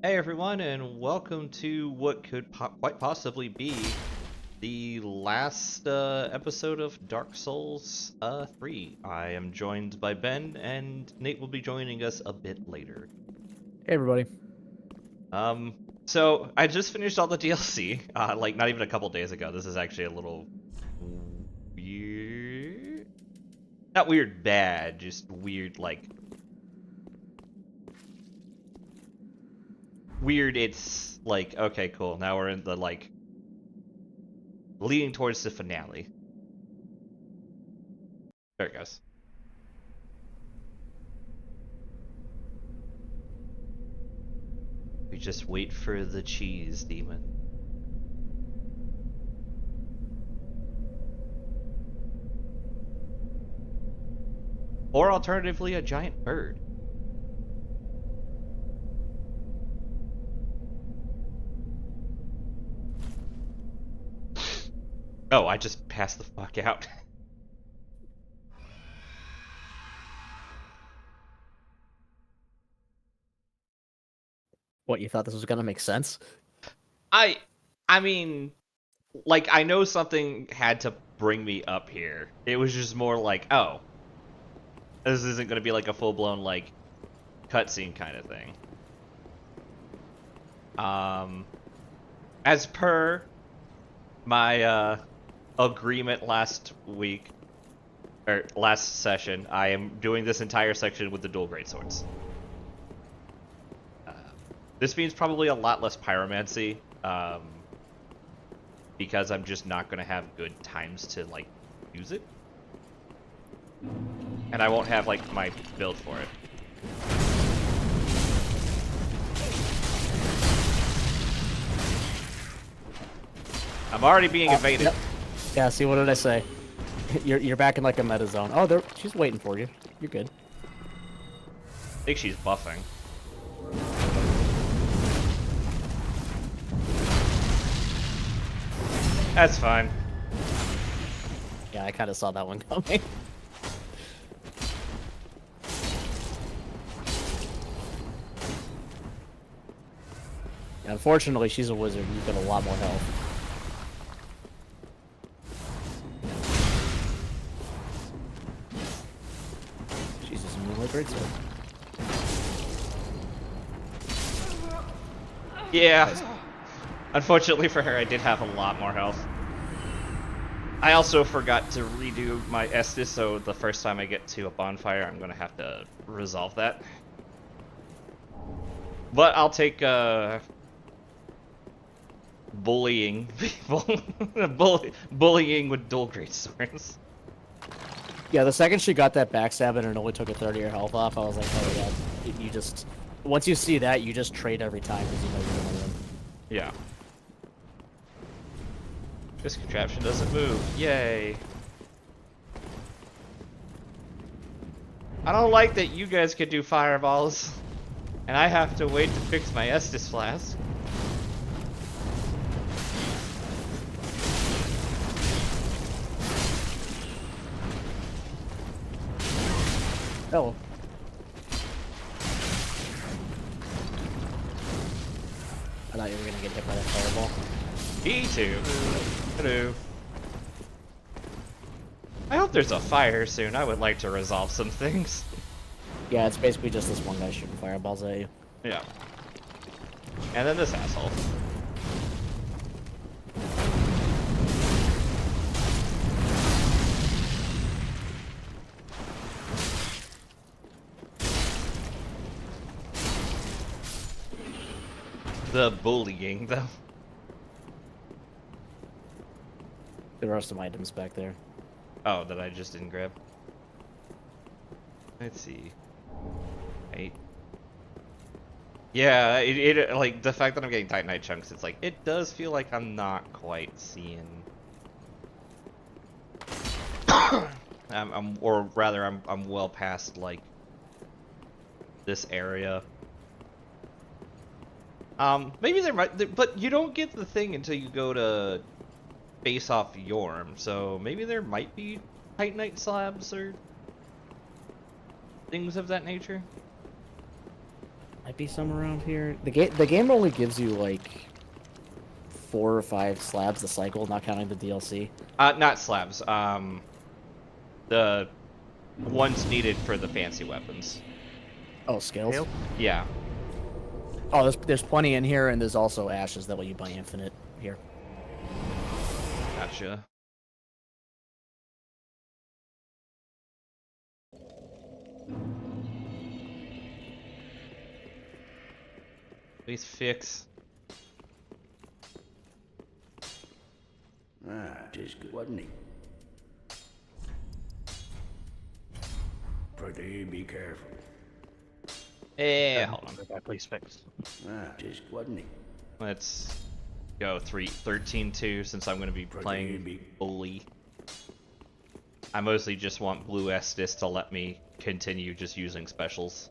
Hey everyone, and welcome to what could quite possibly be the last episode of Dark Souls 3. I am joined by Ben, and Nate will be joining us a bit later. Hey everybody. Um, so I just finished all the DLC, like not even a couple days ago. This is actually a little weird. Not weird bad, just weird like weird it's like okay, cool. Now we're in the like leading towards the finale. There it goes. We just wait for the cheese demon. Or alternatively, a giant bird. Oh, I just passed the fuck out. What, you thought this was gonna make sense? I I mean, like I know something had to bring me up here. It was just more like, oh, this isn't going to be like a full-blown like cutscene kind of thing. As per my agreement last week or last session, I am doing this entire section with the dual greatswords. This means probably a lot less pyromancy, because I'm just not going to have good times to like use it, and I won't have like my build for it. I'm already being invaded. Yep. Yeah, see, what did I say? You're back in like a meta zone. Oh, she's waiting for you. You're good. I think she's buffing. That's fine. Yeah, I kind of saw that one coming. Yeah, unfortunately, she's a wizard. You've got a lot more health. She's just a really great sword. Yeah. Unfortunately for her, I did have a lot more health. I also forgot to redo my Estus, so the first time I get to a bonfire, I'm going to have to resolve that. But I'll take bullying people. Bullying with dual greatswords. Yeah, the second she got that backstab and it only took a third of your health off, I was like, oh yeah, you just... Once you see that, you just trade every time because you know you're gonna win. Yeah. This contraption doesn't move. Yay. I don't like that you guys could do fireballs, and I have to wait to fix my Estus flask. Oh. I thought you were gonna get hit by that fireball. E2. Hello. I hope there's a fire soon. I would like to resolve some things. Yeah, it's basically just this one guy shooting fireballs at you. Yeah. And then this asshole. The bullying, though. There are some items back there. Oh, that I just didn't grab. Let's see. 8. Yeah, it like the fact that I'm getting Titanite chunks, it's like it does feel like I'm not quite seeing. Or rather, I'm well past like this area. Maybe there might, but you don't get the thing until you go to face off Yorm, so maybe there might be Titanite slabs or things of that nature. Might be some around here. The game only gives you like 4 or 5 slabs a cycle, not counting the DLC. Not slabs. The ones needed for the fancy weapons. Oh, scales. Yeah. Oh, there's plenty in here, and there's also ashes that let you buy infinite here. Gotcha. Please fix. Tis good, wasn't he? Pretty be careful. Hold on. Please fix. Tis good, wasn't he? Let's go 13-2 since I'm going to be playing bully. I mostly just want Blue Estus to let me continue just using specials.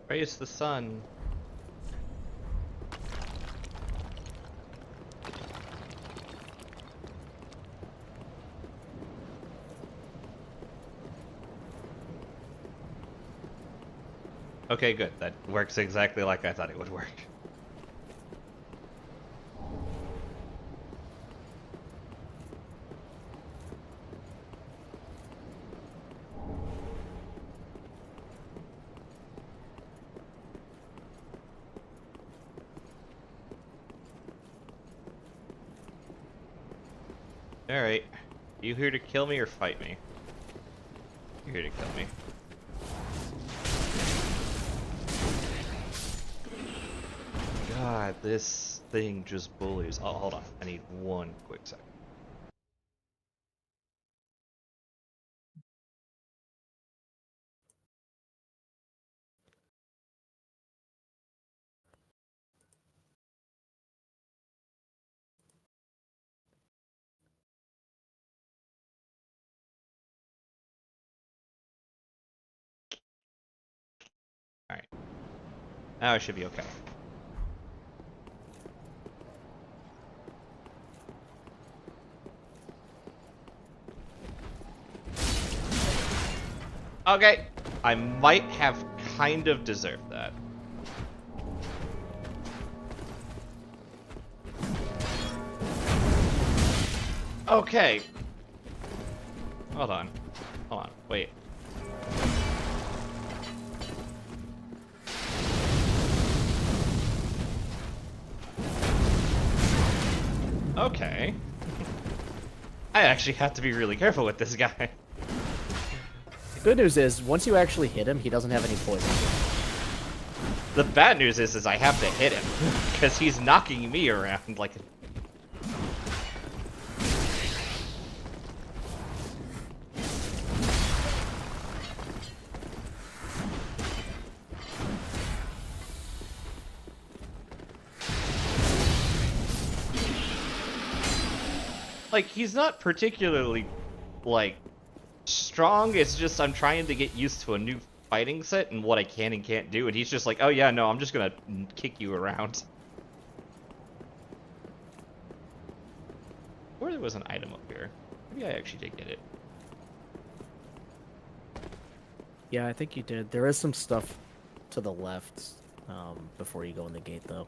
Praise the sun. Okay, good. That works exactly like I thought it would work. Alright. You here to kill me or fight me? You're here to kill me. God, this thing just bullies. Oh, hold on. I need one quick second. Alright. Now I should be okay. Okay. I might have kind of deserved that. Okay. Hold on. Hold on. Wait. Okay. I actually have to be really careful with this guy. Good news is, once you actually hit him, he doesn't have any poison. The bad news is I have to hit him because he's knocking me around like. Like, he's not particularly, like, strong. It's just I'm trying to get used to a new fighting set and what I can and can't do, and he's just like, oh yeah, no, I'm just gonna kick you around. Or there was an item up here. Maybe I actually did get it. Yeah, I think you did. There is some stuff to the left before you go in the gate, though.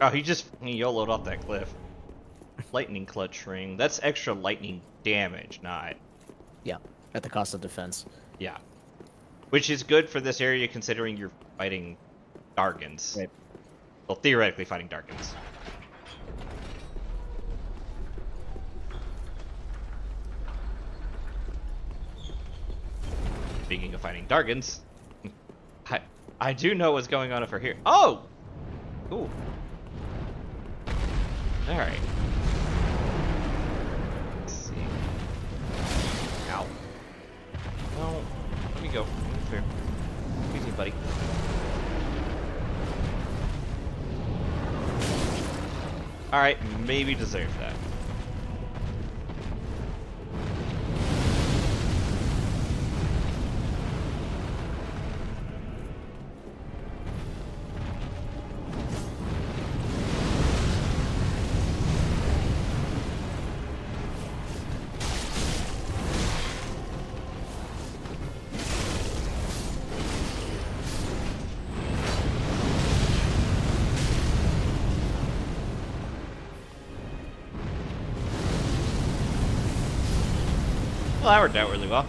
Oh, he YOLO'd off that cliff. Lightning clutch ring. That's extra lightning damage, not... Yeah, at the cost of defense. Yeah. Which is good for this area considering you're fighting Dargans. Right. Well, theoretically fighting Dargans. speaking of fighting Dargans, I do know what's going on over here. Oh! Cool. Alright. Let's see. Ow. No. Let me go. Here. Easy, buddy. Alright, maybe deserve that. Well, that worked out really well.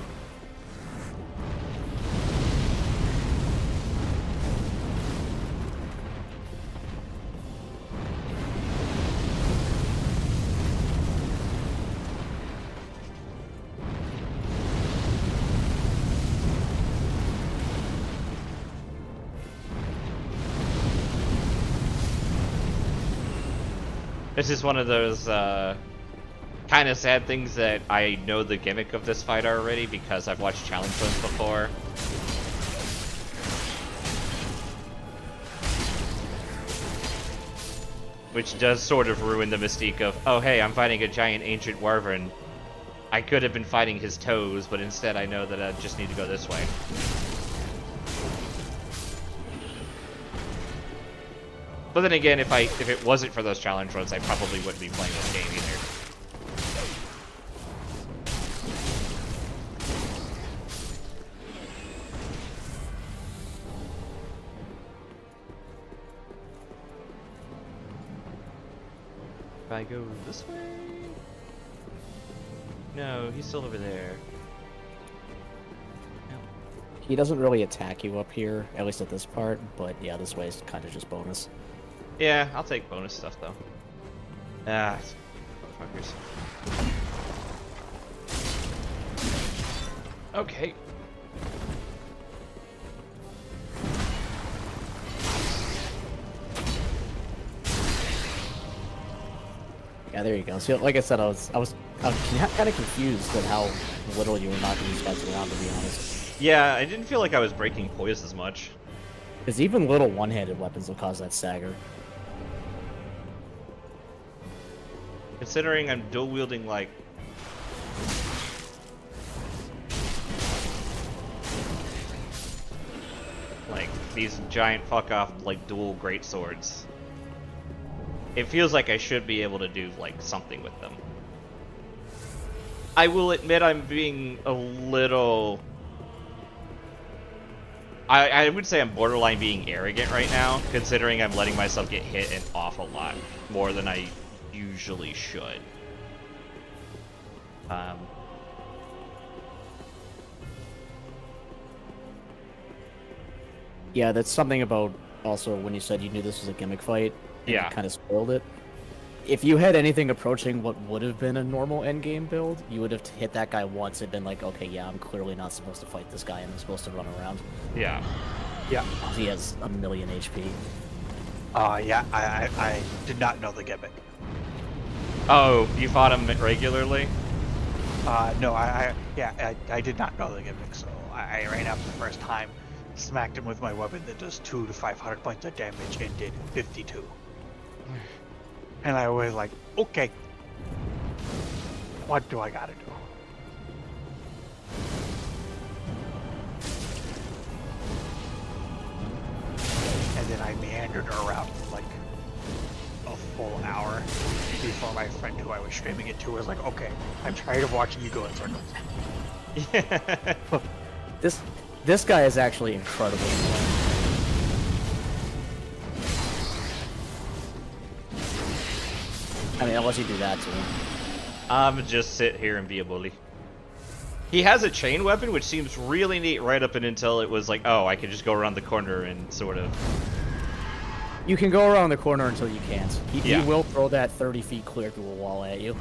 This is one of those kind of sad things that I know the gimmick of this fight already because I've watched challenge runs before. Which does sort of ruin the mystique of, oh hey, I'm fighting a giant ancient wyvern. I could have been fighting his toes, but instead I know that I just need to go this way. But then again, if it wasn't for those challenge runs, I probably wouldn't be playing this game either. If I go this way? No, he's still over there. No. He doesn't really attack you up here, at least at this part, but yeah, this way is kind of just bonus. Yeah, I'll take bonus stuff though. Ah, motherfuckers. Okay. Yeah, there you go. So, like I said, I was kind of confused at how little you were knocking these guys around, to be honest. Yeah, I didn't feel like I was breaking poise as much. Because even little one-handed weapons will cause that stagger. Considering I'm dual wielding like these giant fuck off like dual great swords. It feels like I should be able to do like something with them. I will admit I'm being a little I would say I'm borderline being arrogant right now, considering I'm letting myself get hit an awful lot more than I usually should. Yeah, that's something about also when you said you knew this was a gimmick fight. Yeah. Kind of spoiled it. If you had anything approaching what would have been a normal endgame build, you would have hit that guy once and been like, okay, yeah, I'm clearly not supposed to fight this guy and I'm supposed to run around. Yeah. Yeah. He has 1,000,000 HP. Yeah, I did not know the gimmick. Oh, you fought him regularly? No, I did not know the gimmick, so I ran up the first time, smacked him with my weapon that does 200 to 500 points of damage and did 52. And I was like, okay, what do I gotta do? And then I meandered around for like a full hour before my friend who I was streaming it to was like, okay, I'm tired of watching you go in circles. Yeah. This guy is actually incredible. I mean, unless you do that to him. I'm just sit here and be a bully. He has a chain weapon, which seems really neat right up until it was like, oh, I could just go around the corner and sort of... You can go around the corner until you can't. He Yeah. will throw that 30 feet clear through a wall at you.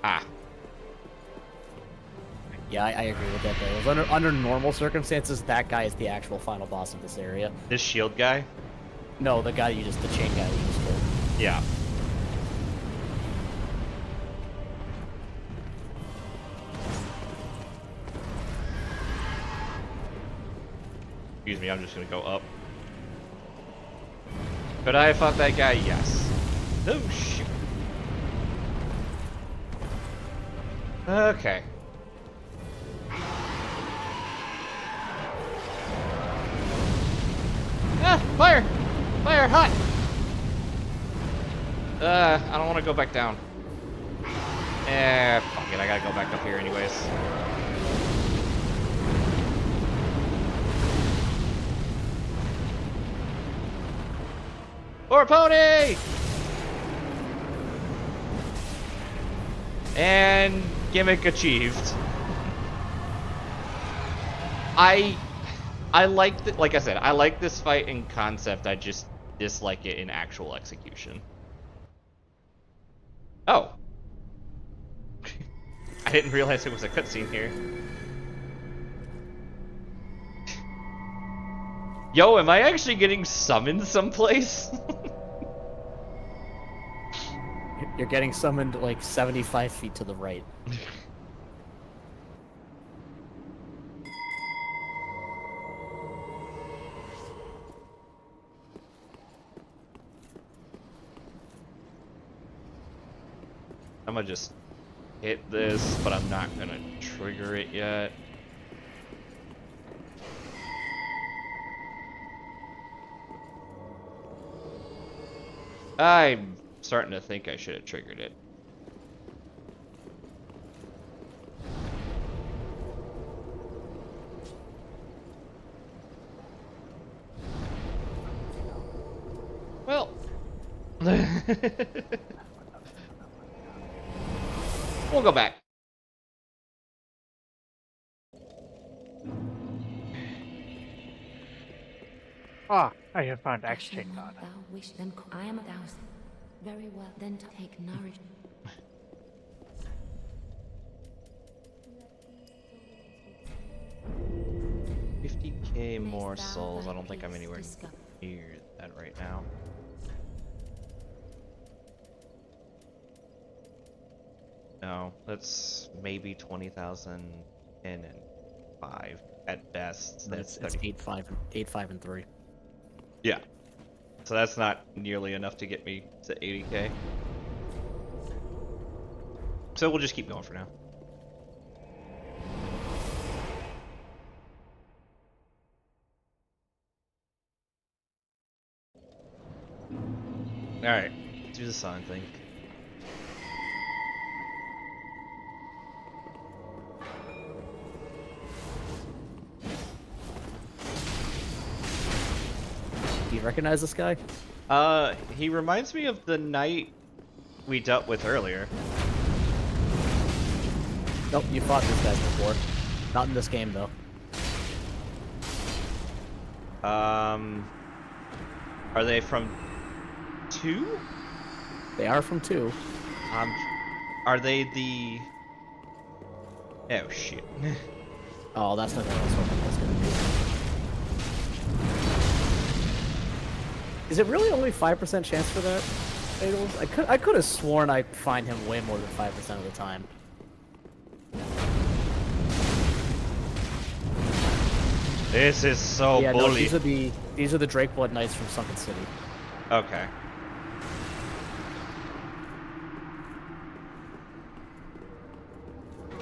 Ah, Yeah, I agree with that. Though. Under normal circumstances, that guy is the actual final boss of this area. this shield guy? No, the guy the chain guy that you just killed. Yeah. Excuse me, I'm just gonna go up. Could I have fought that guy? Yes. Oh, shoot. Okay. Ah, fire! Fire, hot! I don't want to go back down. Fuck it, I gotta go back up here anyways. Or pony! And gimmick achieved. I like the, like I said, I like this fight in concept. I just dislike it in actual execution. Oh. I didn't realize it was a cutscene here. Yo, am I actually getting summoned someplace? You're getting summoned like 75 feet to the right. I'm gonna just hit this, but I'm not gonna trigger it yet. I'm starting to think I should have triggered it. Well. We'll go back. Ah, I have found Archdragon. Thou wish then I am a thousand. Very well, then take nourishment. 50k more souls. I don't think I'm anywhere near that right now. No, that's maybe 20,000 and 5 at best. That's It's 8, 5, and 3. Yeah. So that's not nearly enough to get me to 80k. So we'll just keep going for now. Alright, let's do the sign thing. Do you recognize this guy? He reminds me of the knight we dealt with earlier. Nope, you fought this guy before. Not in this game, though. Are they from 2? They are from 2. Are they the... Oh, shit. Oh, that's not what I was hoping it was going to be. Is it really only 5% chance for that, Adels? I could have sworn I find him way more than 5% of the time. This is so Yeah, bully. no, these are the Drakeblood Knights from Sunken City. Okay.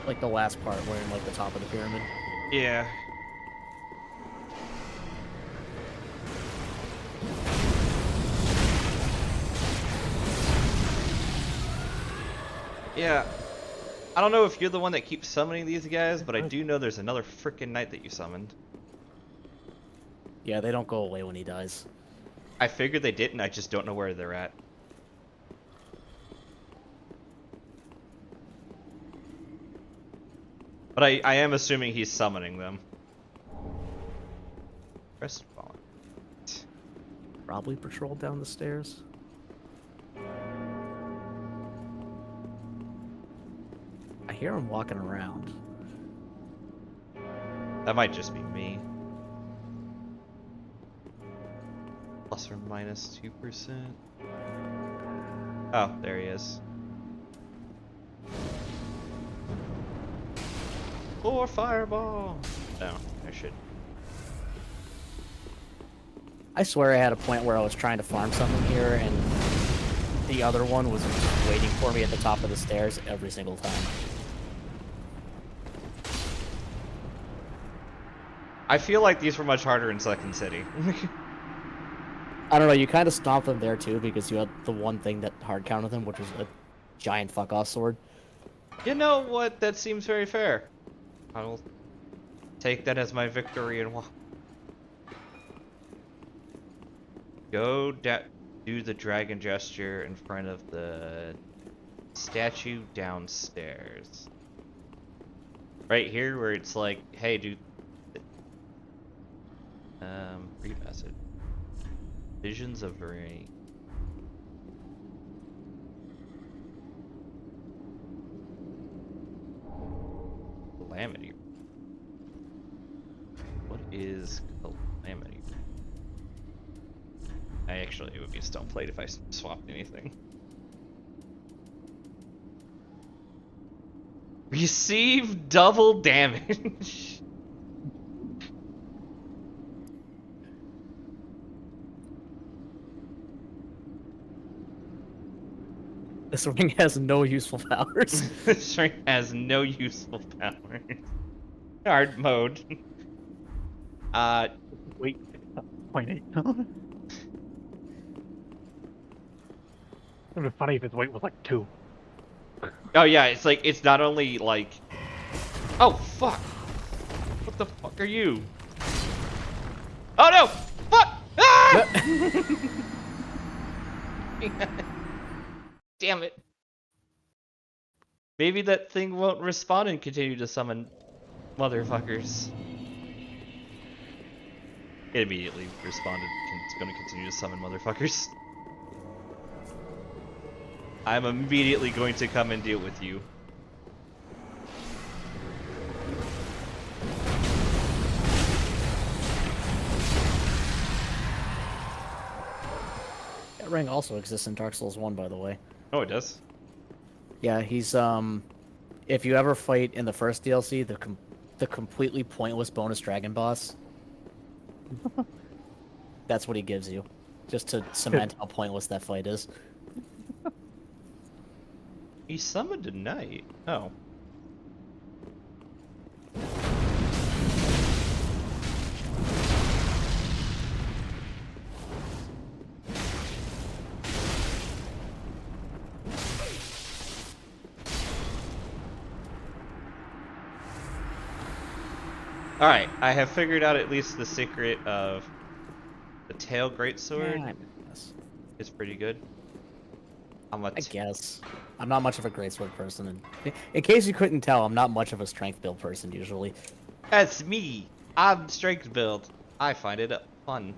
Like the last part, where in like the top of the pyramid. Yeah. Yeah. I don't know if you're the one that keeps summoning these guys, but I do know there's another frickin' knight that you summoned. Yeah, they don't go away when he dies. I figured they didn't, I just don't know where they're at. But I am assuming he's summoning them. Press spawn. Probably patrolled down the stairs. hear him walking around. That might just be me. Plus or minus 2%. Oh, there he is. Or fireball! No, I should. I swear I had a point where I was trying to farm something here, and the other one was just waiting for me at the top of the stairs every single time. I feel like these were much harder in Second City. I don't know, you kind of stomped them there too, because you had the one thing that hard counted them, which was a giant fuck-off sword. You know what? That seems very fair. I'll take that as my victory and walk. Go do the dragon gesture in front of the statue downstairs. Right here where it's like, hey, dude. Read message. Visions of rain. Calamity. What is calamity? It would be a stone plate if I swapped anything. Receive double damage. This ring has no useful powers. This ring has no useful powers. Hard mode. Wait, 0.8. It would be funny if his weight was like 2. Oh yeah, it's like, it's not only like... Oh, fuck! What the fuck are you? Oh no! Fuck! Ah! Damn it. Maybe that thing won't respawn and continue to summon motherfuckers. It immediately responded, it's gonna continue to summon motherfuckers. I'm immediately going to come and deal with you. That ring also exists in Dark Souls 1, by the way. Oh, it does? Yeah, he's, if you ever fight in the first DLC, the completely pointless bonus dragon boss, that's what he gives you. Just to cement how pointless that fight is. He summoned a knight. Oh. Alright, I have figured out at least the secret of the tail greatsword. Yeah, I guess. It's pretty good. I guess. I'm not much of a greatsword person, and in case you couldn't tell, I'm not much of a strength build person usually. That's me. I'm strength build. I find it fun.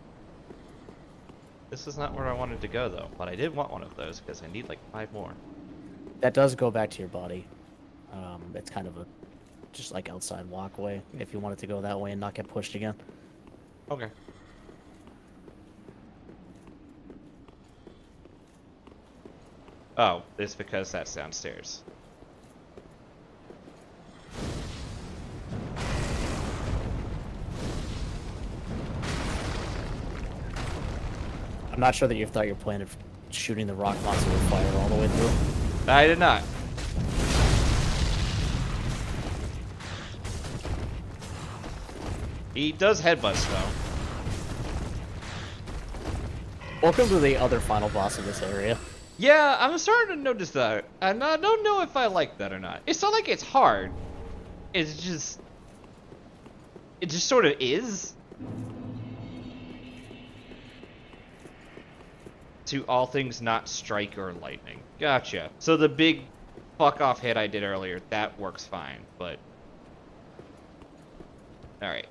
This is not where I wanted to go though, but I did want one of those because I need like 5 more. That does go back to your body. It's kind of a just like outside walkway if you wanted to go that way and not get pushed again. Okay. Oh, it's because that's downstairs. I'm not sure that you thought your plan of shooting the rock monster with fire all the way through. I did not. He does headbutts though. Welcome to the other final boss of this area. Yeah, I'm starting to notice that, and I don't know if I like that or not. It's not like it's hard. It just sort of is. To all things not strike or lightning. Gotcha. So the big fuck off hit I did earlier, that works fine, but... Alright.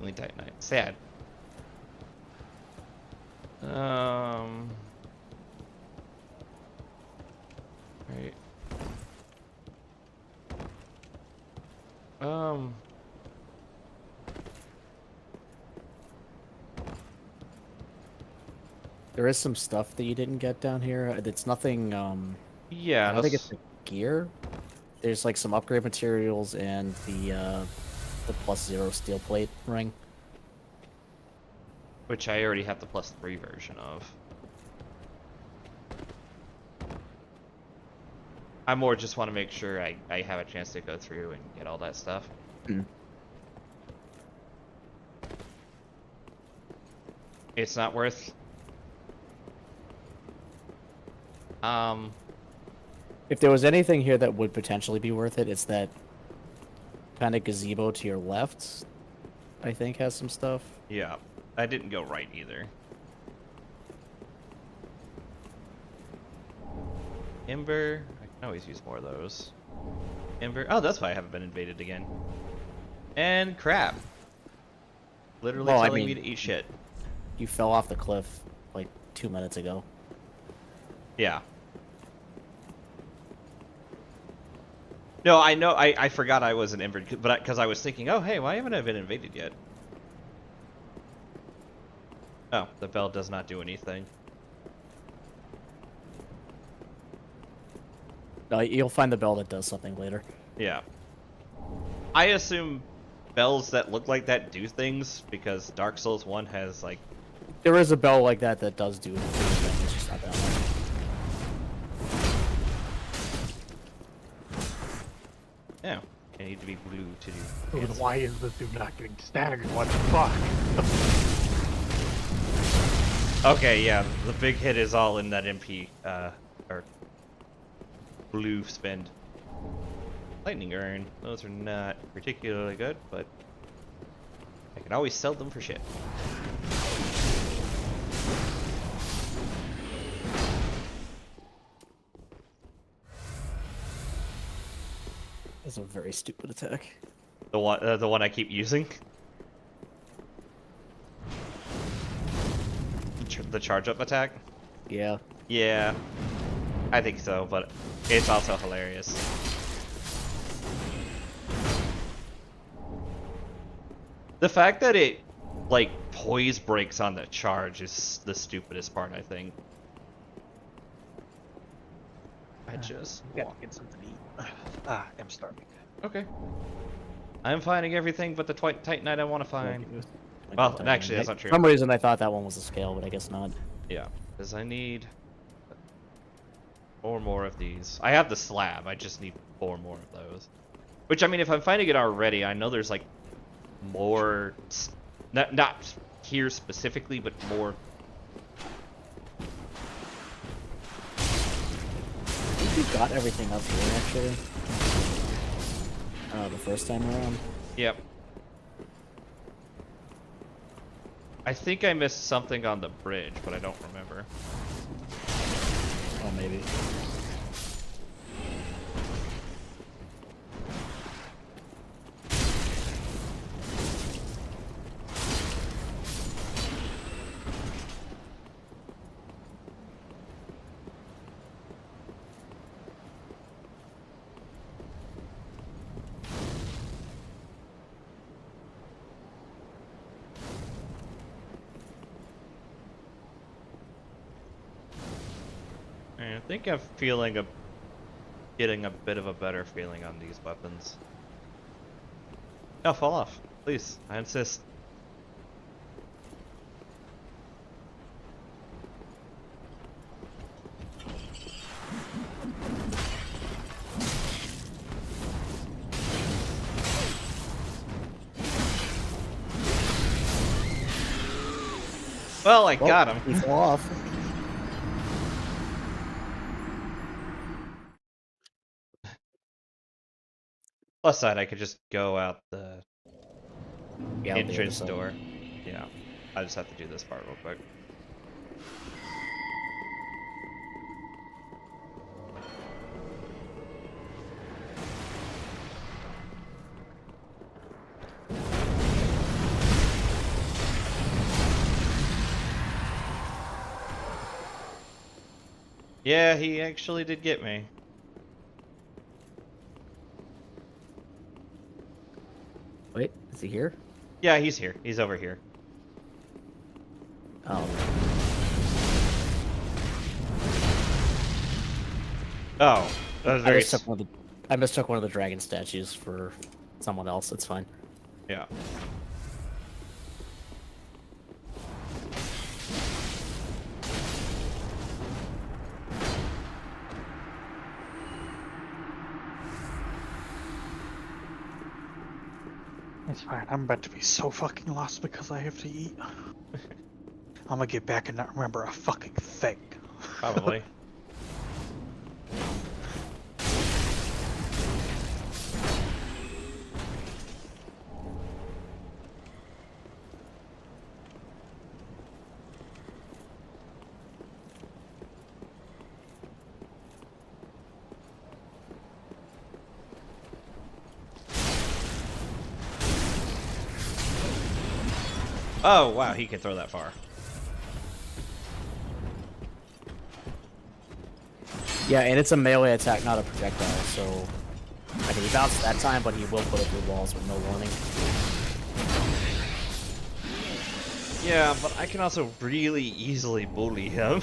Unfortunately, Titanite. Sad. Right. There is some stuff that you didn't get down here. It's nothing. Yeah. I don't think it's the gear. There's like some upgrade materials and the +0 steel plate ring. Which I already have the +3 version of. I more just want to make sure I have a chance to go through and get all that stuff. It's not worth. If there was anything here that would potentially be worth it, it's that kind of gazebo to your left. I think has some stuff. Yeah, I didn't go right either. Ember, I can always use more of those. Ember, oh, that's why I haven't been invaded again. And crab. Literally Well, I telling me mean, to eat shit. You fell off the cliff like 2 minutes ago. Yeah. No, I know, I forgot I was an Ember, but because I was thinking, oh, hey, why haven't I been invaded yet? Oh, the bell does not do anything. No, you'll find the bell that does something later. Yeah. I assume bells that look like that do things, because Dark Souls 1 has, like... There is a bell like that that does do things, it's just not that one. Yeah, I need to be blue to do. Dude, yes. why is this dude not getting staggered? What the fuck? Okay, yeah, the big hit is all in that MP, or blue spend. Lightning Urn, those are not particularly good, but I can always sell them for shit. That's a very stupid attack. The one I keep using. The charge up attack. Yeah. Yeah, I think so, but it's also hilarious. The fact that it, like, poise breaks on the charge is the stupidest part, I think. I just Gotta want... get something to eat. I'm starving. Okay. I'm finding everything but the Titanite I want to find. Like Well, that actually, one. that's not true. For some reason, I thought that one was a scale, but I guess not. Yeah, because I need 4 more of these. I have the slab, I just need 4 more of those. Which, I mean, if I'm finding it already, I know there's, like, more... Not here specifically, but more... I think we got everything up here, actually. The first time around. Yep. I think I missed something on the bridge, but I don't remember. Oh, maybe. I think I'm getting a bit of a better feeling on these weapons. No, fall off, please. I insist. Well, I got him. He fell off. Plus side, I could just go out the Yeah, the other entrance side. door. Yeah, I just have to do this part real quick. Yeah, he actually did get me. Wait, is he here? Yeah, he's here. He's over here. Oh, Oh, that was very... I mistook one of the dragon statues for someone else. It's fine. Yeah. It's fine. I'm about to be so fucking lost because I have to eat. I'm gonna get back and not remember a fucking thing. Probably. Oh, wow, he can throw that far. Yeah, and it's a melee attack, not a projectile, so... I mean, he bounced that time, but he will put it through walls with no warning. Yeah, but I can also really easily bully him.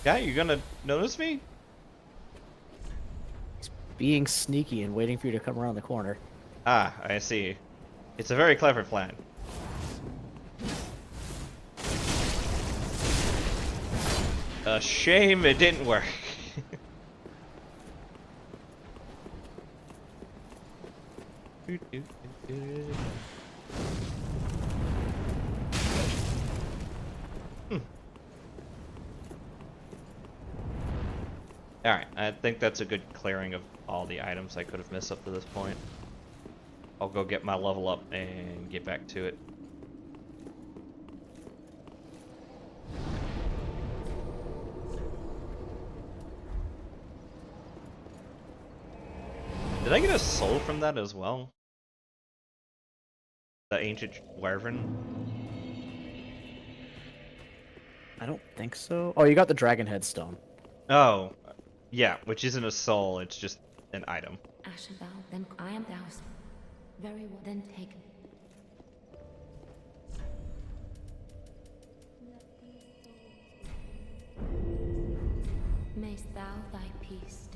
Guy, you gonna notice me? Being sneaky and waiting for you to come around the corner. Ah, I see. It's a very clever plan. A shame it didn't work. Alright, I think that's a good clearing of all the items I could have missed up to this point. I'll go get my level up and get back to it. Did I get a soul from that as well? The ancient wyvern? I don't think so. Oh, you got the dragon headstone. Oh, yeah, which isn't a soul, it's just an item. Ashenbow, then I am doused. Very well, then take me. Mayst thou thy peace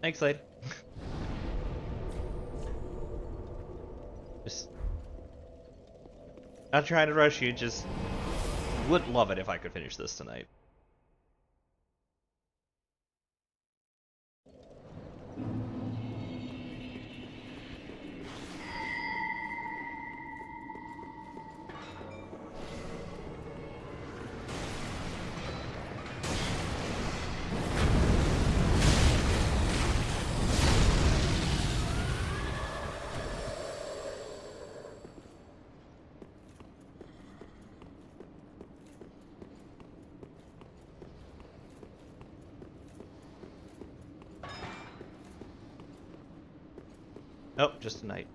Thanks, lady. Just not trying to rush you, just would love it if I could finish this tonight. Nope, just tonight.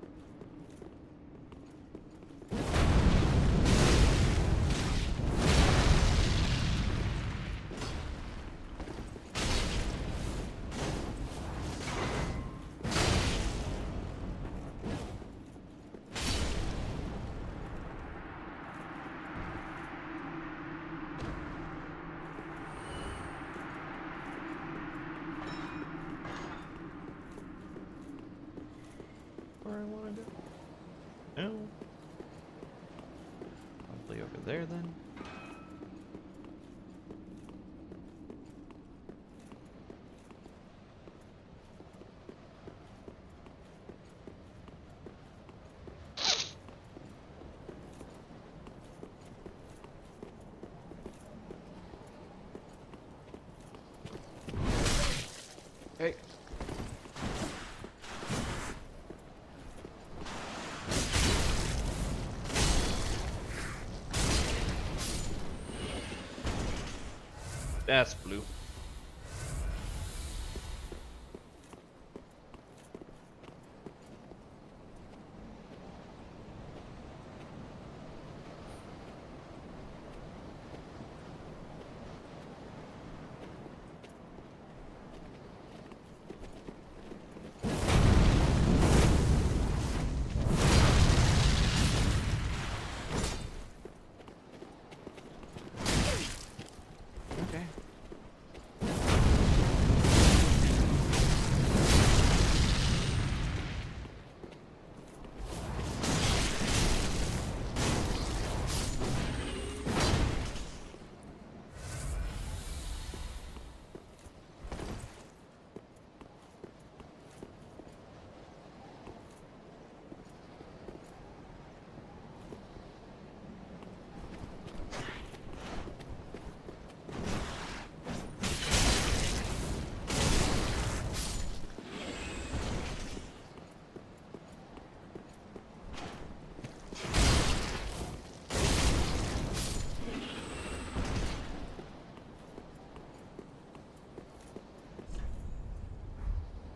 Where I want to go? No. Probably over there then. Okay. That's blue. Okay.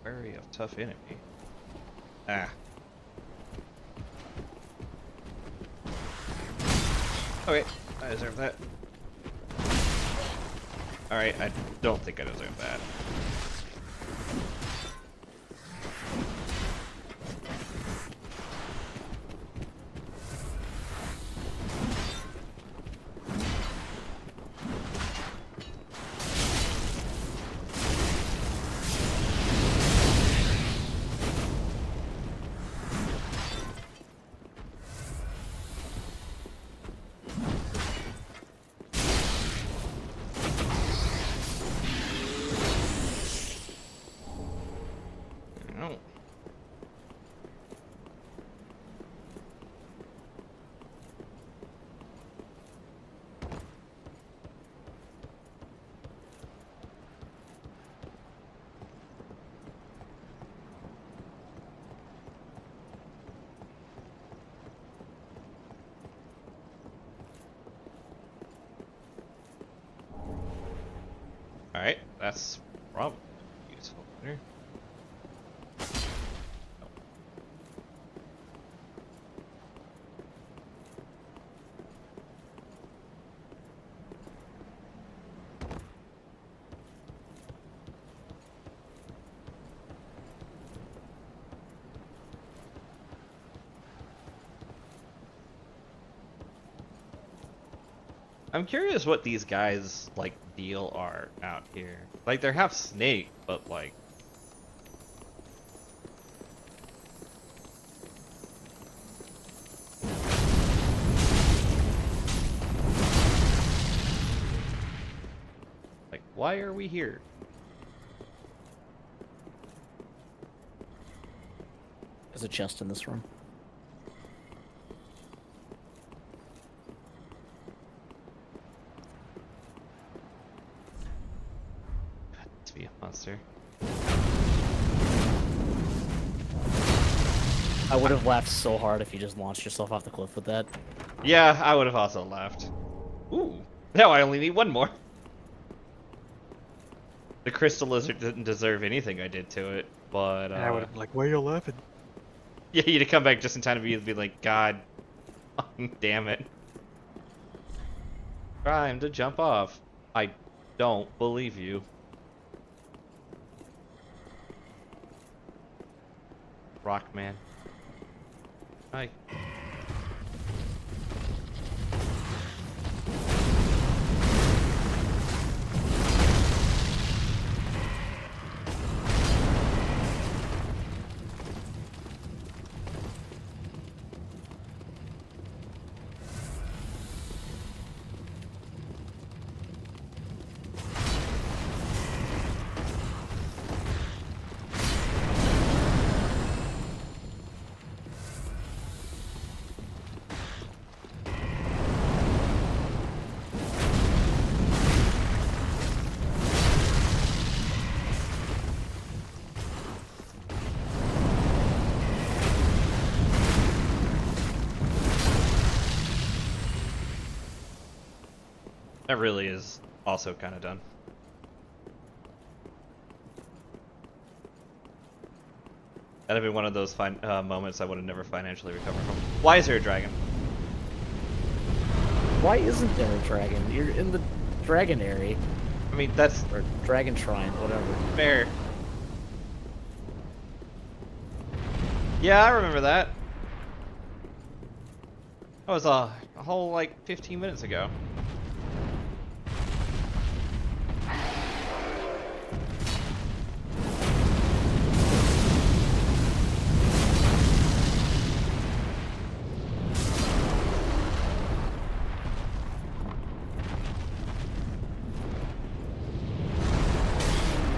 Very a tough enemy. Ah. Okay, I deserve that. Alright, I don't think I deserve that. No. Alright, that's probably useful here. I'm curious what these guys like deal are out here. Like they're half snake, but like why are we here? There's a chest in this room. To be a monster. I would have laughed so hard if you just launched yourself off the cliff with that. Yeah, I would have also laughed. Ooh, now I only need one more. The crystal lizard didn't deserve anything I did to it, but And I would have been like, why are you laughing? yeah, you'd have come back just in time to be like, God, damn it. Trying to jump off. I don't believe you. Rockman. Hi. That really is also kind of done. That'd have been one of those moments I would have never financially recovered from. Why is there a dragon? Why isn't there a dragon? You're in the dragon area. I mean, that's Or dragon shrine, whatever. fair. Yeah, I remember that. That was a whole, like, 15 minutes ago.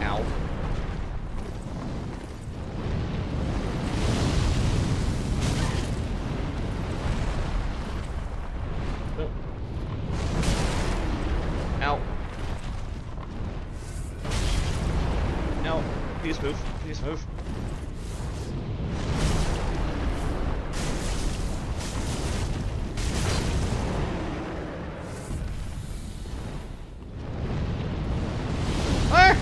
Ow. Ow. No. Please move. Please move. Ah!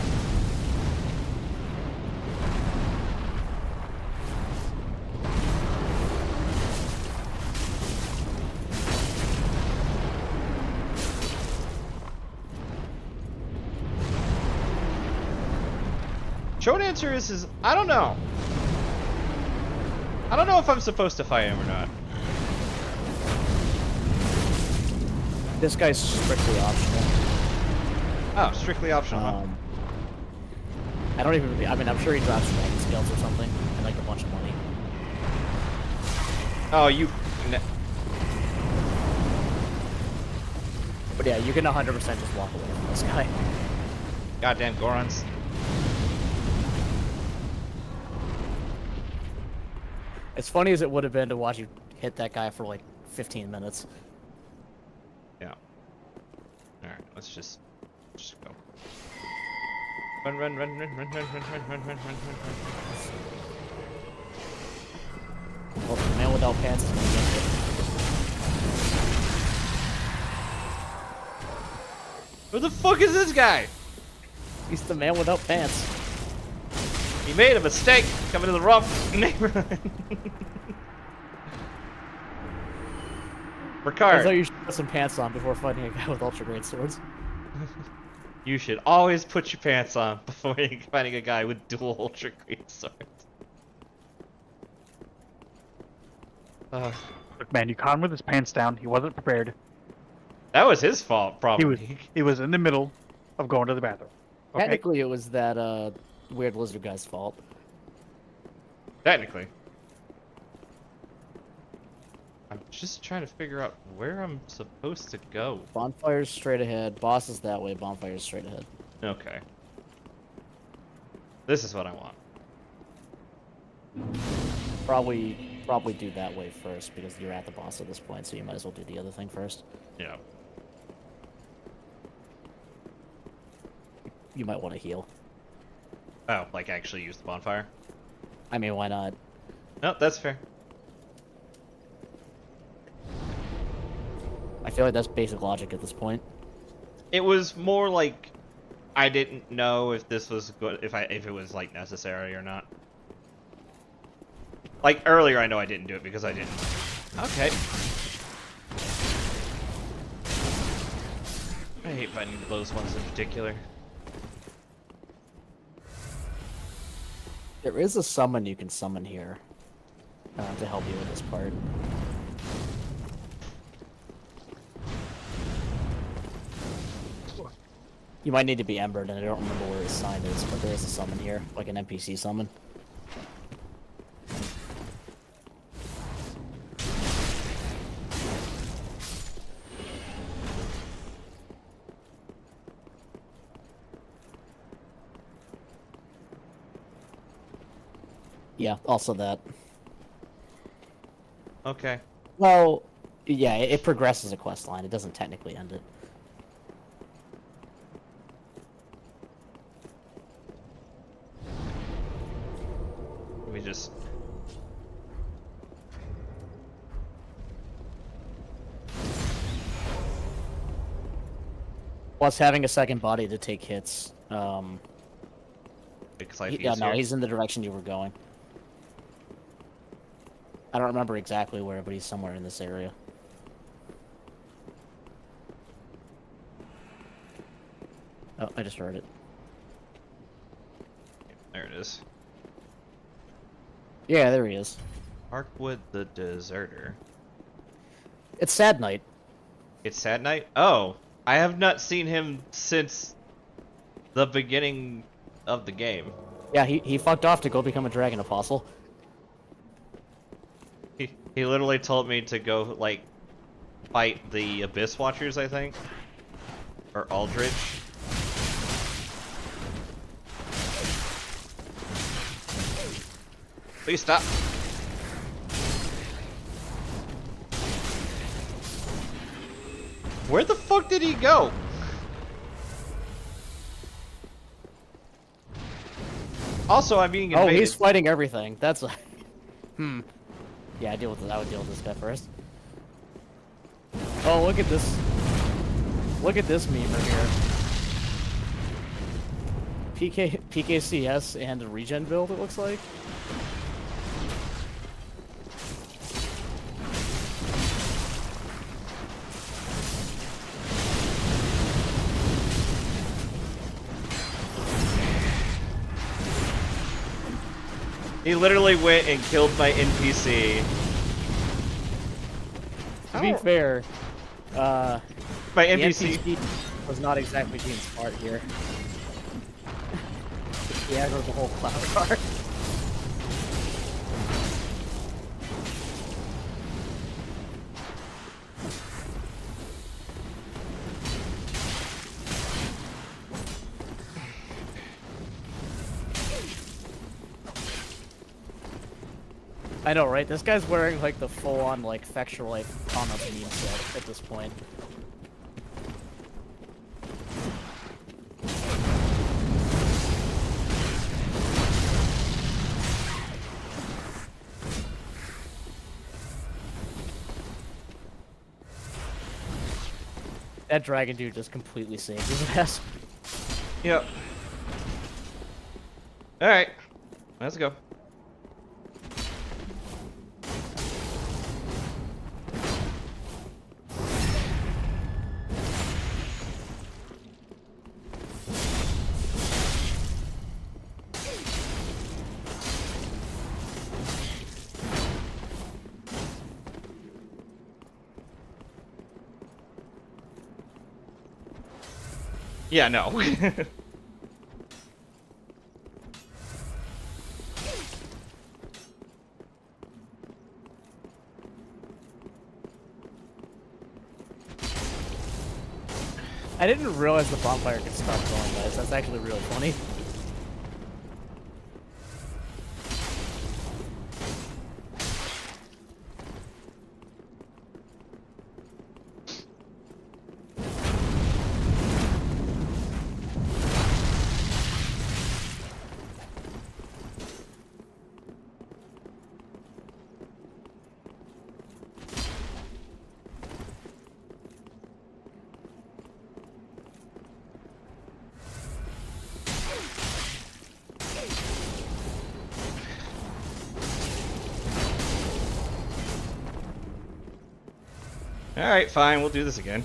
Short answer is I don't know. I don't know if I'm supposed to fight him or not. This guy's strictly optional. Oh, strictly optional. Huh? I don't even. I mean, I'm sure he drops dragon scales or something, and like a bunch of money. Oh, you. But yeah, you can 100% just walk away from this guy. Goddamn Gorons. As funny as it would have been to watch you hit that guy for like 15 minutes. Yeah. Alright, let's just go. Run, run, run, run, run, run, run, run, run, run, run, run. Well, the man without pants is gonna get it. Who the fuck is this guy? He's the man without pants. He made a mistake coming to the wrong neighborhood. I Ricard, thought you should put some pants on before fighting a guy with ultra great swords. you should always put your pants on before you're fighting a guy with dual ultra great swords. Look, man, you caught him with his pants down. He wasn't prepared. That was his fault, probably. He was in the middle of going to the bathroom. Okay? Technically, it was that weird lizard guy's fault. Technically. I'm just trying to figure out where I'm supposed to go. Bonfire's straight ahead. Boss is that way. Bonfire's straight ahead. Okay. This is what I want. Probably do that way first because you're at the boss at this point, so you might as well do the other thing first. Yeah. You might want to heal. Oh, like actually use the bonfire? I mean, why not? No, that's fair. I feel like that's basic logic at this point. It was more like I didn't know if this was good, if it was like necessary or not. Like earlier, I know I didn't do it because I didn't. Okay. I hate fighting those ones in particular. There is a summon you can summon here to help you with this part. You might need to be embered, and I don't remember where his sign is, but there is a summon here, like an NPC summon. Yeah, also that. Okay. Well, yeah, it progresses a quest line. It doesn't technically end it. Let me just... Plus, having a second body to take hits. Makes life Yeah, no, easier. he's in the direction you were going. I don't remember exactly where, but he's somewhere in this area. Oh, I just heard it. There it is. Yeah, there he is. Parkwood the Deserter. It's Sad Night. It's Sad Night? Oh, I have not seen him since the beginning of the game. Yeah, he fucked off to go become a dragon apostle. He literally told me to go, like, fight the Abyss Watchers, I think. Or Aldrich. Please stop. Where the fuck did he go? Also, I'm being invaded. Oh, he's fighting everything. That's a... Yeah, I would deal with this guy first. Oh, look at this. Look at this meme right here. PKCS and a regen build, it looks like. He literally went and killed my NPC. To be fair, My the NPC. NPC was not exactly being smart here. He aggroed the whole cloud card. I know, right? This guy's wearing like the full-on like Factual like Thomas meme set at this point. That dragon dude just completely saved his ass. Yep. Alright. Let's go. Yeah, no. I didn't realize the bonfire could stop going, guys. That's actually really funny. Alright, fine, we'll do this again.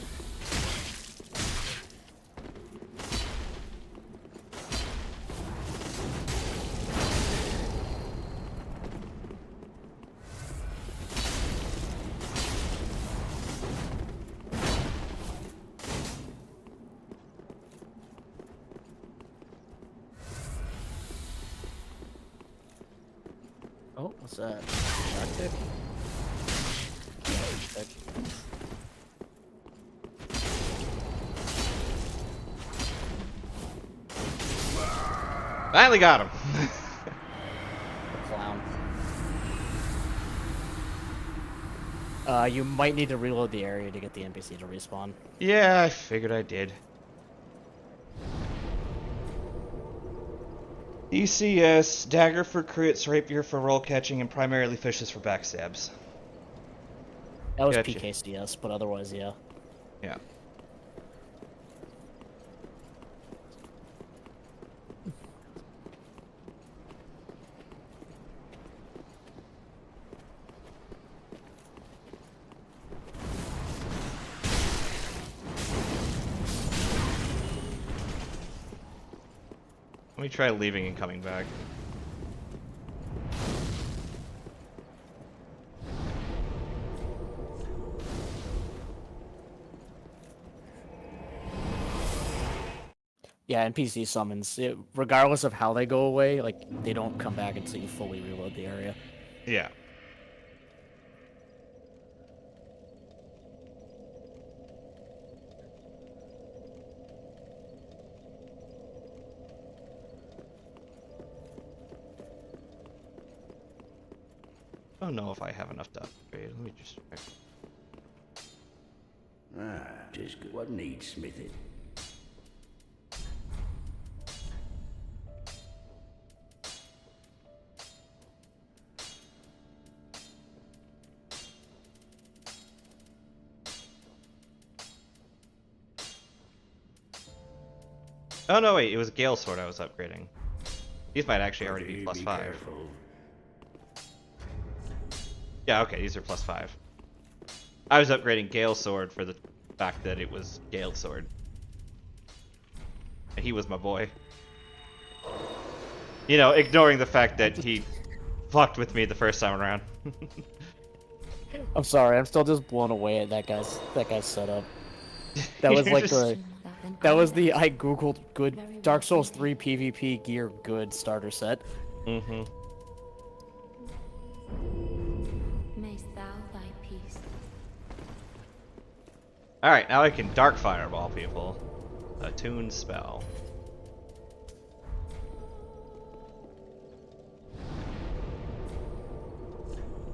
Oh, what's that? Arctic? Yeah, Arctic. Finally got him. Clown. You might need to reload the area to get the NPC to respawn. Yeah, I figured I did. ECS, dagger for crits, rapier for roll catching, and primarily fishes for backstabs. That was Gotcha. PKCS, but otherwise, yeah. Yeah. Let me try leaving and coming back. Yeah, NPC summons, regardless of how they go away, like, they don't come back until you fully reload the area. Yeah. I don't know if I have enough to upgrade. Let me just check. Ah, just good. What needs smithing? Oh no, wait, it was Gale Sword I was upgrading. These might actually already be Okay, plus be 5. careful. Yeah, okay, these are plus 5. I was upgrading Gale Sword for the fact that it was Gale Sword. And he was my boy. You know, ignoring the fact that he fucked with me the first time around. I'm sorry, I'm still just blown away at that guy's setup. That was You're like just- that was the I googled good Dark Souls 3 PvP gear good starter set. Mm-hmm. Mayst thou thy peace. Alright, now I can Dark Fireball people. Attuned spell.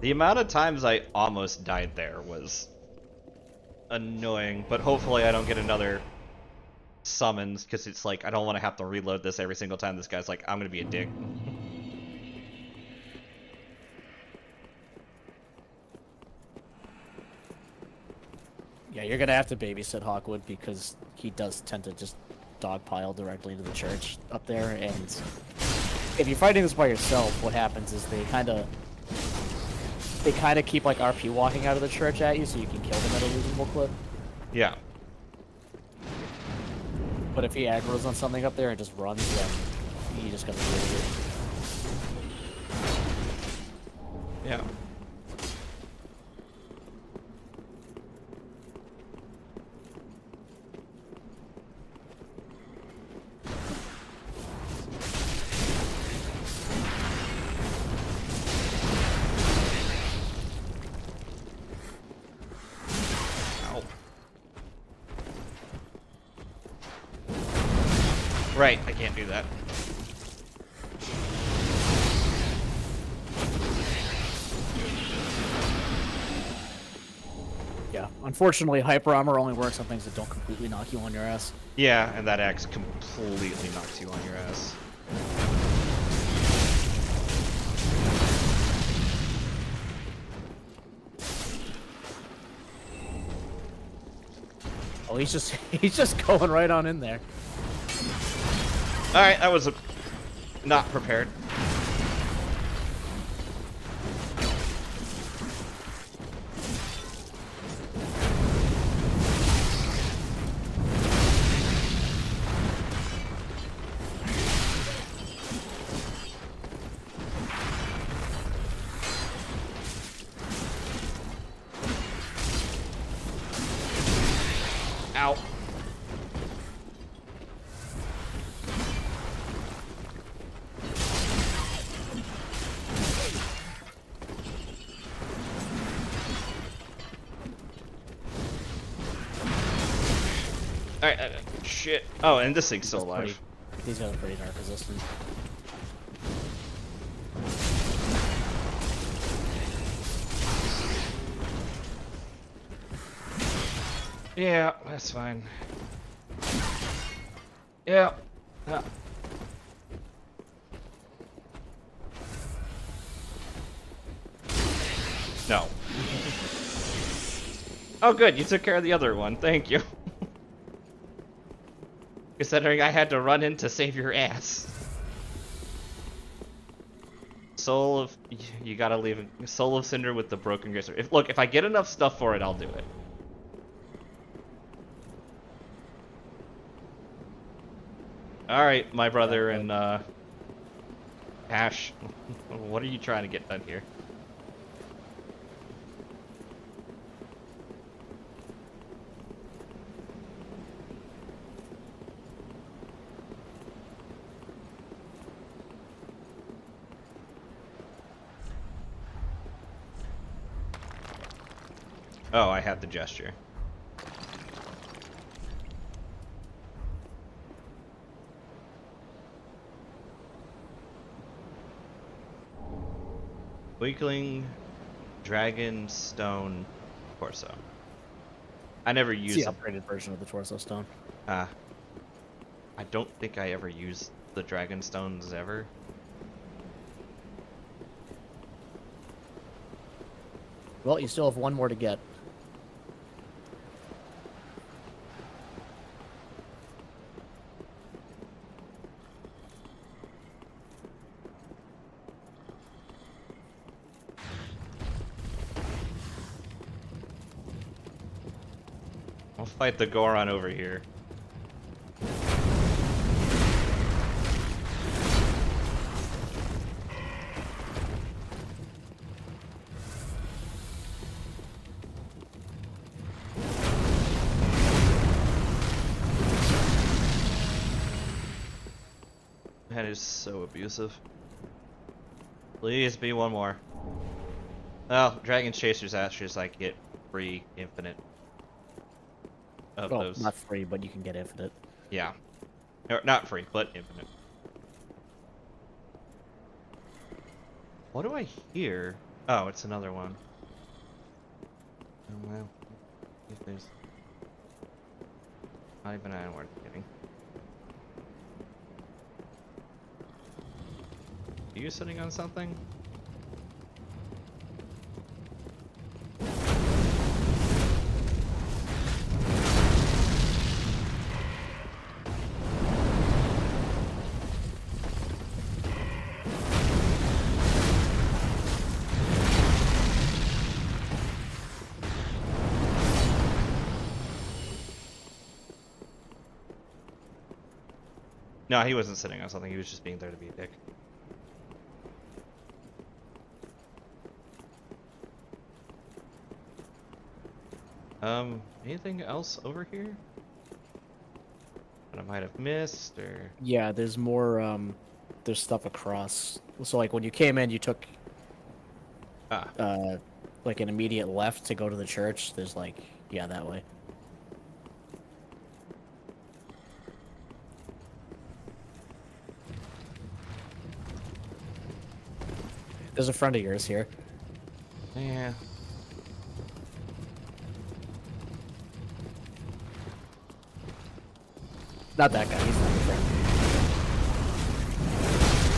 The amount of times I almost died there was annoying, but hopefully I don't get another summons, because it's like, I don't want to have to reload this every single time this guy's like, I'm gonna be a dick. Yeah, you're gonna have to babysit Hawkwood because he does tend to just dogpile directly into the church up there, and if you're fighting this by yourself, what happens is they kind of keep like RP walking out of the church at you, so you can kill them at a reasonable clip. Yeah. But if he aggro's on something up there and just runs, then you just gotta deal with it. Yeah. Ow. Right, I can't do that. Yeah, unfortunately, hyper armor only works on things that don't completely knock you on your ass. Yeah, and that axe completely knocks you on your ass. Oh, he's just going right on in there. Alright, that was not prepared. Ow. Alright, shit. Oh, and this thing's still alive. He's got a pretty dark resistance. Yeah, that's fine. Yeah. Yeah. No. Oh good, you took care of the other one. Thank you. Considering I had to run in to save your ass. Soul of... You gotta leave... Soul of Cinder with the Broken Gracer. Look, if I get enough stuff for it, I'll do it. All right, my brother and Ash, what are you trying to get done here? Oh, I had the gesture. Weakling Dragon Stone Torso. I never It's used the upgraded version of the torso stone. I don't think I ever used the Dragon Stones ever. Well, you still have one more to get. I'll fight the Goron over here. That is so abusive. Please be one more. Well, Dragon Chaser's Ashes I get free infinite of Well, those. not free, but you can get infinite. Yeah. Or, not free, but infinite. What do I hear? Oh, it's another one. Oh well. If there's not even an word getting. Are you sitting on something? No, he wasn't sitting on something. He was just being there to be a dick. Anything else over here that I might have missed, or? Yeah, there's more, there's stuff across. So, like, when you came in, you took, like, an immediate left to go to the church. There's, like, yeah, that way. There's a friend of yours here. Yeah. Not that guy, he's not your friend.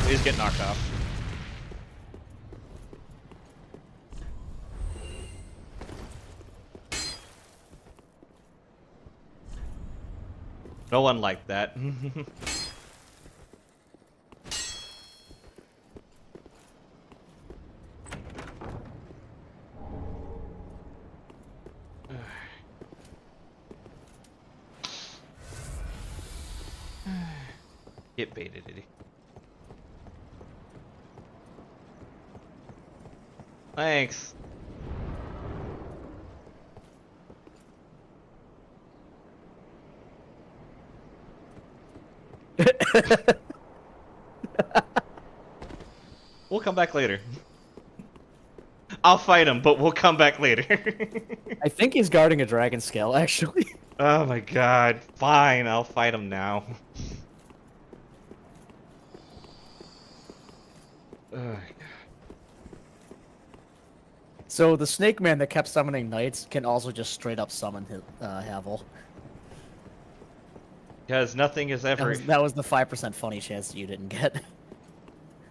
He's getting knocked off. No one liked that. Get baited, did he? Thanks. We'll come back later. I'll fight him, but we'll come back later. I think he's guarding a dragon scale, actually. Oh my god. Fine, I'll fight him now. Ugh. So the snake man that kept summoning knights can also just straight up summon Havel. Because nothing is ever... That was the 5% funny chance that you didn't get.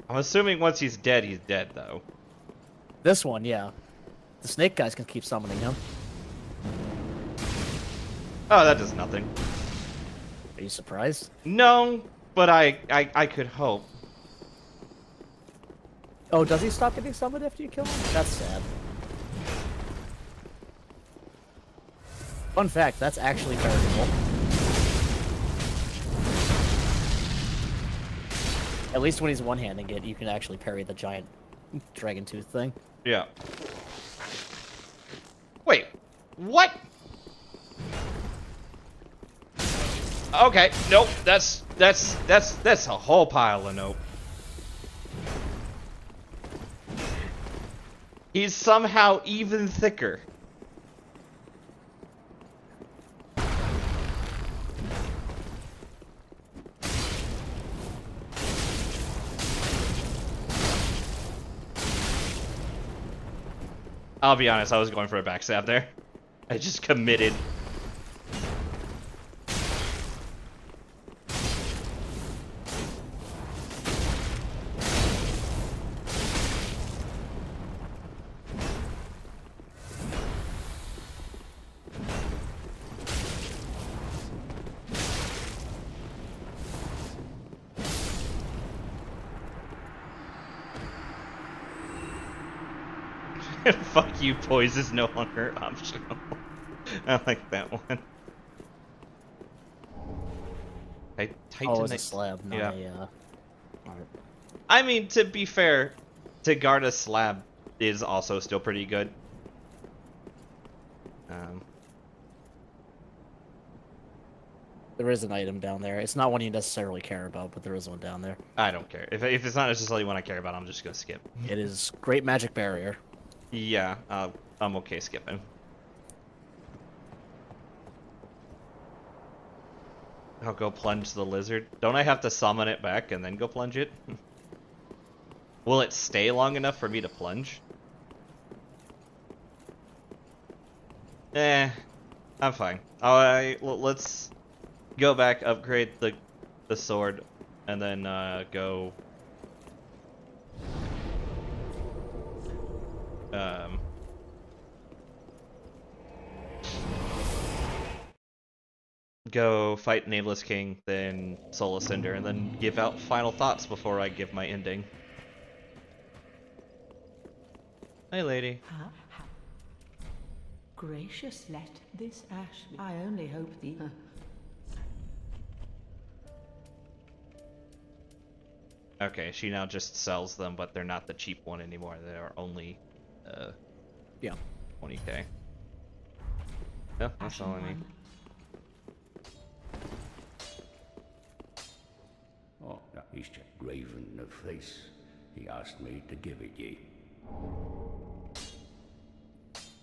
I'm assuming once he's dead, though. This one, yeah. The snake guys can keep summoning him. Oh, that does nothing. Are you surprised? No, but I could hope. Oh, does he stop getting summoned after you kill him? That's sad. Fun fact, that's actually very cool. At least when he's one-handing it, you can actually parry the giant dragon tooth thing. Yeah. Wait, what? Okay, nope. That's a whole pile of nope. He's somehow even thicker. I'll be honest, I was going for a backstab there. I just committed. Fuck you, poise is no longer optional. I like that one. Oh, it's a slab, not yeah. a, I mean, to be fair, to guard a slab is also still pretty good. There is an item down there. It's not one you necessarily care about, but there is one down there. I don't care. If it's not necessarily one I care about, I'm just gonna skip. It is Great Magic Barrier. Yeah, I'm okay skipping. I'll go plunge the lizard. Don't I have to summon it back and then go plunge it? Will it stay long enough for me to plunge? I'm fine. Alright, let's go back, upgrade the sword, and then go... go fight Nameless King, then Soul Ascender, and then give out final thoughts before I give my ending. Hey, lady. Gracious, let this ash be. I only hope the... Okay, she now just sells them, but they're not the cheap one anymore. They are only, yeah, 20k. Yeah, that's all I need. Oh, that is just graven in the face. He asked me to give it ye.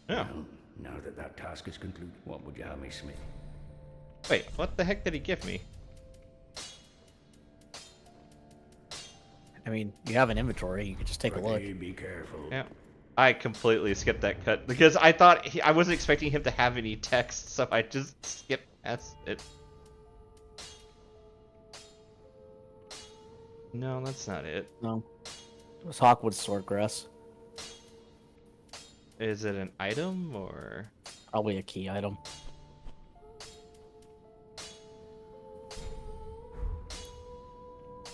Yeah. Well, now that that task is concluded, what would you have me smith? Wait, what the heck did he give me? I mean, you have an inventory. You could just take a look. Be careful. Yeah. I completely skipped that cut because I thought I wasn't expecting him to have any text, so I just skipped past it. No, that's not it. No. It was Hawkwood Swordgrass. Is it an item or? Probably a key item.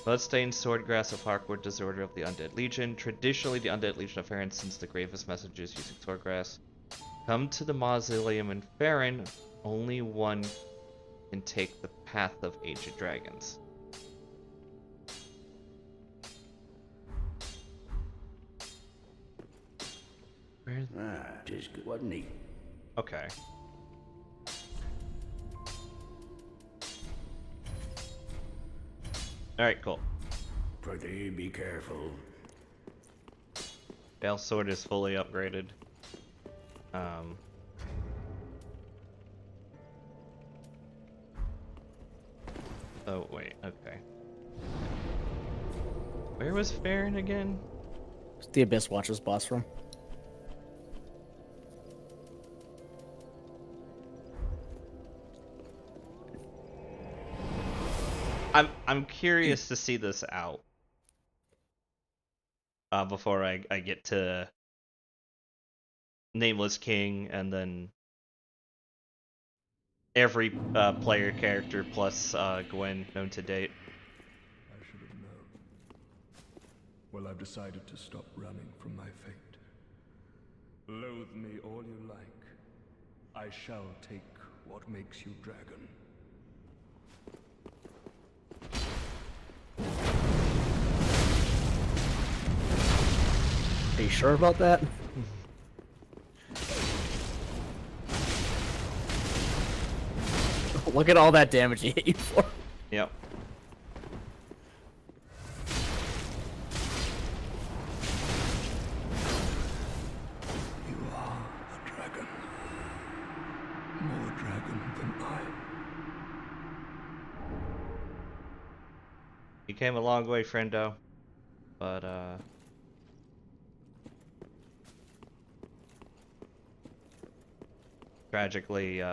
Bloodstained Swordgrass of Hawkwood, Disorder of the Undead Legion. Traditionally, the Undead Legion of Farron sends the gravest messages using Swordgrass. Come to the Mausoleum in Farron. Only one can take the path of Aged Dragons. Where's... Ah, tis good, wasn't he? Okay. Alright, cool. Prithee, be careful. Bale Sword is fully upgraded. Oh, wait, okay. Where was Farron again? It's the Abyss Watcher's boss room. I'm curious to see this out. Before I get to Nameless King and then every player character plus Gwen known to date. I should have known. Well, I've decided to stop running from my fate. Loathe me all you like. I shall take what makes you dragon. Are you sure about that? Look at all that damage he hit you for. Yep. You are a dragon. More dragon than I. You came a long way, friendo. But, tragically,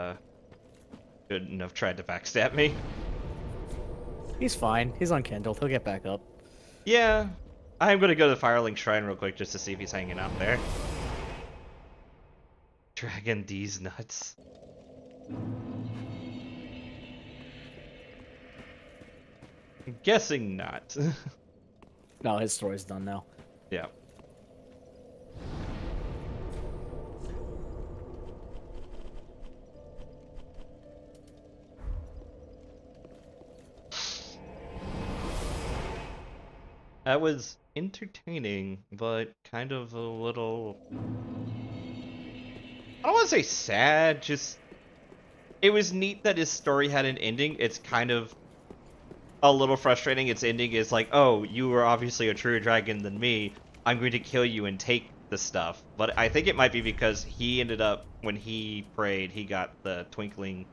shouldn't have tried to backstab me. He's fine. He's unkindled. He'll get back up. Yeah. I'm gonna go to the Firelink Shrine real quick just to see if he's hanging out there. Dragon D's nuts. I'm guessing not. No, his story's done now. Yeah. That was entertaining, but kind of a little... I don't want to say sad, just... It was neat that his story had an ending. It's kind of a little frustrating. Its ending is like, oh, you were obviously a truer dragon than me. I'm going to kill you and take the stuff. But I think it might be because he ended up, when he prayed, he got the twinkling...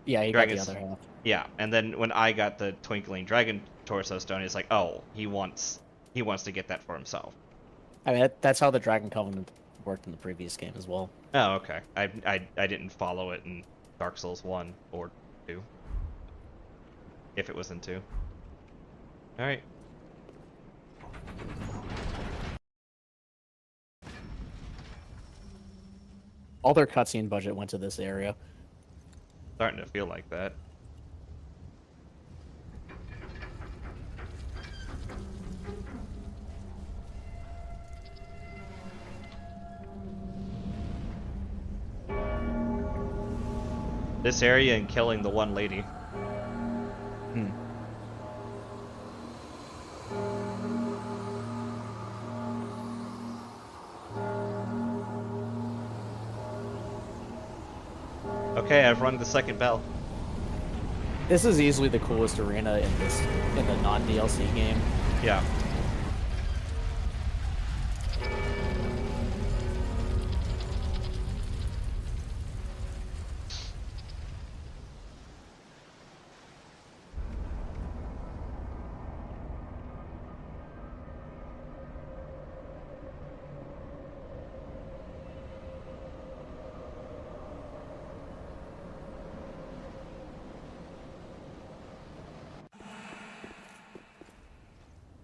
Yeah, he Dragon's- got the other half. Yeah, and then when I got the twinkling dragon torso stone, it's like, oh, he wants to get that for himself. I mean, that's how the Dragon Covenant worked in the previous game as well. Oh, okay. I didn't follow it in Dark Souls 1 or 2. If it was in 2. Alright. All their cutscene budget went to this area. Starting to feel like that. This area and killing the one lady. Hmm. Okay, I've rung the second bell. This is easily the coolest arena in the non-DLC game. Yeah.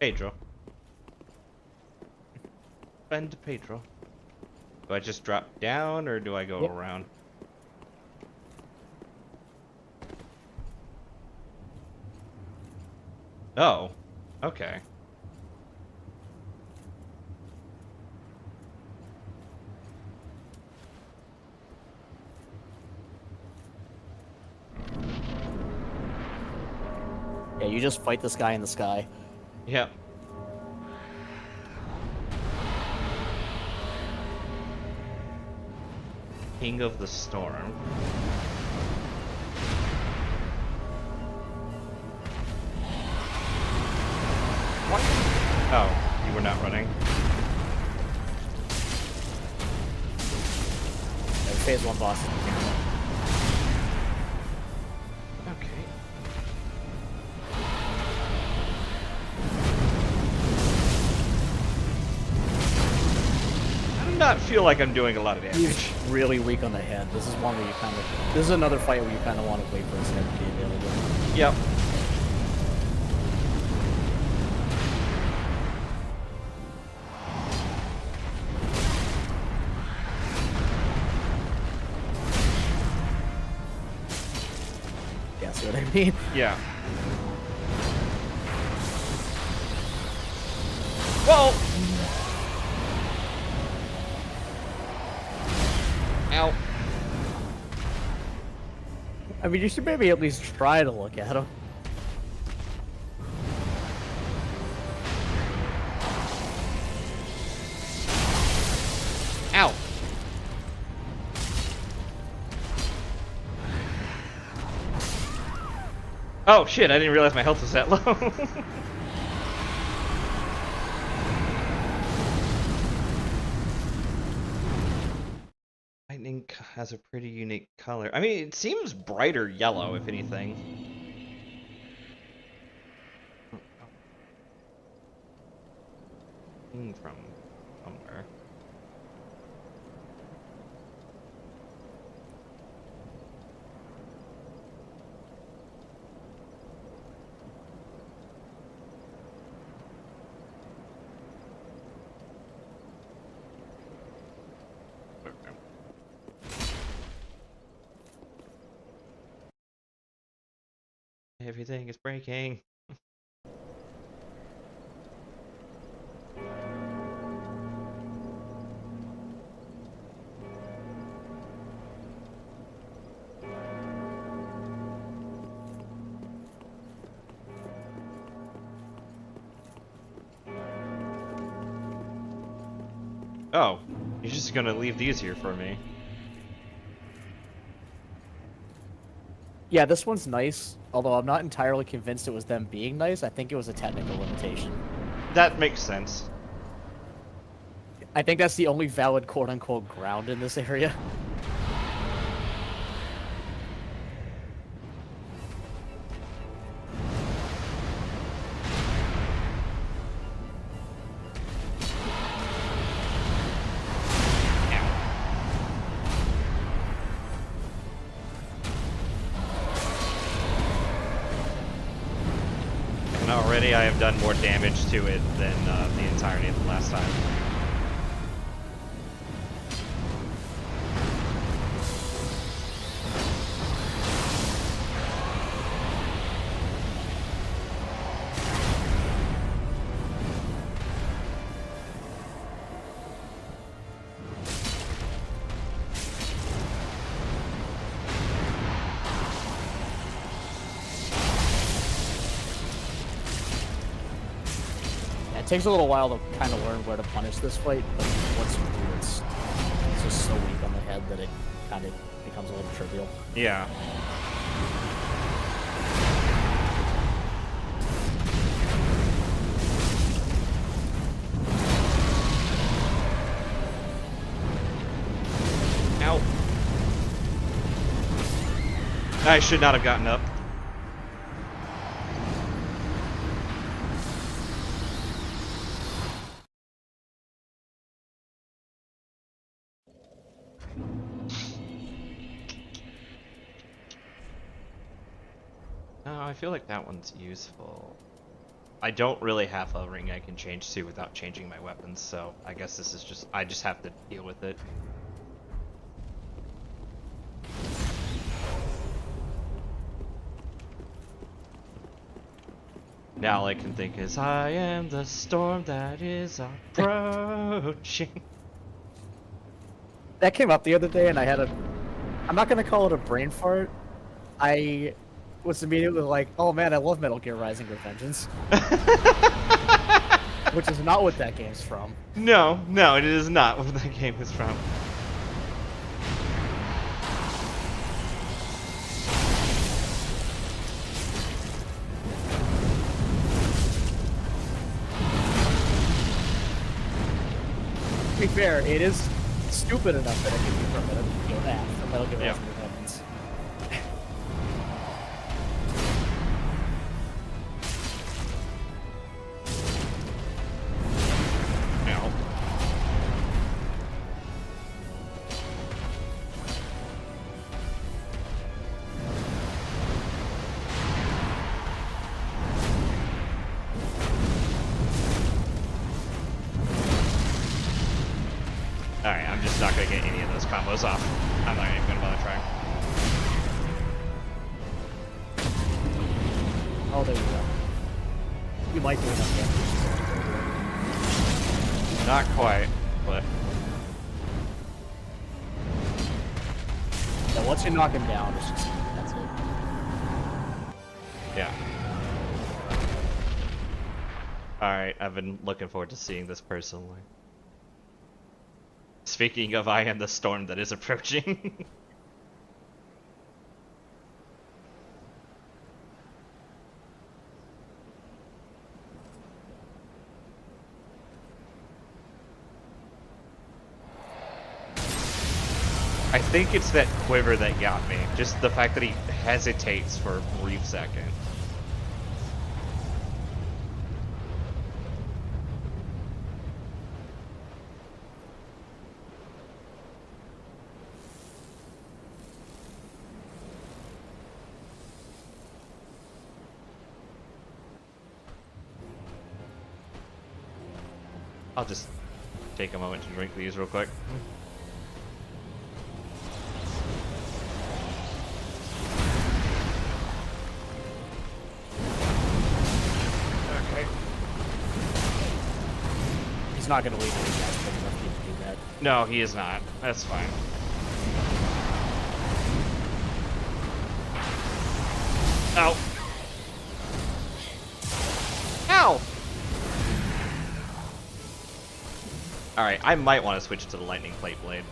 Pedro. Bend Pedro. Do I just drop down or do I go Yep. around? Oh, okay. Yeah, you just fight this guy in the sky. Yep. King of the Storm. What? Oh, you were not running. Phase 1 boss. Okay. I do not feel like I'm doing a lot of damage. He's really weak on the head. This is one where you kind of... This is another fight where you kind of want to wait for his head to be available. Yep. Yeah, see what I mean? Yeah. Well. Ow. I mean, you should maybe at least try to look at him. Oh shit, I didn't realize my health was that low. Lightning has a pretty unique color. I mean, it seems brighter yellow, if anything. From somewhere. Everything is breaking. Oh, you're just gonna leave these here for me. Yeah, this one's nice, although I'm not entirely convinced it was them being nice. I think it was a technical limitation. That makes sense. I think that's the only valid quote-unquote ground in this area. And already I have done more damage to it than the entirety of the last time. It takes a little while to kind of learn where to punish this fight, but once you do, it's just so weak on the head that it kind of becomes a little trivial. Yeah. Ow. I should not have gotten up. No, I feel like that one's useful. I don't really have a ring I can change to without changing my weapons, so I guess this is just, I just have to deal with it. Now all I can think is, I am the storm that is approaching. That came up the other day, and I had a... I'm not going to call it a brain fart. I was immediately like, oh man, I love Metal Gear Rising Revengeance. Which is not what that game's from. No, no, it is not what that game is from. To be fair, it is stupid enough that it can be from Metal Gear Yeah. Rising Revengeance. Ow. Alright, I'm just not gonna get any of those combos off. I'm not even gonna bother trying. Oh, there you go. You might do enough damage. Not quite, but Yeah, once you knock him down, it's just... that's it. yeah. Alright, I've been looking forward to seeing this personally. Speaking of, I am the storm that is approaching. I think it's that quiver that got me. Just the fact that he hesitates for a brief second. I'll just take a moment to drink these real quick. Okay. He's not going to leave any gas big enough for you to do that. No, he is not. That's fine. Ow. Ow! Alright, I might want to switch to the lightning plate blade.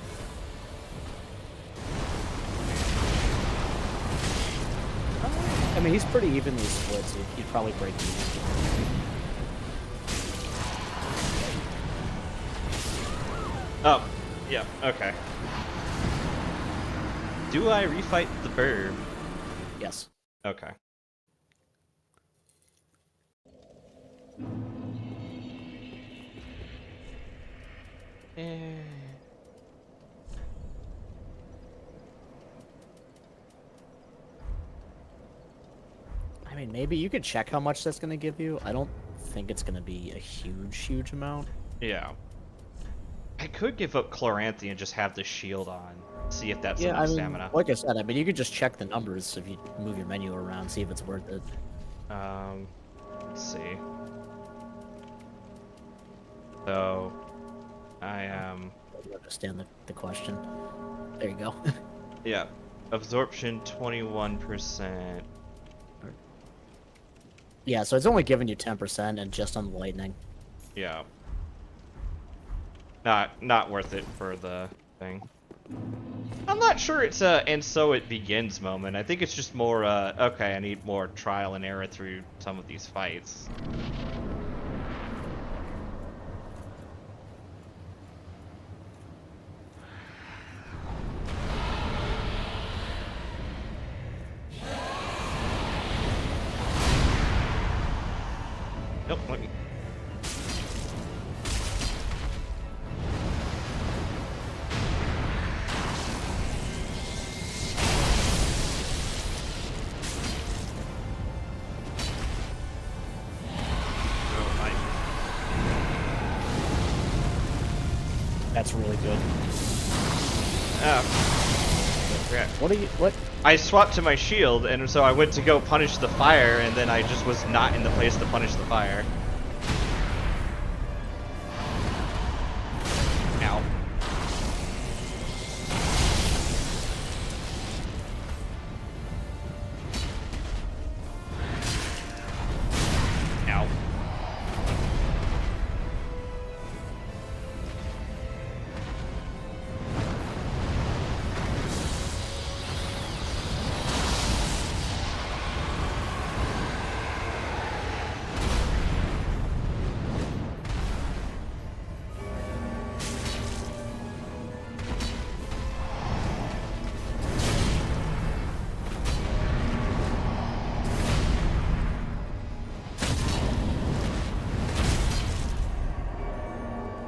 I mean, he's pretty evenly split, so he'd probably break even. Oh, yeah, okay. Do I refight the bird? Yes. Okay. I mean, maybe you could check how much that's going to give you. I don't think it's going to be a huge amount. Yeah. I could give up Chloranthy and just have the shield on. See if that's Yeah, enough I mean, stamina. like I said, I mean, you could just check the numbers if you move your menu around, see if it's worth it. Let's see. So, I am... You understand the question. There you go. Yeah. Absorption 21%. Yeah, so it's only giving you 10% and just on lightning. Yeah. Not worth it for the thing. I'm not sure it's a and so it begins moment. I think it's just more okay, I need more trial and error through some of these fights. Nope, let me... That's really good. What are you? What? I swapped to my shield, and so I went to go punish the fire, and then I just was not in the place to punish the fire. Ow. Ow.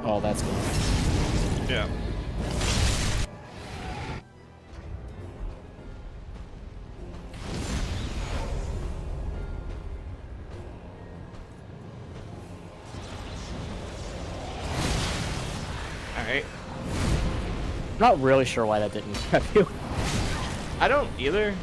Oh, that's good. Yeah. Alright. Not really sure why that didn't grab you. I don't either.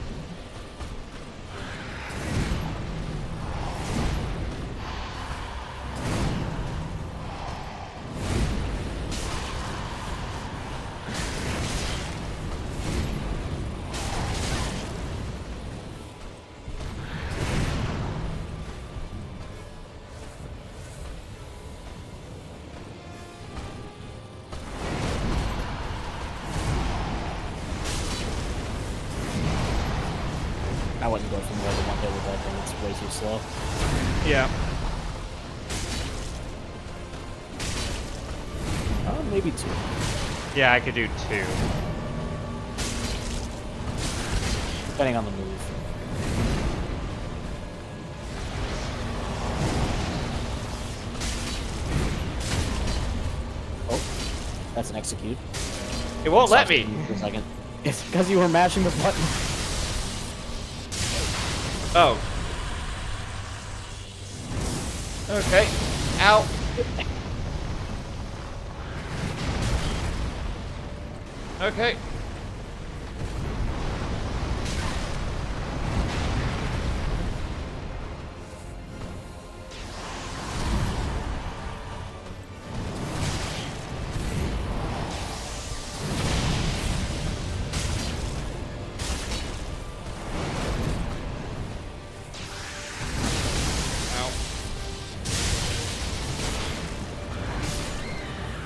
I wouldn't go for more than one hit with that thing. It's way too slow. Yeah. Maybe two. Yeah, I could do 2. depending on the move. Oh, that's an execute. It won't let me. For a second. It's because you were mashing the button. Oh. Okay. Ow. Okay.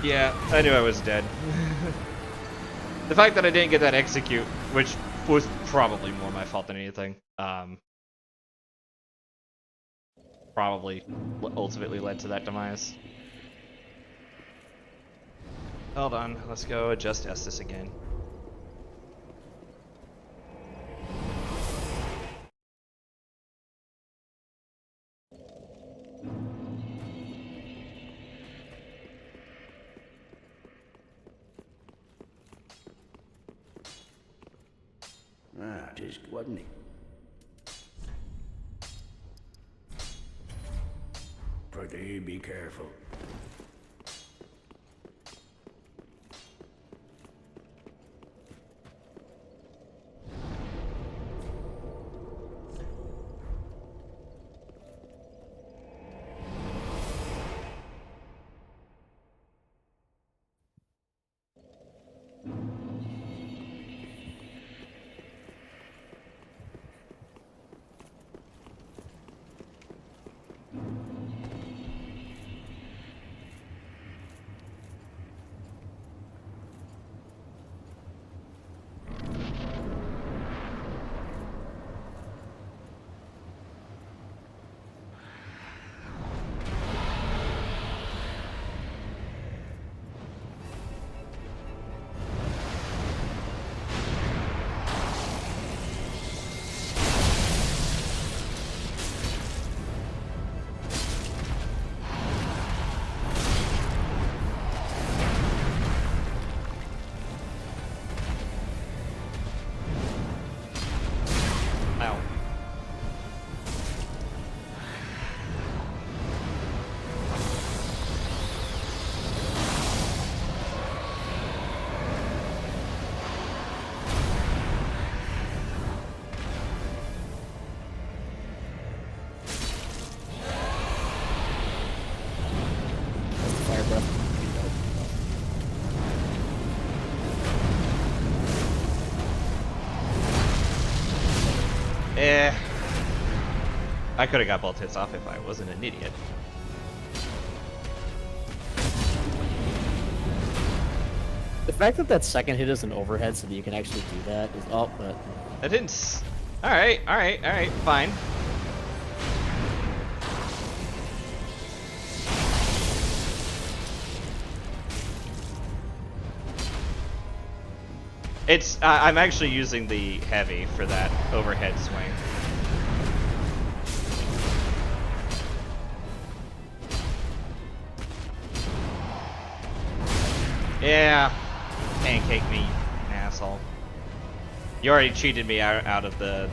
Yeah, I knew I was dead. The fact that I didn't get that execute, which was probably more my fault than anything, probably ultimately led to that demise. Hold on, let's go adjust Estus again. Ah, just wasn't he? Pretty be careful. Ow. That's the fire breath. I could have got both hits off if I wasn't an idiot. The fact that that second hit is an overhead so that you can actually do that is... Oh, but... I didn't. Alright, fine. It's. I'm actually using the heavy for that overhead swing. Yeah. Pancake me, asshole. You already cheated me out of the...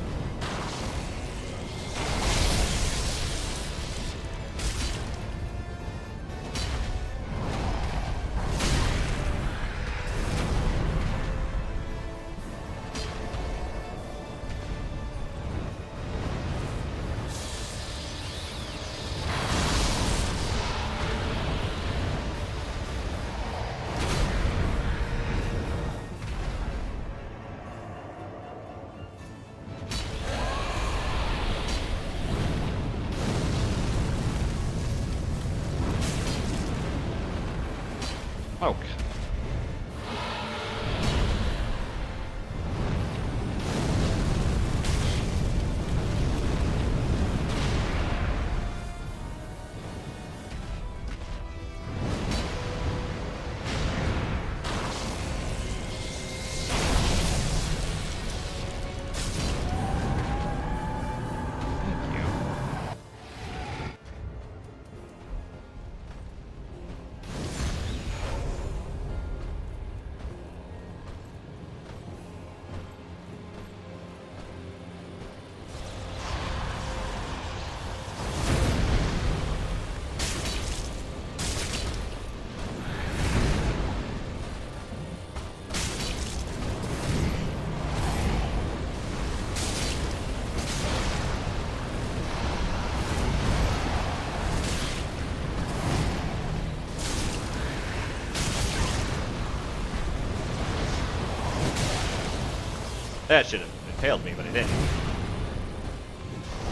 That should have impaled me, but it didn't.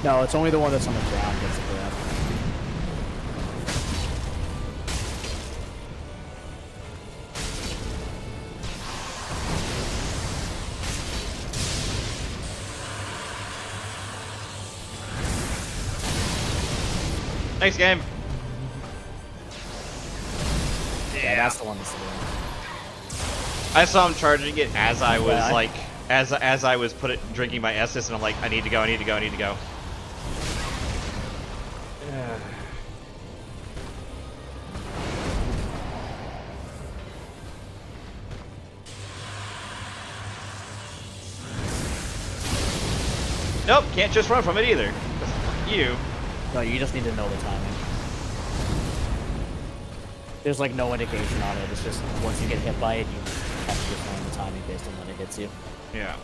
No, it's only the one that's on the ground gets a grab. Thanks, game. Yeah, that's the one that's the one. I saw him charging it as I was Yeah, like, as I was drinking my Estus, and I'm like, I need to go, I need to go, I need to go. Nope, can't just run from it either. You. No, you just need to know the timing. There's like no indication on it. It's just once you get hit by it, you have to just learn the timing based on when it hits you. Yeah.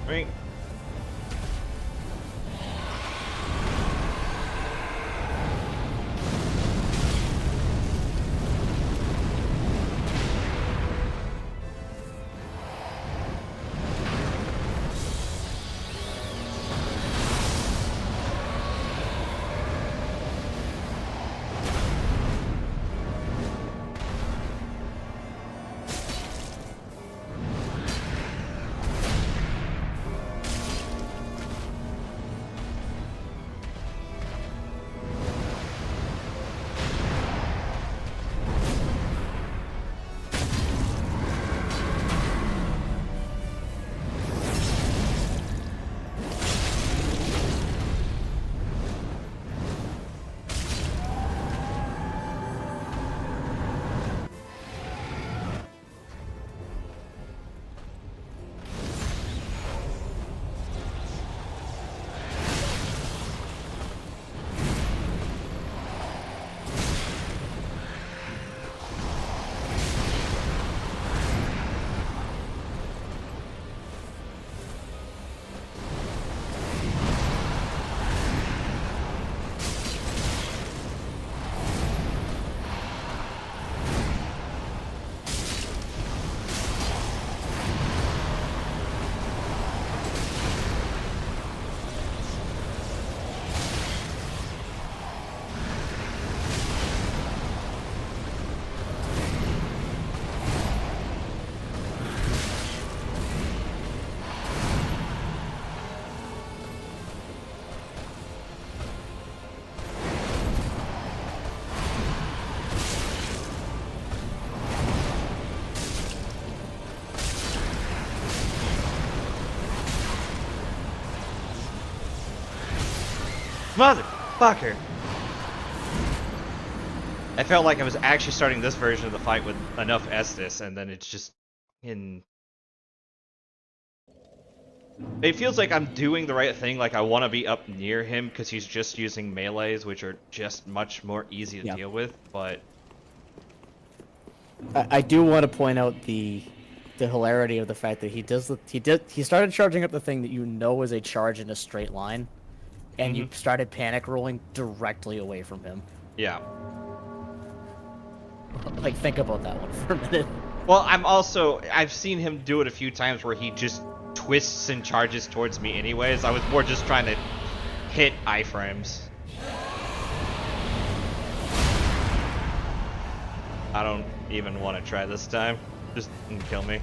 Ring. Motherfucker! I felt like I was actually starting this version of the fight with enough Estus, and then it's just in. It feels like I'm doing the right thing, like I want to be up near him because he's just using melees, which are just much more easy to deal with, but... I do want to point out the hilarity of the fact that he started charging up the thing that you know is a charge in a straight line, and you started panic rolling directly away from him. Yeah. Like, think about that one for a minute. Well, I've seen him do it a few times where he just twists and charges towards me anyways. I was more just trying to hit iframes. I don't even want to try this time. Just kill me.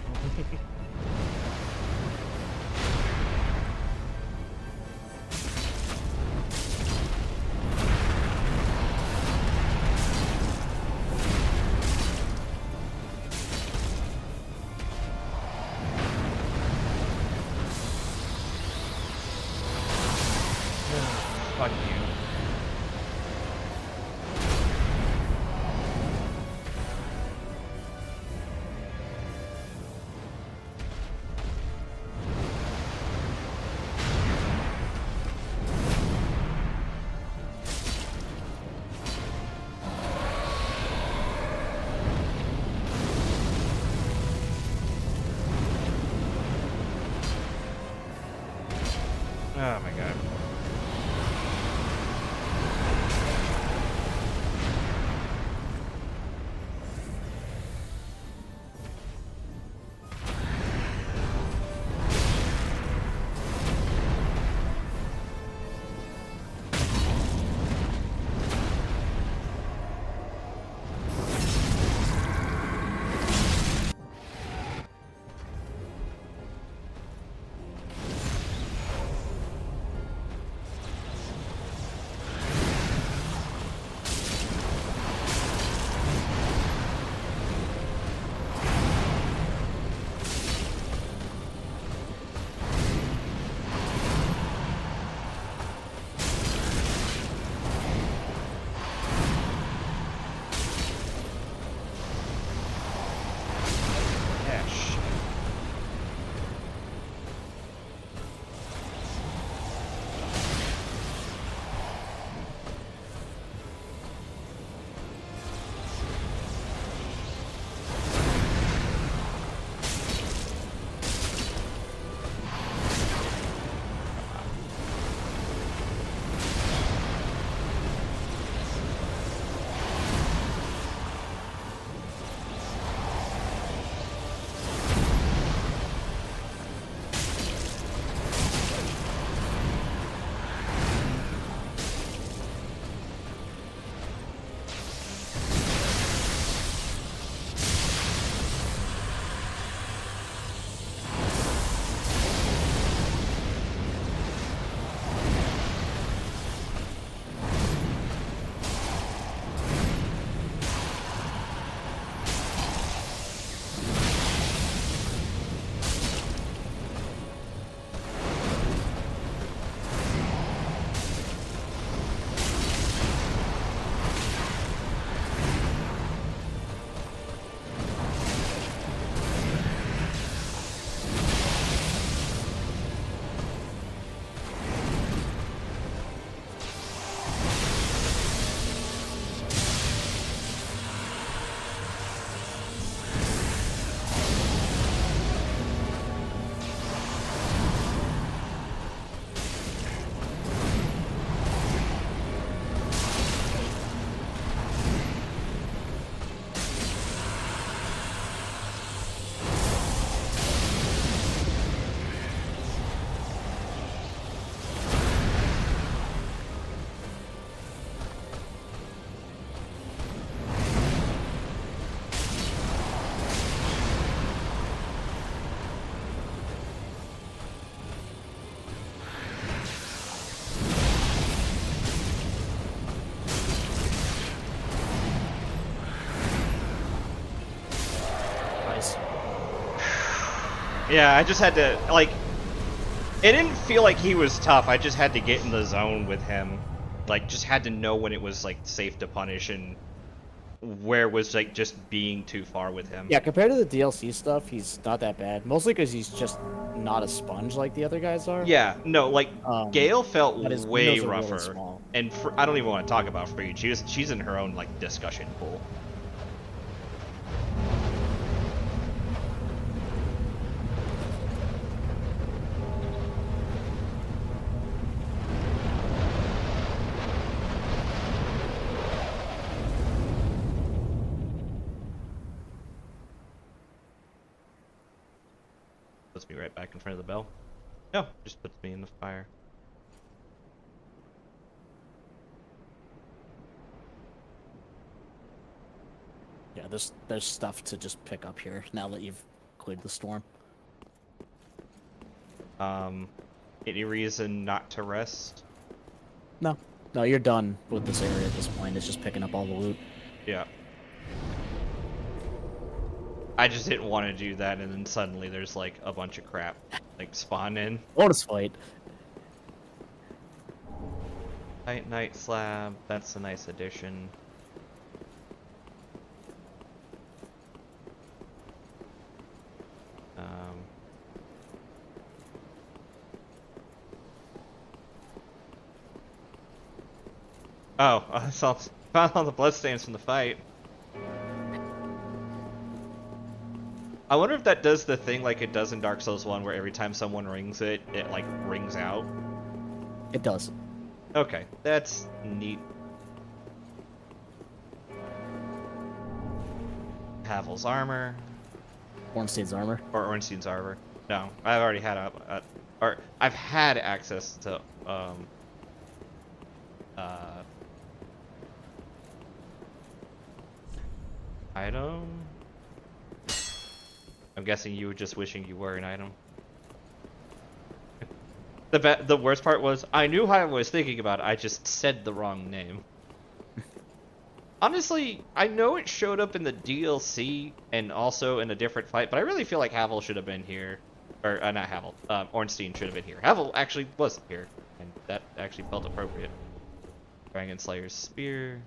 Fuck you. Oh my god. Yeah, shit. Nice. Yeah, I just had to, like, it didn't feel like he was tough. I just had to get in the zone with him. Like, just had to know when it was, like, safe to punish and where it was, like, just being too far with him. Yeah, compared to the DLC stuff, he's not that bad. Mostly because he's just not a sponge like the other guys are. Yeah, no, like, Gale felt but his way windows are really rougher. small. And I don't even want to talk about Freed. She's in her own, like, discussion pool. Puts me right back in front of the bell. No, just puts me in the fire. Yeah, there's stuff to just pick up here now that you've cleared the storm. Any reason not to rest? No, no, you're done with this area at this point. It's just picking up all the loot. Yeah. I just didn't want to do that, and then suddenly there's like a bunch of crap like spawn in. Bonus fight. Night slab. That's a nice addition. Oh, I found all the bloodstains from the fight. I wonder if that does the thing like it does in Dark Souls 1 where every time someone rings it, it like rings out. It does. Okay, that's neat. Havel's armor. Ornstein's armor. Or Ornstein's armor. No, I've already had or I've had access to item. I'm guessing you were just wishing you were an item. The worst part was I knew how I was thinking about it. I just said the wrong name. Honestly, I know it showed up in the DLC and also in a different fight, but I really feel like Havel should have been here. Or, not Havel. Ornstein should have been here. Havel actually was here, and that actually felt appropriate. Dragon Slayer's Spear.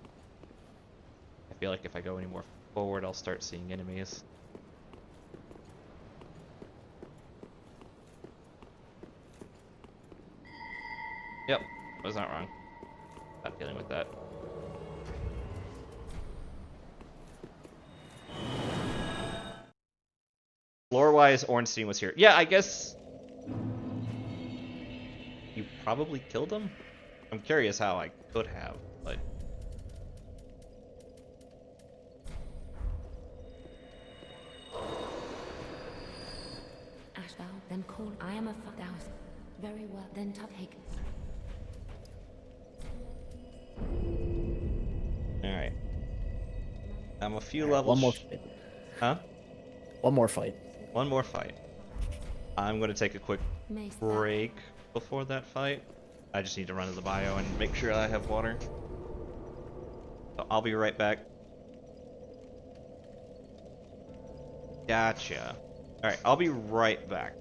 I feel like if I go any more forward, I'll start seeing enemies. Yep, was not wrong. Not dealing with that. Lore-wise, Ornstein was here. Yeah, I guess you probably killed him? I'm curious how I could have, but... Ashbow, then call. I am a thousand. Very well, then take. Alright. I'm a few levels... One more fight. Huh? One more fight. One more fight. I'm gonna take a quick Mace break before that fight. I just need to run to the bio and make sure I have water. So I'll be right back. Gotcha. Alright, I'll be right back.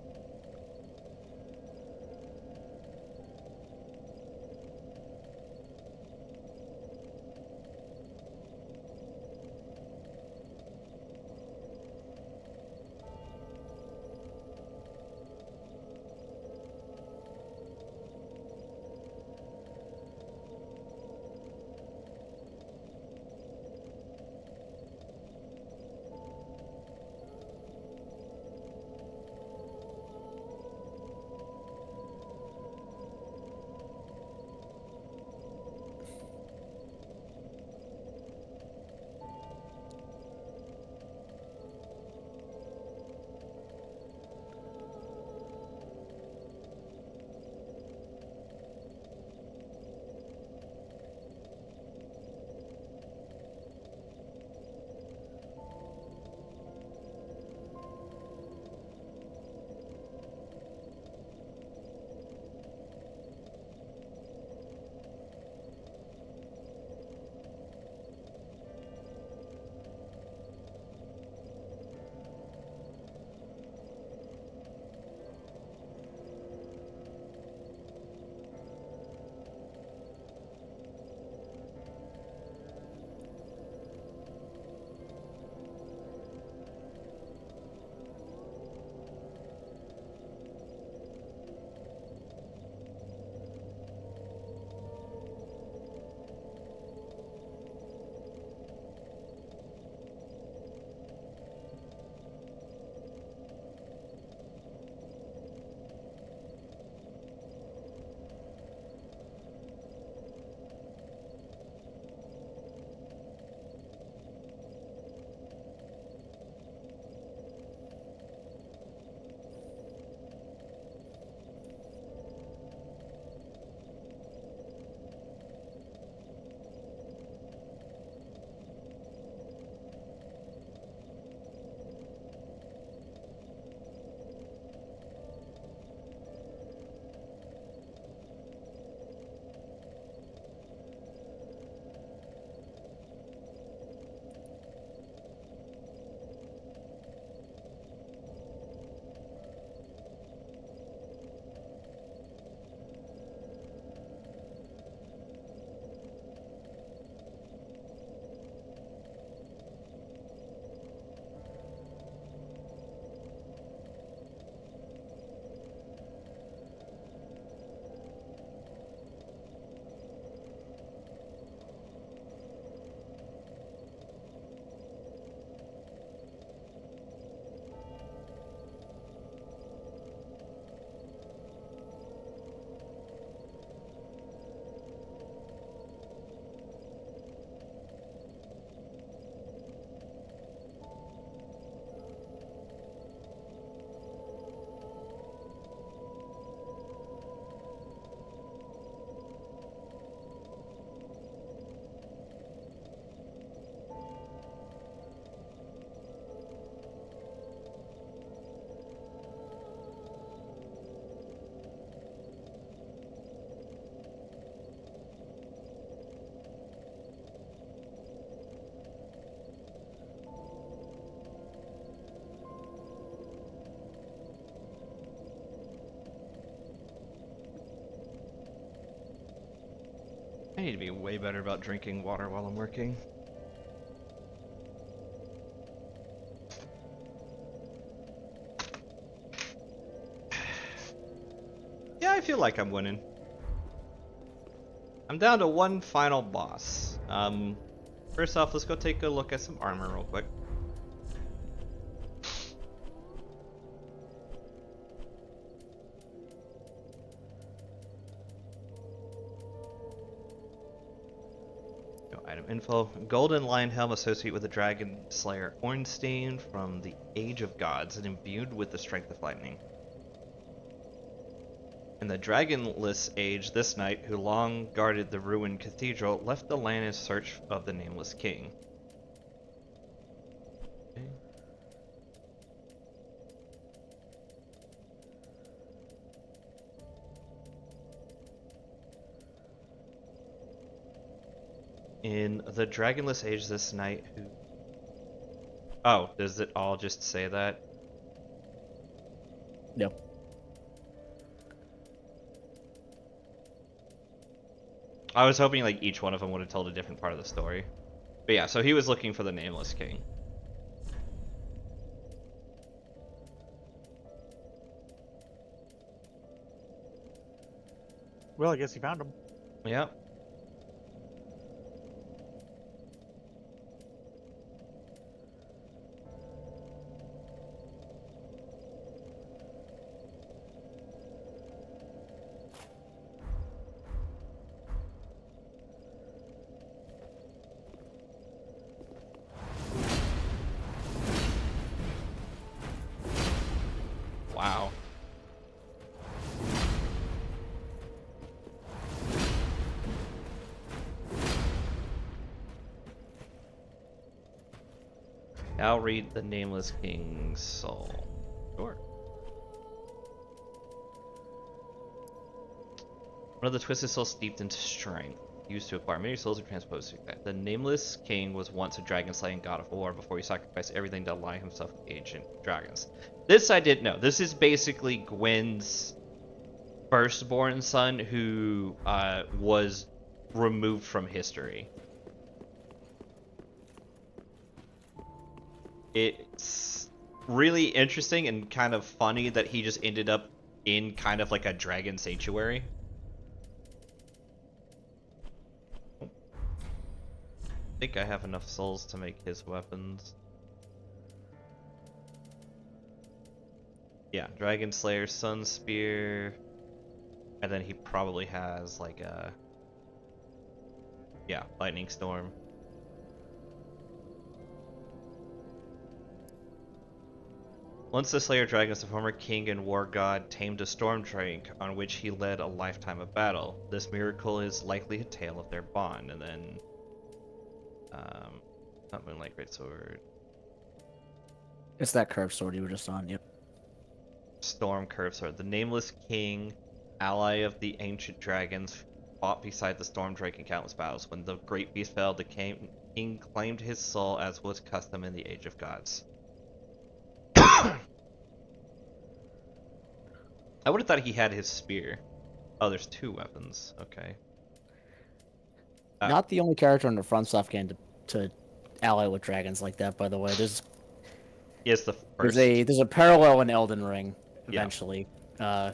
I need to be way better about drinking water while I'm working. Yeah, I feel like I'm winning. I'm down to one final boss. First off, let's go take a look at some armor real quick. Item info. Golden lion helm associated with the dragon slayer Ornstein from the Age of Gods and imbued with the strength of lightning. In the dragonless age, this knight, who long guarded the ruined cathedral, left the land in search of the nameless king. Okay. In the dragonless age, this knight who... Oh, does it all just say that? No. I was hoping like each one of them would have told a different part of the story. But yeah, so he was looking for the nameless king. Well, I guess he found him. Yeah. Wow. I'll read the nameless king's soul. Sure. One of the twisted souls steeped into strength, used to acquire many souls and transpose through that. The nameless king was once a dragon-slaying god of war before he sacrificed everything to ally himself with ancient dragons. This I didn't know. This is basically Gwen's firstborn son who was removed from history. It's really interesting and kind of funny that he just ended up in kind of like a dragon sanctuary. I think I have enough souls to make his weapons. Yeah, Dragon Slayer, Sun Spear, and then he probably has like a... Yeah, Lightning Storm. Once the Slayer Dragons, the former king and war god, tamed a storm dragon on which he led a lifetime of battle. This miracle is likely a tale of their bond. And then, not Moonlight Greatsword. It's that curved sword you were just on. Yep. Storm Curved Sword. The nameless king, ally of the ancient dragons, fought beside the storm drake in countless battles. When the great beast fell, the king claimed his soul, as was custom in the Age of Gods. I would have thought he had his spear. Oh, there's two weapons. Okay. Not the only character in the From Soft game to ally with dragons like that, by the way. There's the first. there's a parallel in Elden Ring eventually. Yeah.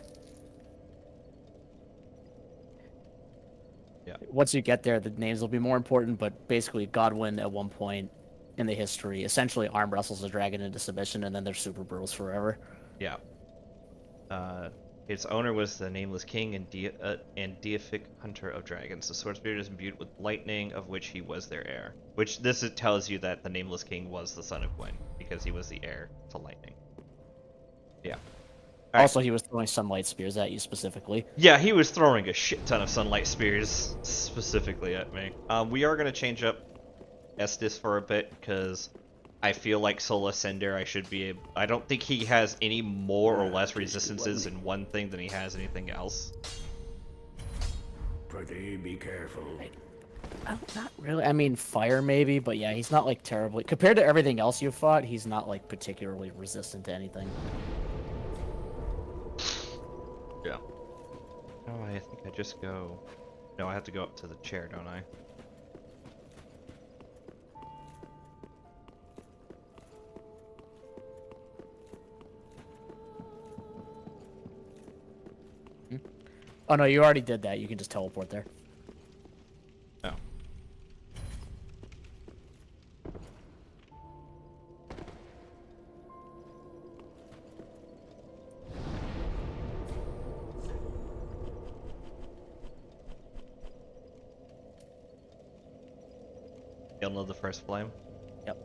Once you get there, the names will be more important, but basically Godwin at one point in the history essentially arm wrestles a dragon into submission, and then they're super bros forever. Yeah. Its owner was the nameless king and deific hunter of dragons. The sword spirit is imbued with lightning, of which he was their heir. Which tells you that the nameless king was the son of Gwen, because he was the heir to lightning. Yeah. Also, he was throwing sunlight spears at you specifically. Yeah, he was throwing a shit ton of sunlight spears specifically at me. We are going to change up Estes for a bit, because I feel like Sola Sender, I don't think he has any more or less resistances in one thing than he has anything else. Pretty be careful. Not really. I mean, fire maybe, but yeah, he's not like terribly... Compared to everything else you fought, he's not like particularly resistant to anything. Yeah. Oh, I think I just go No, I have to go up to the chair, don't I? Oh no, you already did that. You can just teleport there. Oh. You'll know the first flame. Yep.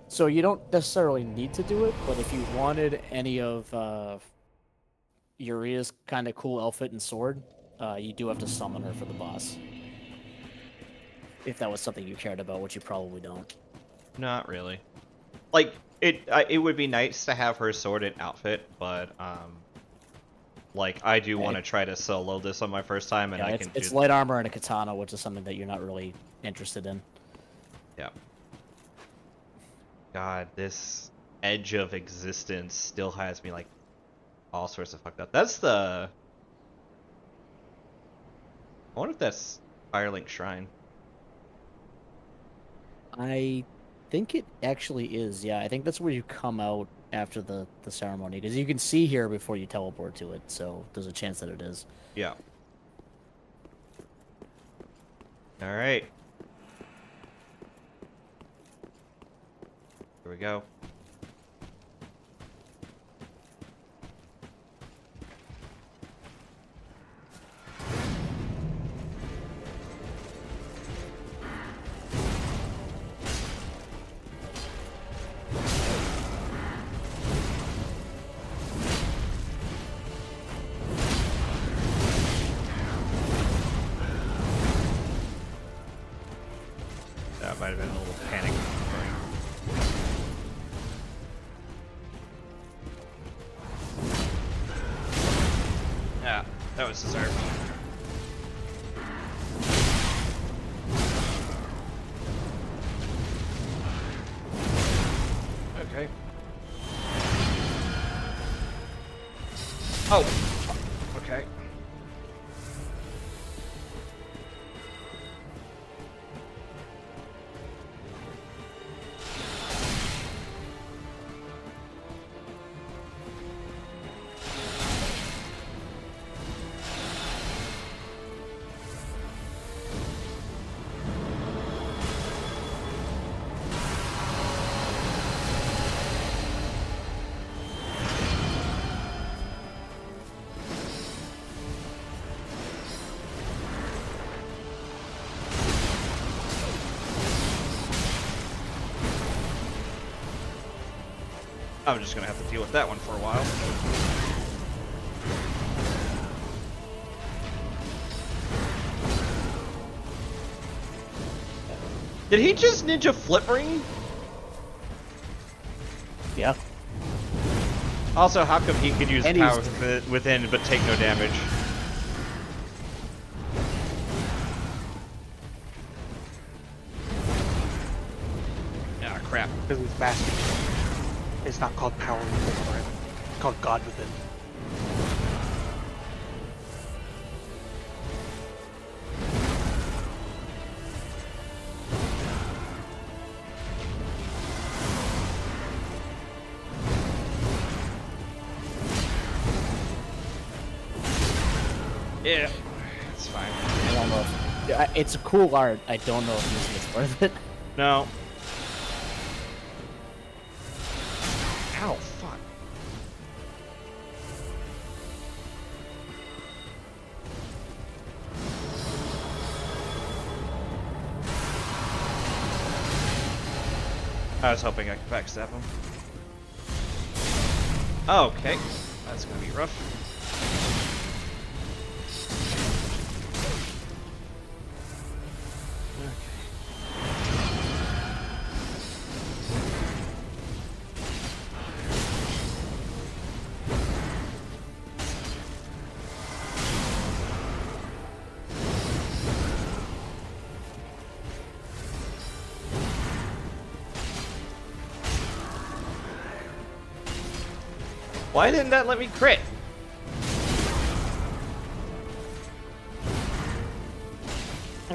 So you don't necessarily need to do it, but if you wanted any of Uria's kind of cool outfit and sword, you do have to summon her for the boss. If that was something you cared about, which you probably don't. Not really. Like, it would be nice to have her sword and outfit, but, like, I do want to try to solo this on my first time, and Yeah, I can it's do... light armor and a katana, which is something that you're not really interested in. Yeah. God, this edge of existence still has me, like, all sorts of fucked up. That's the... I wonder if that's Firelink Shrine. I think it actually is, yeah. I think that's where you come out after the ceremony, because you can see here before you teleport to it, so there's a chance that it is. Yeah. Alright. Here we go. That might have been a little panic. Yeah, that was deserved. Okay. Oh! Okay. I'm just gonna have to deal with that one for a while. Did he just ninja flip ring? Yeah. Also, how come he could use And power he's- within but take no damage? Ah, crap. Because it's basket. It's not called power within, right? It's called God within. Yeah, it's fine. I don't know if, yeah, it's a cool art. I don't know if it's worth it. No. Ow, fuck. I was hoping I could backstab him. Okay, that's gonna be rough. Why didn't that let me crit?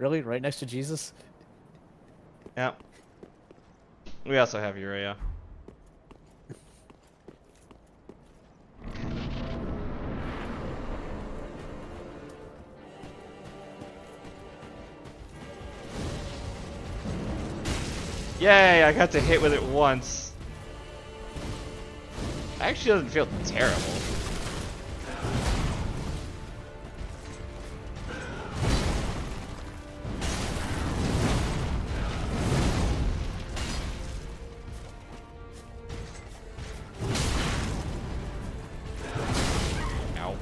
Really? Right next to Jesus? Yeah. We also have Uriah. Yay, I got to hit with it once. Actually doesn't feel terrible. Ow.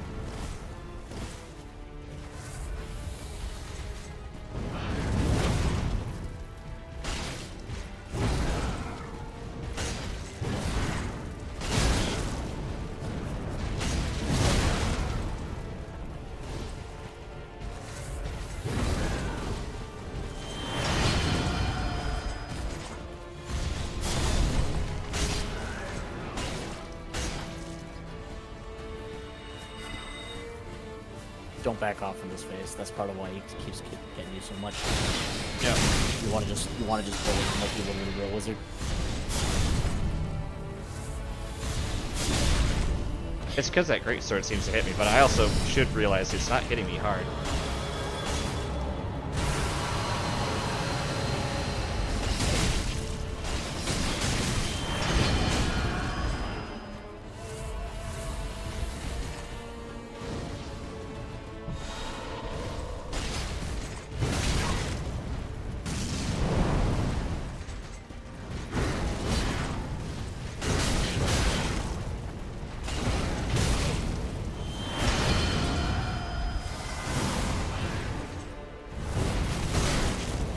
Don't back off in this phase. That's part of why he keeps getting you so much. Yeah. You want to just bullet him like you would with a real wizard. It's because that greatsword seems to hit me, but I also should realize it's not hitting me hard.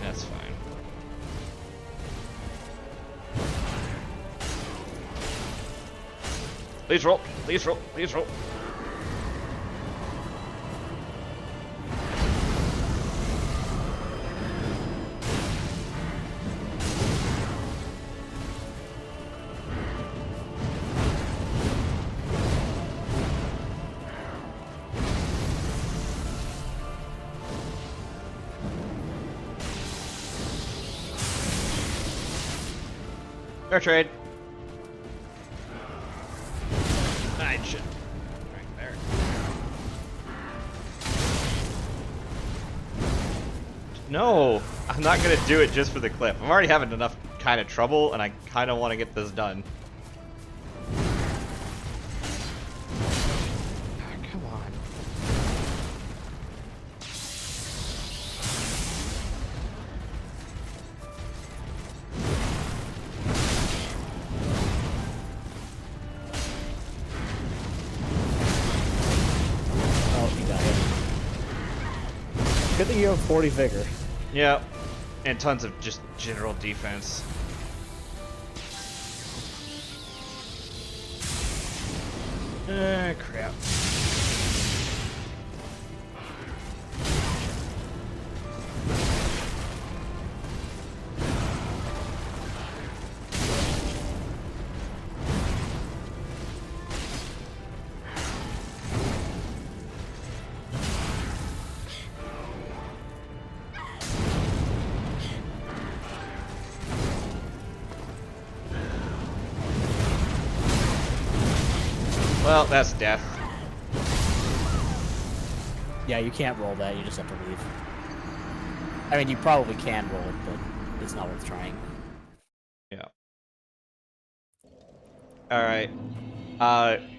That's fine. Please roll, please roll, please roll. Fair trade. I should. Right there. No, I'm not gonna do it just for the clip. I'm already having enough kind of trouble, and I kind of want to get this done. Ah, come on. Oh, he got hit. Good thing you have 40 vigor. Yeah, and tons of just general defense. Crap. Well, that's death. Yeah, you can't roll that. You just have to leave. I mean, you probably can roll it, but it's not worth trying. Yeah. Alright.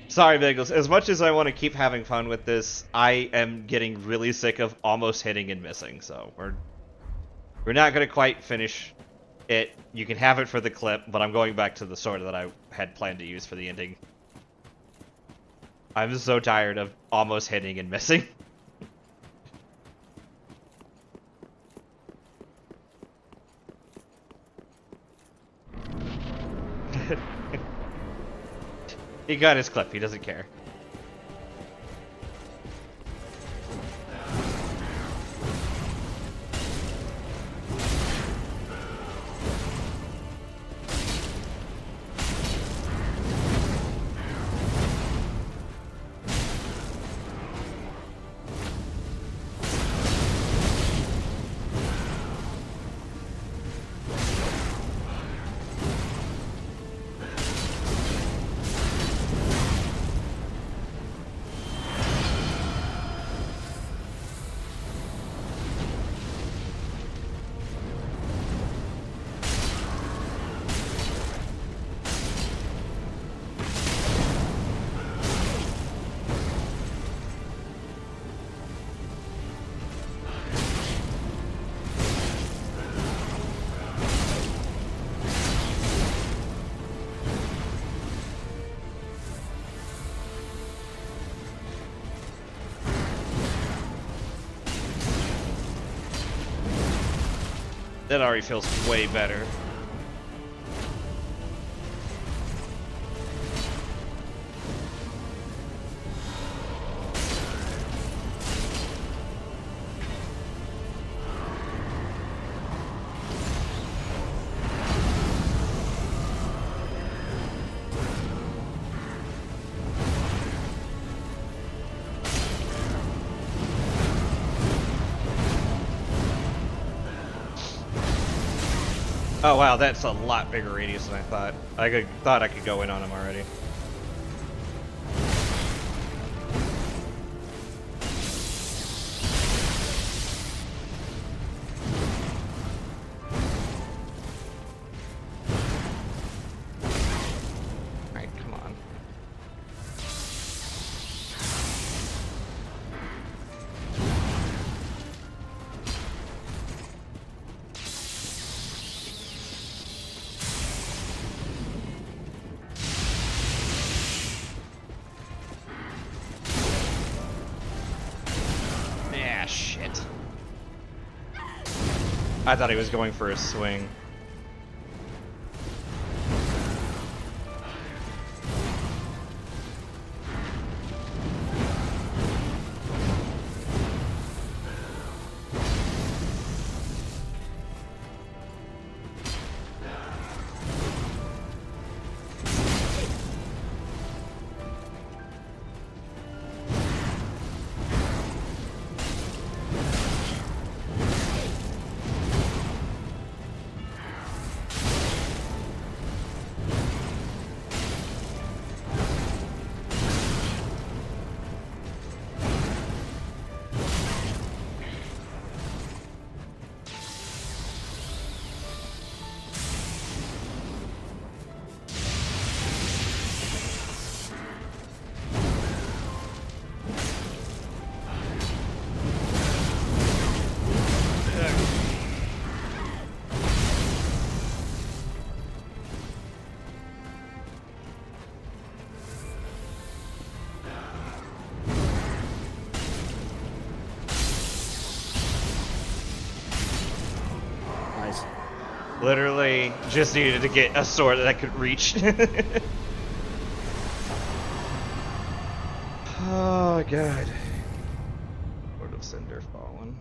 Sorry, Bagels. As much as I want to keep having fun with this, I am getting really sick of almost hitting and missing, so we're not going to quite finish it. You can have it for the clip, but I'm going back to the sword that I had planned to use for the ending. I'm so tired of almost hitting and missing. He got his clip, he doesn't care. That already feels way better. Oh wow, that's a lot bigger radius than I thought. Thought I could go in on him already. Alright, come on. Yeah, shit. I thought he was going for a swing. Nice. Literally just needed to get a sword that I could reach. Oh god. Lord of Cinder Fallen.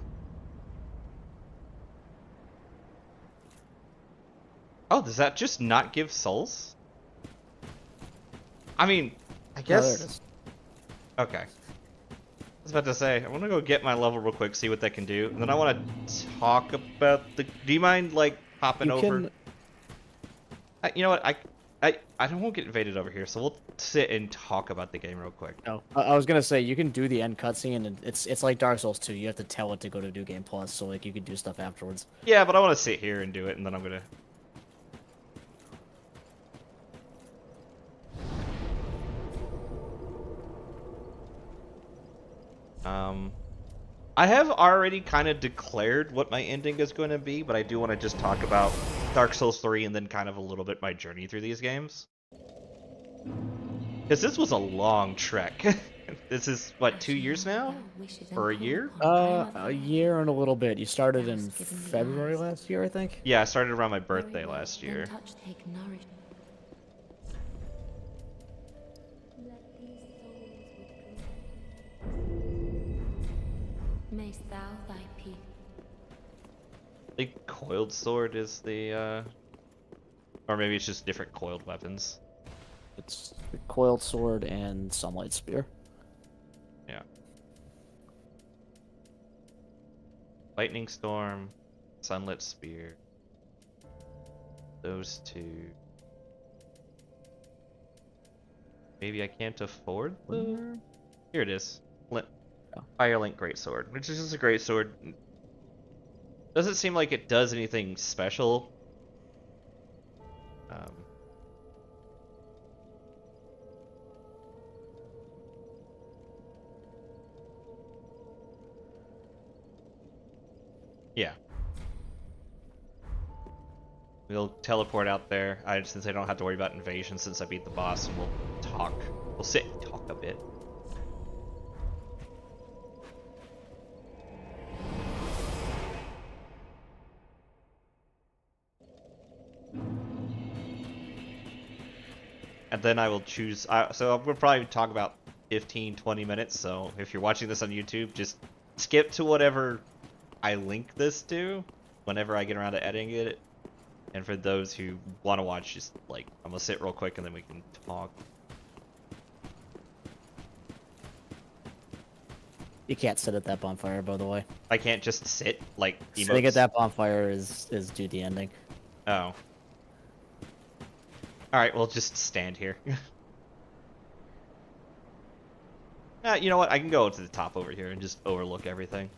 Oh, does that just not give souls? I mean, I Oh, there it guess. is. Okay. I was about to say, I want to go get my level real quick, see what that can do, and then I want to talk about the. Do you mind like popping You over? can. You know what? I don't want to get invaded over here, so we'll sit and talk about the game real quick. No, I was gonna say you can do the end cutscene, and it's like Dark Souls 2. You have to tell it to go to New Game Plus, so like you can do stuff afterwards. Yeah, but I want to sit here and do it, and then I'm gonna. I have already kind of declared what my ending is going to be, but I do want to just talk about Dark Souls 3 and then kind of a little bit my journey through these games. Because this was a long trek. This is, what, 2 years now? Or a year? A year and a little bit. You started in February last year, I think. Yeah, I started around my birthday last year. Mayst thou thy peace. I think coiled sword is the, or maybe it's just different coiled weapons. It's the coiled sword and sunlight spear. Yeah. Lightning storm, sunlit spear. Those two. Maybe I can't afford the... Here it is. Firelink Greatsword, which is just a great sword. Doesn't seem like it does anything special. Yeah. We'll teleport out there. Since I don't have to worry about invasion since I beat the boss, and we'll talk. We'll sit and talk a bit. and then I will choose. So we'll probably talk about 15, 20 minutes. So if you're watching this on YouTube, just skip to whatever I link this to whenever I get around to editing it. And for those who want to watch, just like, I'm gonna sit real quick and then we can talk. You can't sit at that bonfire, by the way. I can't just sit like emotes. Sitting at that bonfire is due the ending. Oh. Alright, we'll just stand here. You know what? I can go to the top over here and just overlook everything.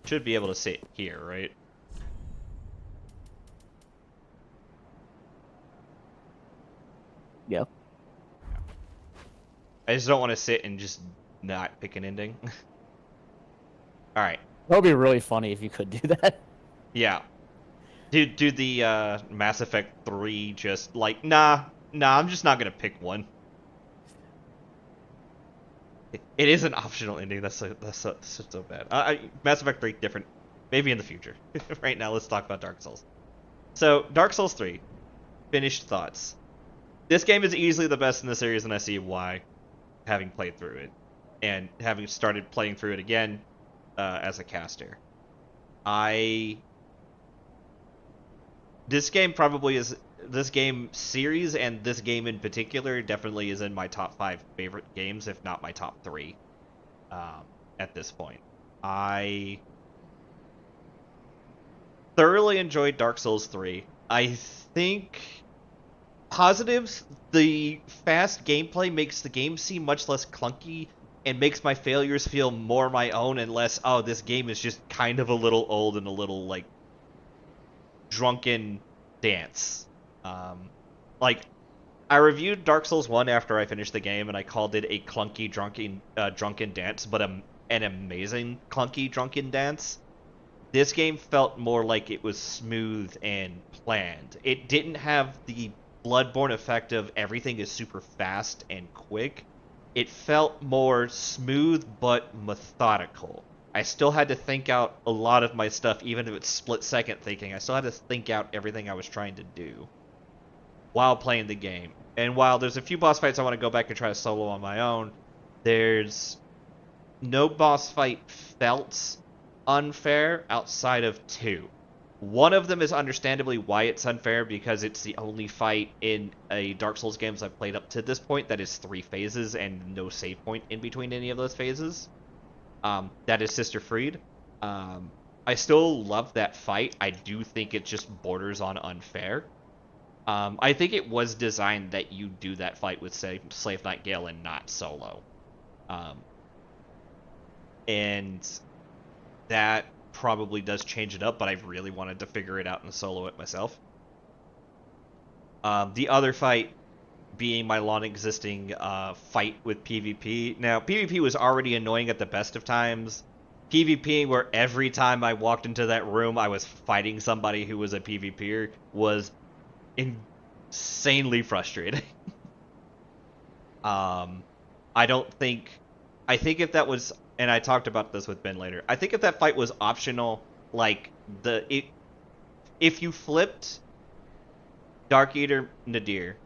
Should be able to sit here, right? Yep. I just don't want to sit and just not pick an ending. Alright. That would be really funny if you could do that. Yeah. Do the Mass Effect 3 just like, nah, I'm just not gonna pick one. It is an optional ending. That's so bad. Mass Effect 3 different, maybe in the future. Right now, let's talk about Dark Souls. So Dark Souls 3, finished thoughts. This game is easily the best in the series, and I see why, having played through it and having started playing through it again as a caster. This game probably is, this game series and this game in particular definitely is in my top 5 favorite games, if not my top 3 at this point. I thoroughly enjoyed Dark Souls 3. I think positives, the fast gameplay makes the game seem much less clunky and makes my failures feel more my own and less, oh, this game is just kind of a little old and a little, like, drunken dance. Like, I reviewed Dark Souls 1 after I finished the game, and I called it a clunky, drunken dance, but an amazing clunky, drunken dance. This game felt more like it was smooth and planned. It didn't have the Bloodborne effect of everything is super fast and quick. It felt more smooth but methodical. I still had to think out a lot of my stuff, even if it's split-second thinking. I still had to think out everything I was trying to do while playing the game. And while there's a few boss fights I want to go back and try to solo on my own, there's no boss fight felt unfair outside of 2. One of them is understandably why it's unfair, because it's the only fight in a Dark Souls games I've played up to this point that is 3 phases and no save point in between any of those phases. That is Sister Freed. I still love that fight. I do think it just borders on unfair. I think it was designed that you do that fight with, say, Slave Knight Gale and not solo. And that probably does change it up, but I really wanted to figure it out and solo it myself. The other fight being my long-existing fight with PvP. Now, PvP was already annoying at the best of times. PvP, where every time I walked into that room I was fighting somebody who was a PvPer, was insanely frustrating. I think if that was, and I talked about this with Ben later, I think if that fight was optional, like, if you flipped Dark Eater Nadir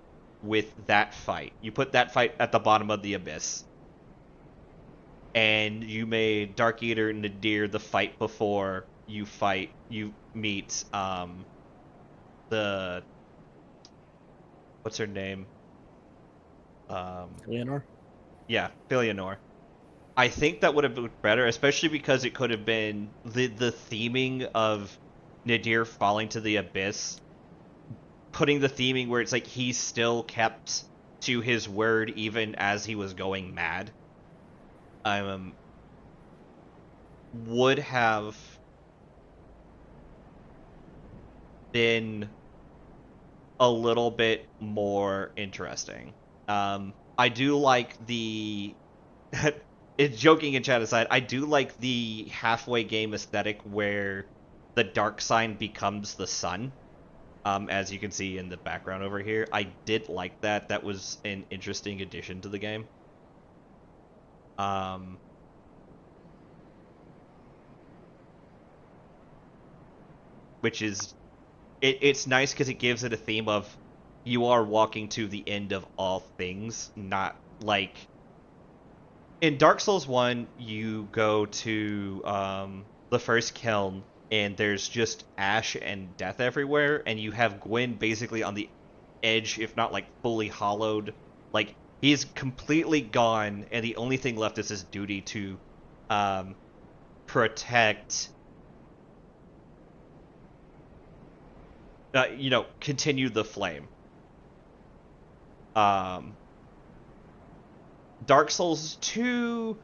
with that fight, you put that fight at the bottom of the abyss, and you made Dark Eater Nadir the fight before you meet, what's her name? Leonor? Yeah, Filianor. I think that would have been better, especially because it could have been the theming of Nadir falling to the abyss, putting the theming where it's like he still kept to his word even as he was going mad. Would have been a little bit more interesting. I do like the it's joking in chat aside, I do like the halfway game aesthetic where the dark sign becomes the sun, as you can see in the background over here. I did like that. That was an interesting addition to the game. Which is it's nice because it gives it a theme of you are walking to the end of all things, not like in Dark Souls 1, you go to the first kiln, and there's just ash and death everywhere, and you have Gwyn basically on the edge, if not like fully hollowed. Like, he's completely gone, and the only thing left is his duty to protect, continue the flame. Dark Souls 2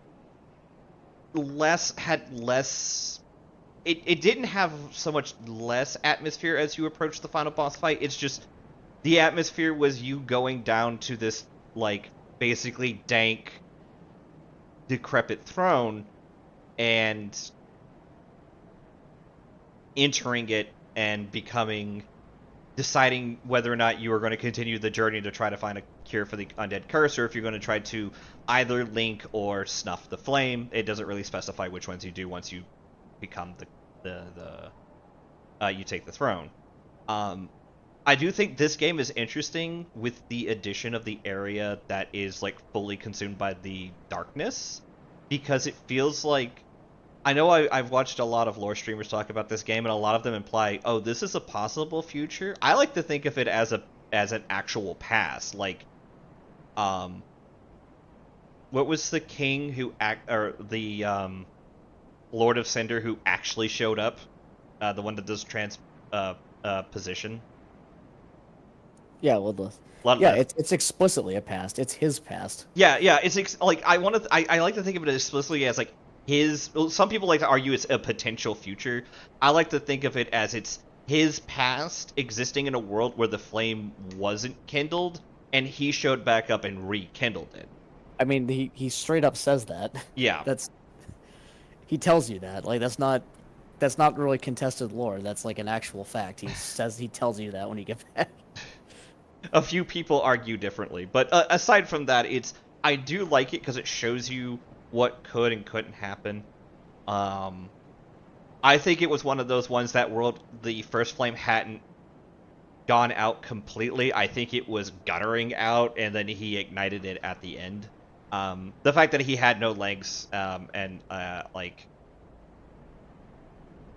had less. It didn't have so much less atmosphere as you approach the final boss fight. It's just the atmosphere was you going down to this, like, basically dank, decrepit throne and entering it and deciding whether or not you are going to continue the journey to try to find a cure for the undead curse, or if you're going to try to either link or snuff the flame. It doesn't really specify which ones you do once you become you take the throne. I do think this game is interesting with the addition of the area that is like fully consumed by the darkness, because it feels like, I know I've watched a lot of lore streamers talk about this game, and a lot of them imply, oh, this is a possible future. I like to think of it as an actual past. Like, what was the king the Lord of Cinder who actually showed up? The one that does position. Yeah, Ludleth. It's explicitly a past. It's his past. Yeah. It's like I like to think of it explicitly as like his. Well, some people like to argue it's a potential future. I like to think of it as it's his past existing in a world where the flame wasn't kindled, and he showed back up and rekindled it. I mean, he straight up says that. Yeah. He tells you that. Like, that's not really contested lore. That's like an actual fact. He tells you that when you get back. A few people argue differently, but aside from that, I do like it because it shows you what could and couldn't happen. I think it was one of those ones that the first flame hadn't gone out completely. I think it was guttering out, and then he ignited it at the end. The fact that he had no legs, well,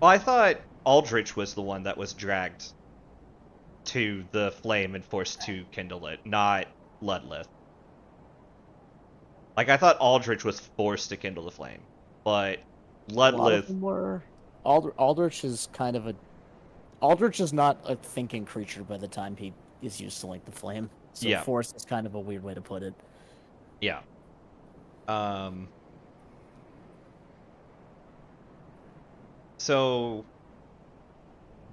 I thought Aldrich was the one that was dragged to the flame and forced to kindle it, not Ludleth. Like, I thought Aldrich was forced to kindle the flame, but Ludleth were. Aldrich is Aldrich is not a thinking creature by the time he is used to like the flame. So yeah. Force is kind of a weird way to put it. Yeah. So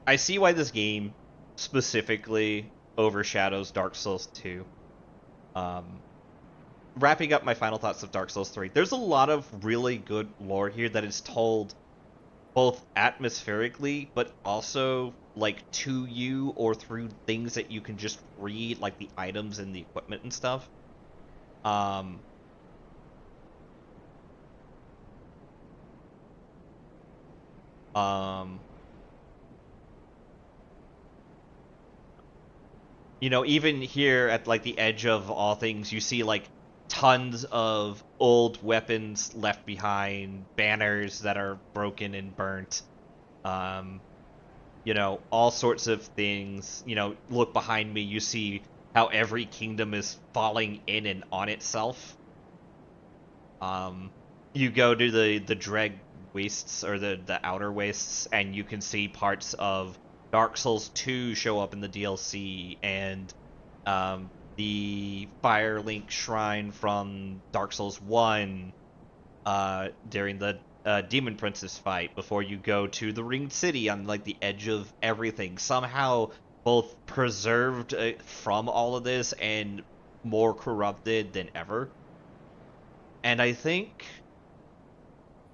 I see why this game specifically overshadows Dark Souls 2. Wrapping up my final thoughts of Dark Souls 3, there's a lot of really good lore here that is told both atmospherically, but also like to you or through things that you can just read, like the items and the equipment and stuff. Even here at like the edge of all things, you see like tons of old weapons left behind, banners that are broken and burnt, all sorts of things. Look behind me, you see how every kingdom is falling in and on itself. You go to the Dread Wastes, or the Outer Wastes, and you can see parts of Dark Souls 2 show up in the DLC, and the Firelink Shrine from Dark Souls 1 during the Demon Princess fight, before you go to the Ringed City on like the edge of everything, somehow both preserved from all of this and more corrupted than ever. And I think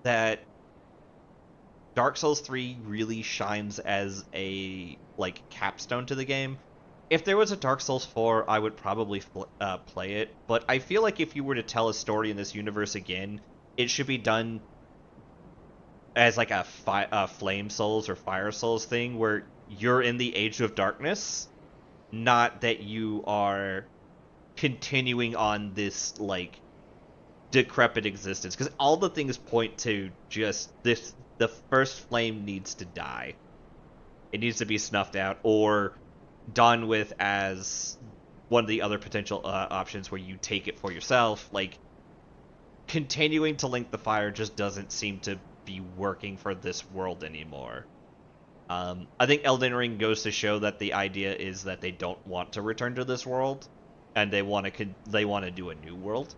that Dark Souls 3 really shines as a like capstone to the game. If there was a Dark Souls 4, I would probably play it, but I feel like if you were to tell a story in this universe again, it should be done as like a Flame Souls or Fire Souls thing, where you're in the Age of Darkness, not that you are continuing on this like decrepit existence, because all the things point to just this: the first flame needs to die. It needs to be snuffed out or done with as one of the other potential options where you take it for yourself. Like, continuing to link the fire just doesn't seem to be working for this world anymore. I think Elden Ring goes to show that the idea is that they don't want to return to this world, and they want to do a new world.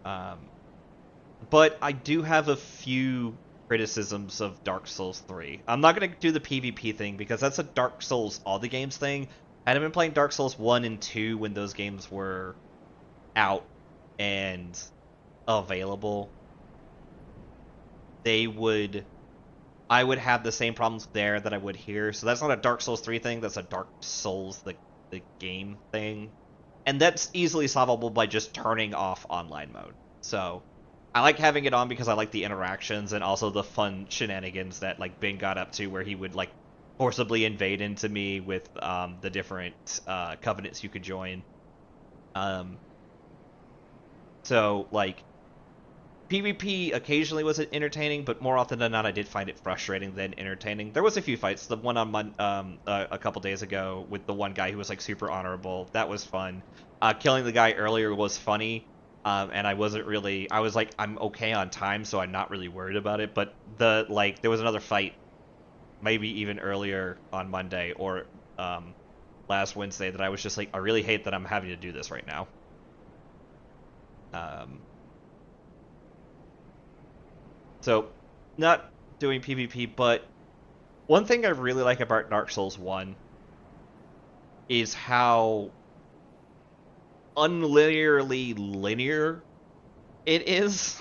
But I do have a few criticisms of Dark Souls 3. I'm not going to do the PvP thing because that's a Dark Souls all the games thing. Had I been playing Dark Souls 1 and 2 when those games were out and available, I would have the same problems there that I would here. So that's not a Dark Souls 3 thing, that's a Dark Souls the game thing. And that's easily solvable by just turning off online mode. So I like having it on because I like the interactions and also the fun shenanigans that like Ben got up to, where he would like forcibly invade into me with the different covenants you could join. So like PvP occasionally was entertaining, but more often than not I did find it frustrating than entertaining. There was a few fights. The one on a couple days ago with the one guy who was like super honorable, that was fun. Killing the guy earlier was funny. And I was like, I'm okay on time, so I'm not really worried about it. But there was another fight, maybe even earlier on Monday or last Wednesday, that I was just like, I really hate that I'm having to do this right now. So, not doing PvP, but one thing I really like about Dark Souls 1 is how unlinearly linear it is.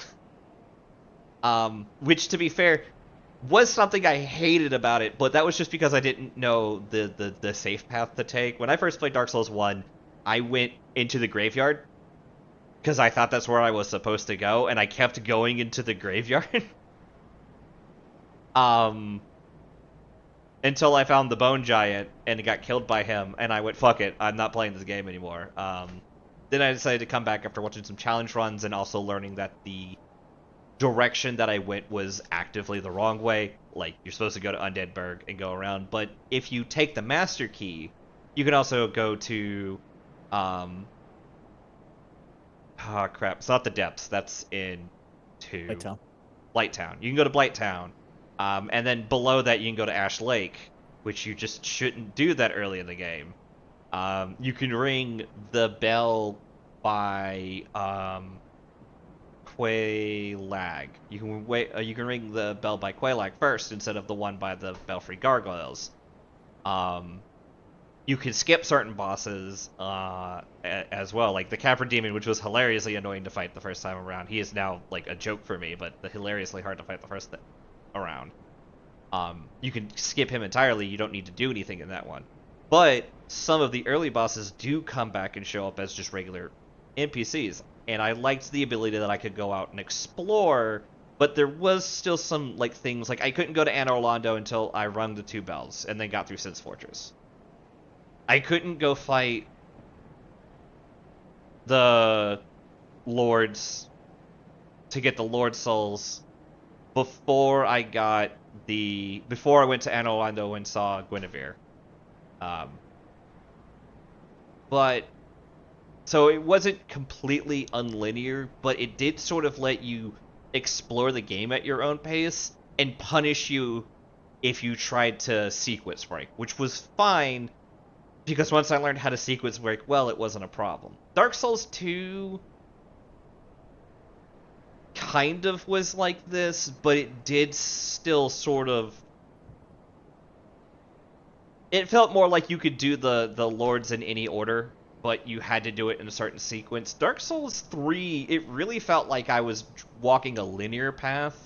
Which, to be fair, was something I hated about it, but that was just because I didn't know the safe path to take. When I first played Dark Souls 1, I went into the graveyard because I thought that's where I was supposed to go, and I kept going into the graveyard. Until I found the Bone Giant and got killed by him, and I went, fuck it, I'm not playing this game anymore. Then I decided to come back after watching some challenge runs and also learning that the direction that I went was actively the wrong way. Like, you're supposed to go to Undeadburg and go around, but if you take the Master Key, you can also go to, crap, it's not the Depths, that's in 2. Blighttown. You can go to Blighttown, and then below that you can go to Ash Lake, which you just shouldn't do that early in the game. You can ring the bell by Quelaag. You can ring the bell by Quelaag first instead of the one by the Belfry Gargoyles. You can skip certain bosses as well, like the Capra Demon, which was hilariously annoying to fight the first time around. He is now like a joke for me, but hilariously hard to fight the first around. You can skip him entirely. You don't need to do anything in that one. But some of the early bosses do come back and show up as just regular NPCs. And I liked the ability that I could go out and explore, but there was still some like things, like I couldn't go to Anne Orlando until I rung the 2 bells and then got through Sid's Fortress. I couldn't go fight the lords to get the Lord Souls before I went to Anne Orlando and saw Guinevere. But so it wasn't completely unlinear, but it did sort of let you explore the game at your own pace and punish you if you tried to sequence break, which was fine because once I learned how to sequence break, well, it wasn't a problem. Dark Souls 2 kind of was like this, but it did still sort of... It felt more like you could do the lords in any order, but you had to do it in a certain sequence. Dark Souls 3, it really felt like I was walking a linear path.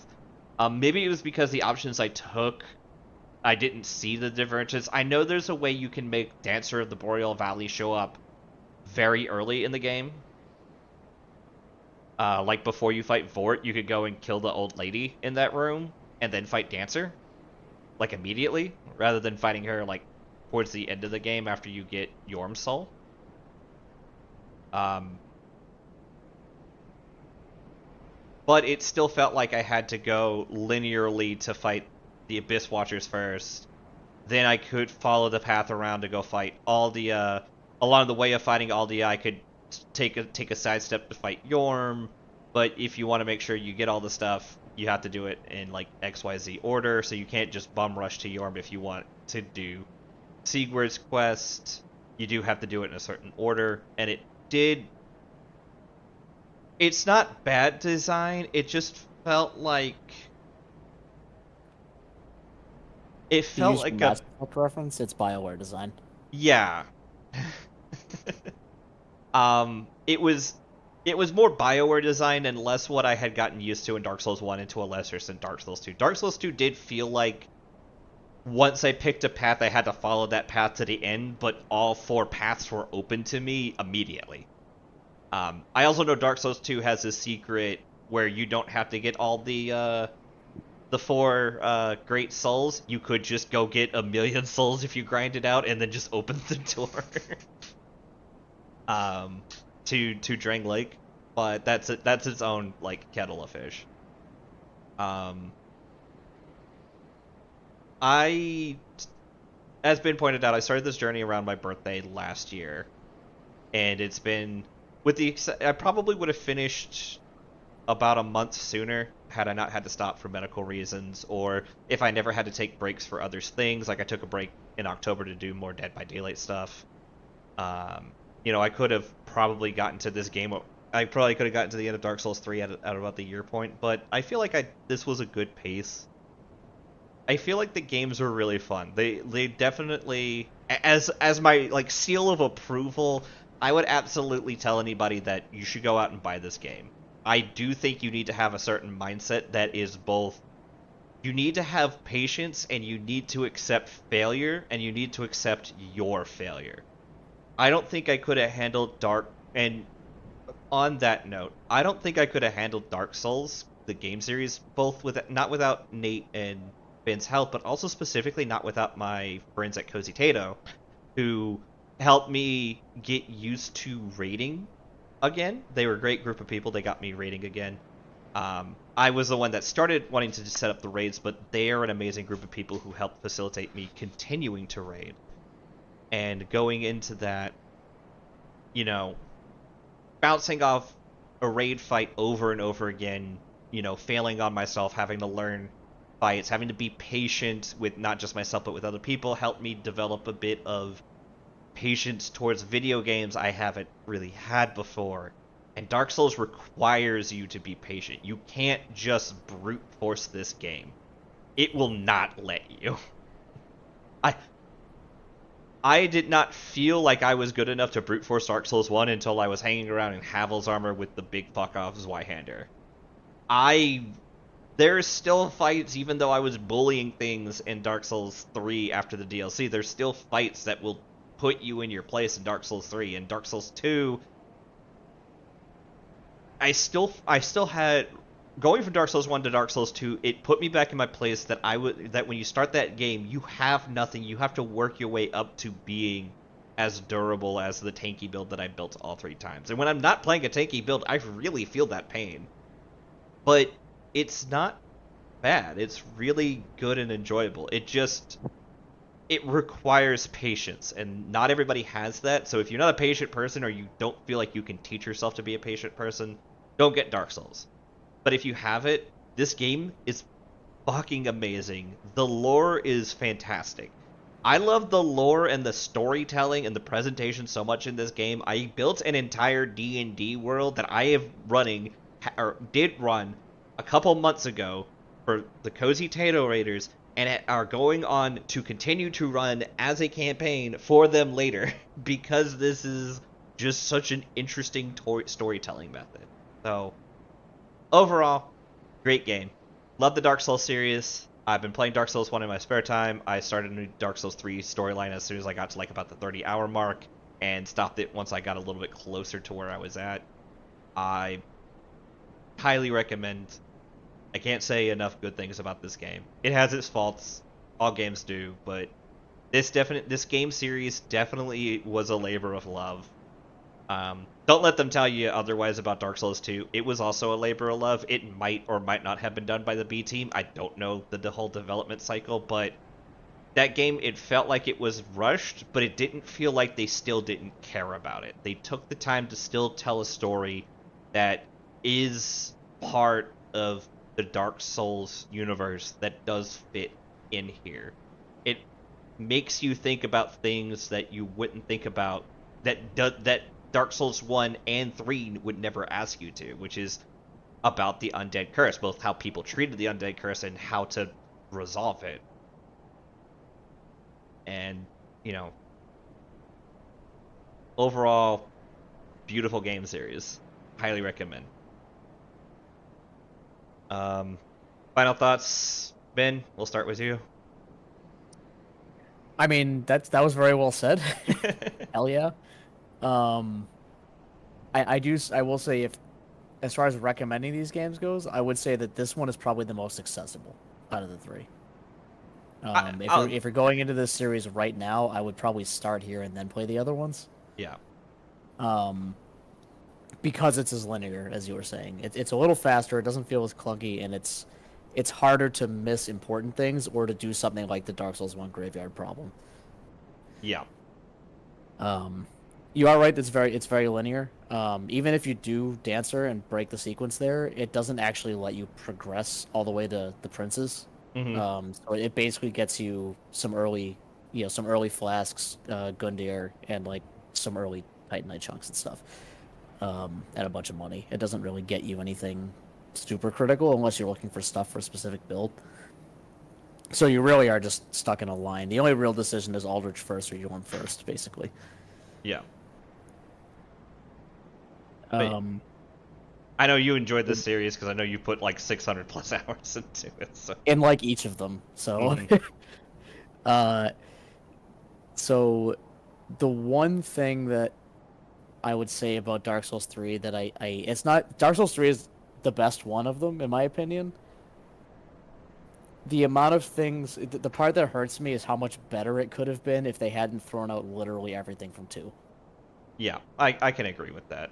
Maybe it was because the options I took, I didn't see the differences. I know there's a way you can make Dancer of the Boreal Valley show up very early in the game. Like before you fight Vort, you could go and kill the old lady in that room and then fight Dancer, like immediately, rather than fighting her like towards the end of the game after you get Yorm's soul. But it still felt like I had to go linearly to fight the Abyss Watchers first. Then I could follow the path around to go fight Aldia. Along the way of fighting Aldia, I could take a sidestep to fight Yorm. But if you want to make sure you get all the stuff, you have to do it in like XYZ order. So you can't just bum rush to Yorm if you want to do Sigurd's quest. You do have to do it in a certain order, and it did. It's not bad design. It just felt like it felt like a preference. It's BioWare design. yeah. It was more BioWare design and less what I had gotten used to in Dark Souls 1 and to a lesser extent Dark Souls 2. Dark Souls 2 did feel like once I picked a path, I had to follow that path to the end, but all 4 paths were open to me immediately. I also know Dark Souls 2 has a secret where you don't have to get all the 4 great souls. You could just go get 1,000,000 souls if you grind it out, and then just open the door to Drang Lake. But that's its own like kettle of fish. As been pointed out, I started this journey around my birthday last year, and it's been I probably would have finished about a month sooner had I not had to stop for medical reasons, or if I never had to take breaks for other things. Like I took a break in October to do more Dead by Daylight stuff. I could have probably gotten to this game. I probably could have gotten to the end of Dark Souls 3 at about the year point, but I feel like this was a good pace. I feel like the games were really fun. They definitely, as my like seal of approval, I would absolutely tell anybody that you should go out and buy this game. I do think you need to have a certain mindset that is both, you need to have patience and you need to accept failure and you need to accept your failure. I don't think I could have handled and on that note, I don't think I could have handled Dark Souls, the game series, not without Nate and Ben's help, but also specifically not without my friends at Cozy Tato, who helped me get used to raiding again. They were a great group of people. They got me raiding again. I was the one that started wanting to set up the raids, but they are an amazing group of people who helped facilitate me continuing to raid. And going into that, bouncing off a raid fight over and over again, failing on myself, having to learn fights, having to be patient with not just myself but with other people, helped me develop a bit of patience towards video games I haven't really had before. And Dark Souls requires you to be patient. You can't just brute force this game. It will not let you. I did not feel like I was good enough to brute force Dark Souls 1 until I was hanging around in Havel's armor with the big fuck off Zweihander. There's still fights, even though I was bullying things in Dark Souls 3 after the DLC, there's still fights that will put you in your place in Dark Souls 3. And Dark Souls 2, I still had, going from Dark Souls 1 to Dark Souls 2, it put me back in my place that when you start that game, you have nothing. You have to work your way up to being as durable as the tanky build that I built all 3 times. And when I'm not playing a tanky build, I really feel that pain. But it's not bad. It's really good and enjoyable. It requires patience, and not everybody has that. So if you're not a patient person, or you don't feel like you can teach yourself to be a patient person, don't get Dark Souls. But if you have it, this game is fucking amazing. The lore is fantastic. I love the lore and the storytelling and the presentation so much in this game. I built an entire D&D world that I did run a couple months ago for the Cozy Tato Raiders, and are going on to continue to run as a campaign for them later, because this is just such an interesting storytelling method. So, overall, great game. Love the Dark Souls series. I've been playing Dark Souls 1 in my spare time. I started a new Dark Souls 3 storyline as soon as I got to like about the 30-hour mark, and stopped it once I got a little bit closer to where I was at. I highly recommend. I can't say enough good things about this game. It has its faults, all games do, but this game series definitely was a labor of love. Don't let them tell you otherwise about Dark Souls 2. It was also a labor of love. It might or might not have been done by the B team. I don't know the whole development cycle, but that game, it felt like it was rushed, but it didn't feel like they still didn't care about it. They took the time to still tell a story that is part of the Dark Souls universe that does fit in here. It makes you think about things that you wouldn't think about, that Dark Souls 1 and 3 would never ask you to, which is about the undead curse, both how people treated the undead curse and how to resolve it. And, you know, overall, beautiful game series. Highly recommend. Final thoughts, Ben? We'll start with you. I mean, that was very well said. Hell yeah. I will say, if as far as recommending these games goes, I would say that this one is probably the most accessible out of the three. If you're going into this series right now, I would probably start here and then play the other ones. Yeah. Because it's as linear as you were saying. It's a little faster. It doesn't feel as clunky, and it's harder to miss important things or to do something like the Dark Souls 1 graveyard problem. Yeah. You are right. It's very linear. Even if you do Dancer and break the sequence there, it doesn't actually let you progress all the way to the princes. Mm-hmm. So it basically gets you some early flasks, Gundyr, and like some early Titanite chunks and stuff, and a bunch of money. It doesn't really get you anything super critical unless you're looking for stuff for a specific build. So you really are just stuck in a line. The only real decision is Aldrich first or Yorm first, basically. Yeah. I know you enjoyed this series because I know you put like 600 plus hours into it. So. In like each of them. So, so the one thing that I would say about Dark Souls 3 that it's not Dark Souls 3 is the best one of them in my opinion. The amount of things, the part that hurts me is how much better it could have been if they hadn't thrown out literally everything from 2. Yeah, I can agree with that.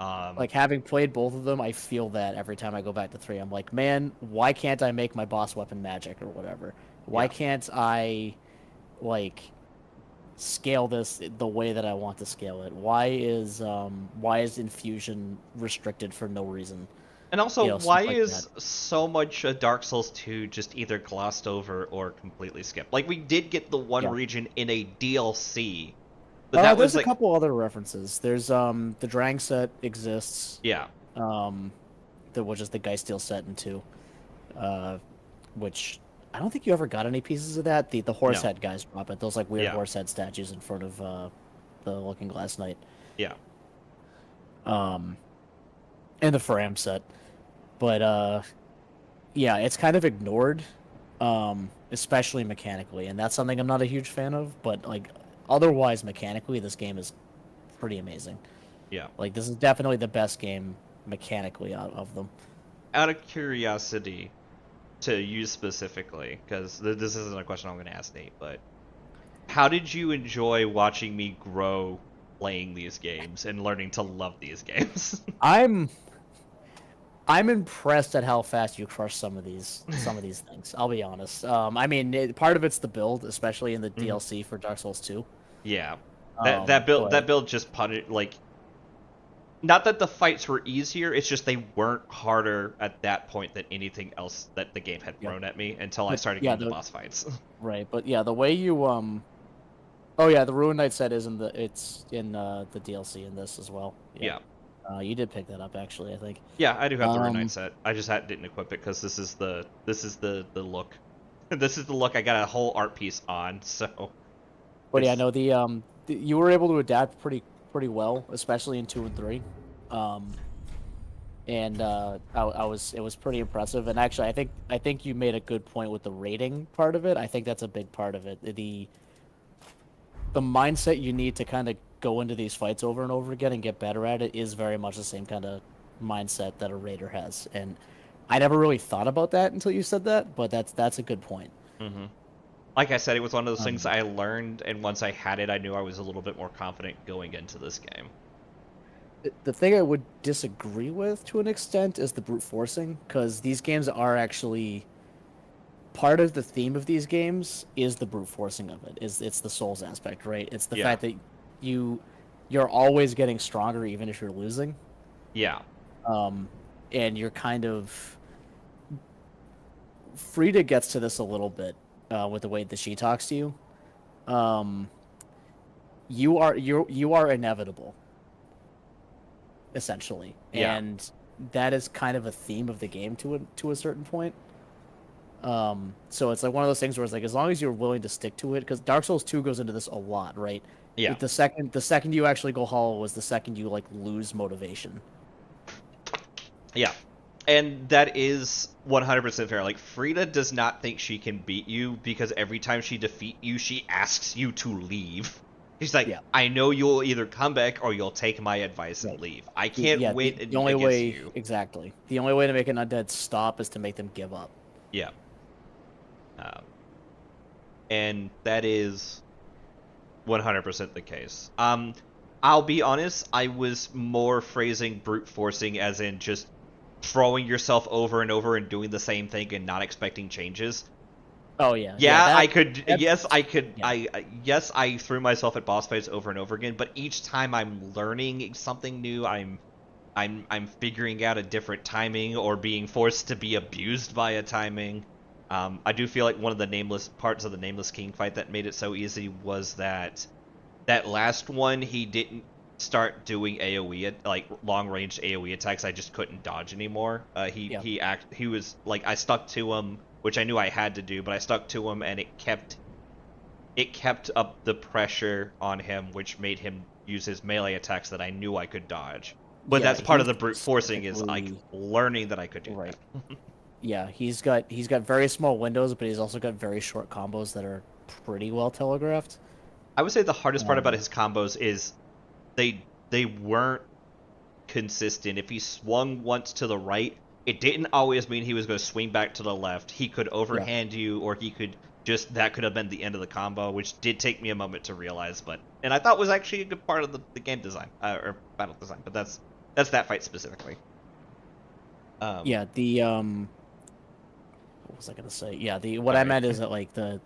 Like, having played both of them, I feel that every time I go back to 3. I'm like, man, why can't I make my boss weapon magic or whatever? Why can't I, like, scale this the way that I want to scale it? Why is infusion restricted for no reason? And also, why like is that. so much Dark Souls 2 just either glossed over or completely skipped? Like, we did get the one region in a DLC. But that there's was a couple other references. There's the Drang set exists. Yeah. Which is the Geisteel set in 2. Which I don't think you ever got any pieces of that. The horse head guys drop it. Those like weird horse head statues in front of the Looking Glass Knight. Yeah. And the Faram set. But yeah, it's kind of ignored, especially mechanically, and that's something I'm not a huge fan of, but like otherwise mechanically this game is pretty amazing. Yeah. Like, this is definitely the best game mechanically out of them. Out of curiosity, to you specifically, because this isn't a question I'm going to ask Nate, but how did you enjoy watching me grow playing these games and learning to love these games? I'm impressed at how fast you crush some of these things. I'll be honest. I mean, part of it's the build, especially in the DLC for Dark Souls 2. Yeah, that build just punished, like, not that the fights were easier, it's just they weren't harder at that point than anything else that the game had thrown at me until I started getting the boss fights. Right, but yeah, the way you oh yeah, the Ruin Knight set is in the DLC in this as well. Yeah. You did pick that up actually, I think. Yeah, I do have the Ruin Knight set. I just didn't equip it because this is the look. This is the look I got a whole art piece on. So. But yeah, no, you were able to adapt pretty well, especially in 2 and 3. And it was pretty impressive. And actually, I think you made a good point with the rating part of it. I think that's a big part of it. The mindset you need to kind of go into these fights over and over again and get better at it is very much the same kind of mindset that a raider has, and I never really thought about that until you said that. But that's a good point. Mm-hmm. Like I said, it was one of those things Um, I learned, and once I had it, I knew I was a little bit more confident going into this game. The thing I would disagree with to an extent is the brute forcing, because these games are actually part of the theme of these games is the brute forcing of it. It's the souls aspect, right? It's the Yeah. fact that you're always getting stronger even if you're losing. Yeah. And you're kind of Frida gets to this a little bit with the way that she talks to you. You are inevitable, essentially, Yeah. and that is kind of a theme of the game to a certain point. So it's like one of those things where it's like as long as you're willing to stick to it, because Dark Souls 2 goes into this a lot, right? Yeah. The second you actually go hollow was the second you like lose motivation. Yeah. And that is 100% fair. Like, Frida does not think she can beat you because every time she defeats you, she asks you to leave. She's like, Yeah. I know you'll either come back or you'll take my advice and leave. I can't wait The only against way, you. exactly. The only way to make an undead stop is to make them give up. Yeah. And that is 100% the case. I'll be honest, I was more phrasing brute forcing as in just throwing yourself over and over and doing the same thing and not expecting changes. Oh yeah. I could. Yes, I could. Yeah. Yes, I threw myself at boss fights over and over again. But each time I'm learning something new, I'm figuring out a different timing or being forced to be abused by a timing. I do feel like one of the nameless parts of the Nameless King fight that made it so easy was that last one he didn't start doing AoE like long range AoE attacks. I just couldn't dodge anymore. He was like, I stuck to him, which I knew I had to do, but I stuck to him and it kept up the pressure on him, which made him use his melee attacks that I knew I could dodge. But that's part of the brute forcing is like learning that I could do Right. that. Yeah, he's got very small windows, but he's also got very short combos that are pretty well telegraphed. I would say the hardest part about his combos is they weren't consistent. If he swung once to the right, it didn't always mean he was going to swing back to the left. He could overhand you, or he could that could have been the end of the combo, which did take me a moment to realize, and I thought was actually a good part of the game design, or battle design, but that's that fight specifically. Yeah, what was I gonna say? Yeah, what I meant is that like the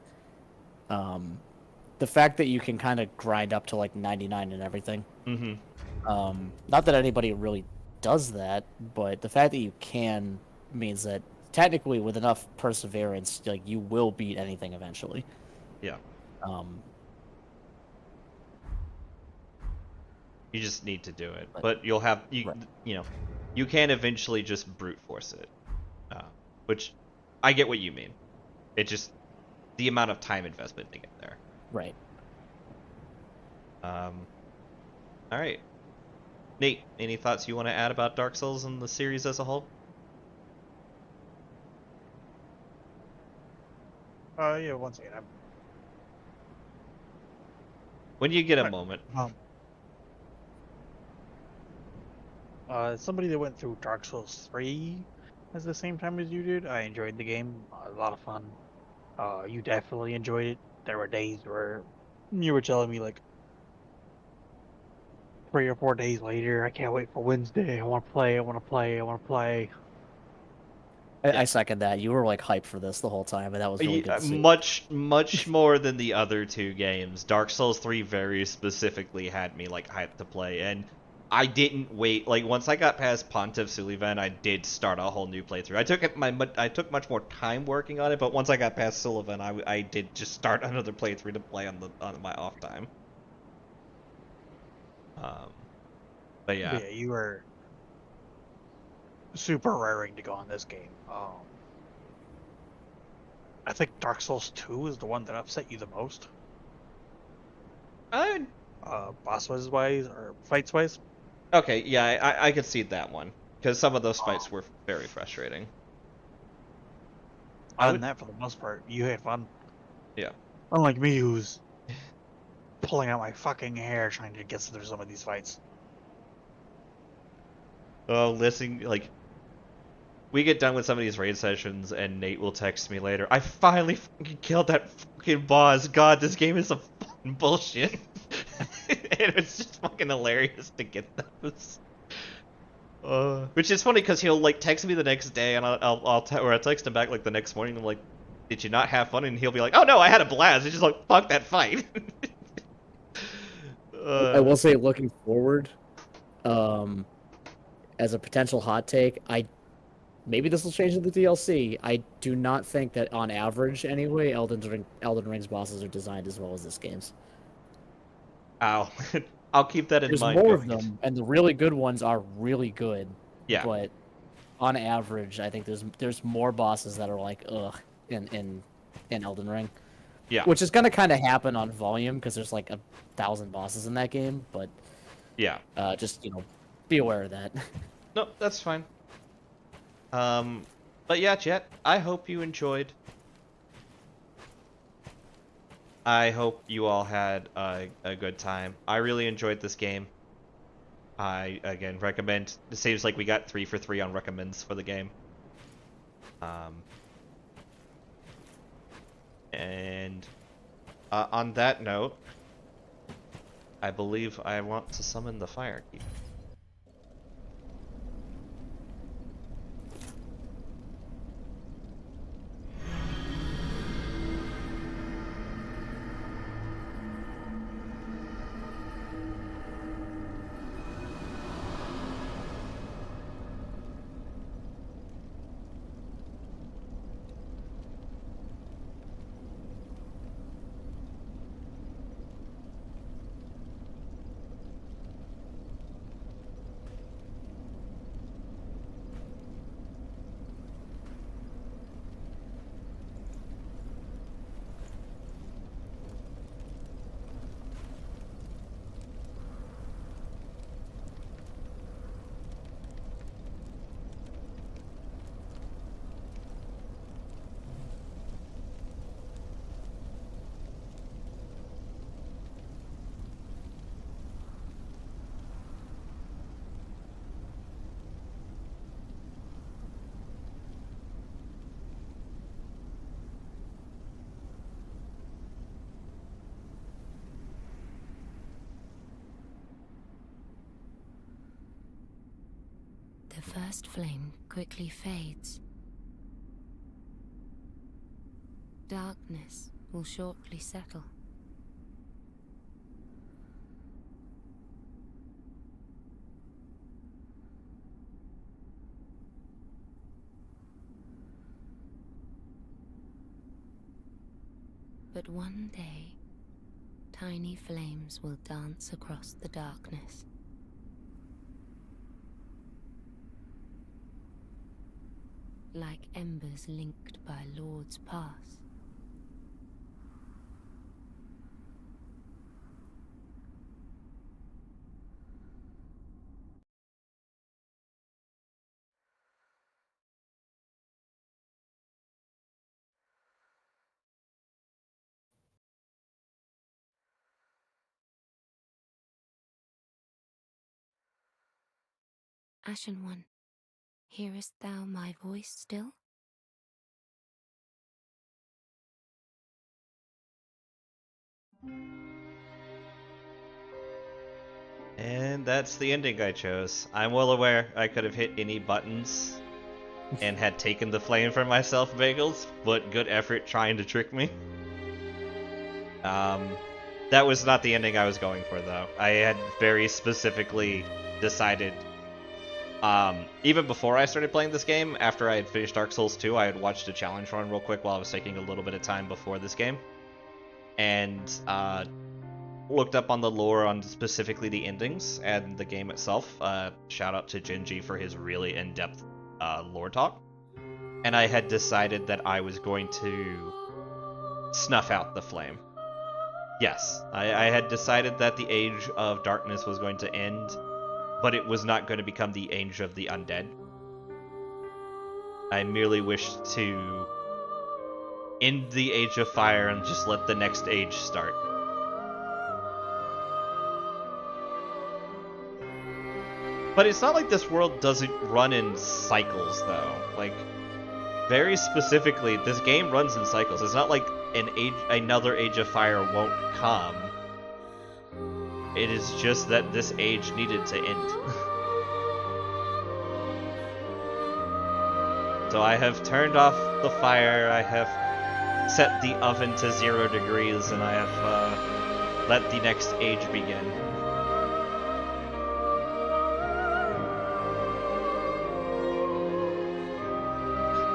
fact that you can kind of grind up to like 99 and everything. Mm-hmm. Not that anybody really does that, but the fact that you can means that technically with enough perseverance, like you will beat anything eventually. Yeah. You just need to do it, but you'll have you know, you can eventually just brute force it, which I get what you mean. It just the amount of time investment to get there. Right. All right, Nate, any thoughts you want to add about Dark Souls and the series as a whole? Yeah, one second. When you get a moment. Somebody that went through Dark Souls 3 at the same time as you did, I enjoyed the game. A lot of fun. You definitely enjoyed it. There were days where you were telling me like 3 or 4 days later, I can't wait for Wednesday. I want to play. I want to play. I want to play. I second that. You were like hyped for this the whole time, and that was really good to see. Much more than the other two games. Dark Souls 3 very specifically had me like hyped to play, and I didn't wait. Like once I got past Pontiff Sullivan, I did start a whole new playthrough. I took much more time working on it, but once I got past Sullivan, I did just start another playthrough to play on my off time. But yeah, you were super raring to go on this game. I think Dark Souls 2 is the one that upset you the most. Boss wise or fights wise. Okay, yeah, I could see that one because some of those fights were very frustrating. Other than that, for the most part, you had fun. Yeah. Unlike me, who's pulling out my fucking hair trying to get through some of these fights. Oh, listen, like, we get done with some of these raid sessions, and Nate will text me later. I finally fucking killed that fucking boss. God, this game is some fucking bullshit. And it's just fucking hilarious to get those. Which is funny because he'll like text me the next day, and I'll text him back like the next morning. I'm like, "Did you not have fun?" And he'll be like, "Oh no, I had a blast." It's just like, "Fuck that fight." I will say, looking forward, as a potential hot take, maybe this will change in the DLC. I do not think that, on average, anyway, Elden Ring's bosses are designed as well as this game's. I'll keep that in There's mind. more of them, and the really good ones are really good. Yeah. But on average, I think there's more bosses that are like ugh in Elden Ring. Yeah. Which is gonna kind of happen on volume because there's like 1,000 bosses in that game. But Yeah. just be aware of that. No, that's fine. But yeah, Jet, I hope you enjoyed. I hope you all had a good time. I really enjoyed this game. I, again, recommend. It seems like we got 3 for 3 on recommends for the game. And on that note, I believe I want to summon the Fire Keep. The first flame quickly fades. Darkness will shortly settle. But one day, tiny flames will dance across the darkness. Like embers linked by Lord's Pass. Ashen One, hearest thou my voice still? And that's the ending I chose. I'm well aware I could have hit any buttons and had taken the flame for myself, Bagels, but good effort trying to trick me. That was not the ending I was going for, though. I had very specifically decided, even before I started playing this game, after I had finished Dark Souls 2, I had watched a challenge run real quick while I was taking a little bit of time before this game. And, looked up on the lore on specifically the endings and the game itself. Shout out to Genji for his really in-depth lore talk. And I had decided that I was going to snuff out the flame. Yes, I had decided that the Age of Darkness was going to end, but it was not going to become the Age of the Undead. I merely wished to end the Age of Fire and just let the next age start. But it's not like this world doesn't run in cycles, though. Like, very specifically, this game runs in cycles. It's not like another Age of Fire won't come. It is just that this age needed to end. So I have turned off the fire, I have set the oven to 0 degrees, and I have let the next age begin.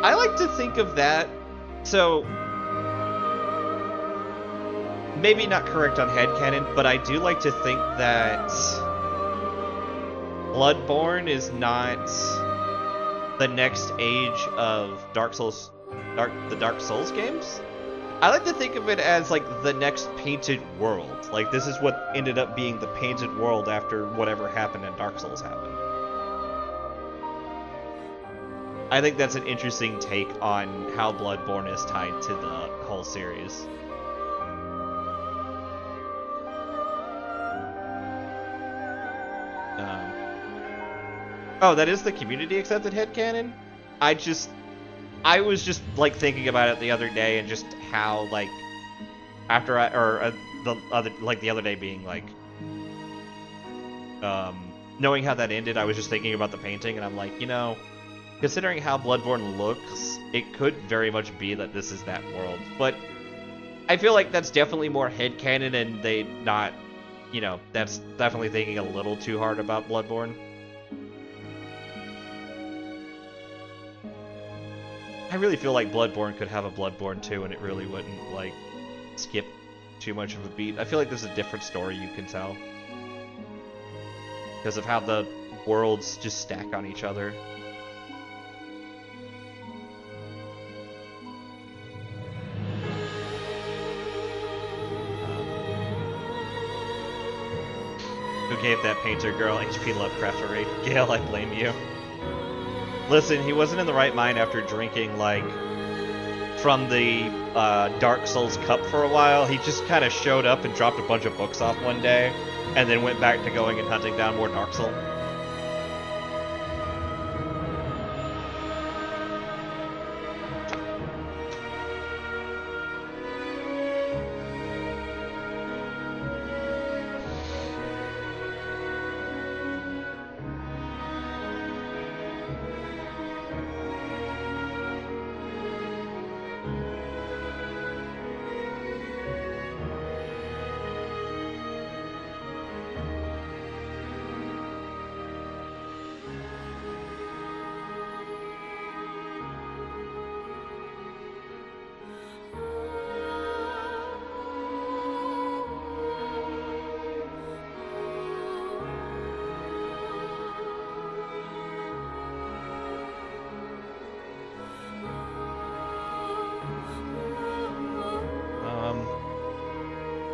I like to think of that, so maybe not correct on headcanon, but I do like to think that Bloodborne is not the next age of the Dark Souls games. I like to think of it as like the next painted world. Like this is what ended up being the painted world after whatever happened in Dark Souls happened. I think that's an interesting take on how Bloodborne is tied to the whole series. Oh, that is the community accepted headcanon? I was just like thinking about it the other day and just how like the other day being like knowing how that ended, I was just thinking about the painting and I'm like, you know, considering how Bloodborne looks, it could very much be that this is that world. But I feel like that's definitely more headcanon and they not, you know, that's definitely thinking a little too hard about Bloodborne. I really feel like Bloodborne could have a Bloodborne 2 and it really wouldn't, like, skip too much of a beat. I feel like there's a different story you can tell. Because of how the worlds just stack on each other. Who gave that painter girl HP Lovecraft a raid? Gale, I blame you. Listen, he wasn't in the right mind after drinking, like, from the Dark Souls cup for a while. He just kind of showed up and dropped a bunch of books off one day, and then went back to going and hunting down more Dark Souls.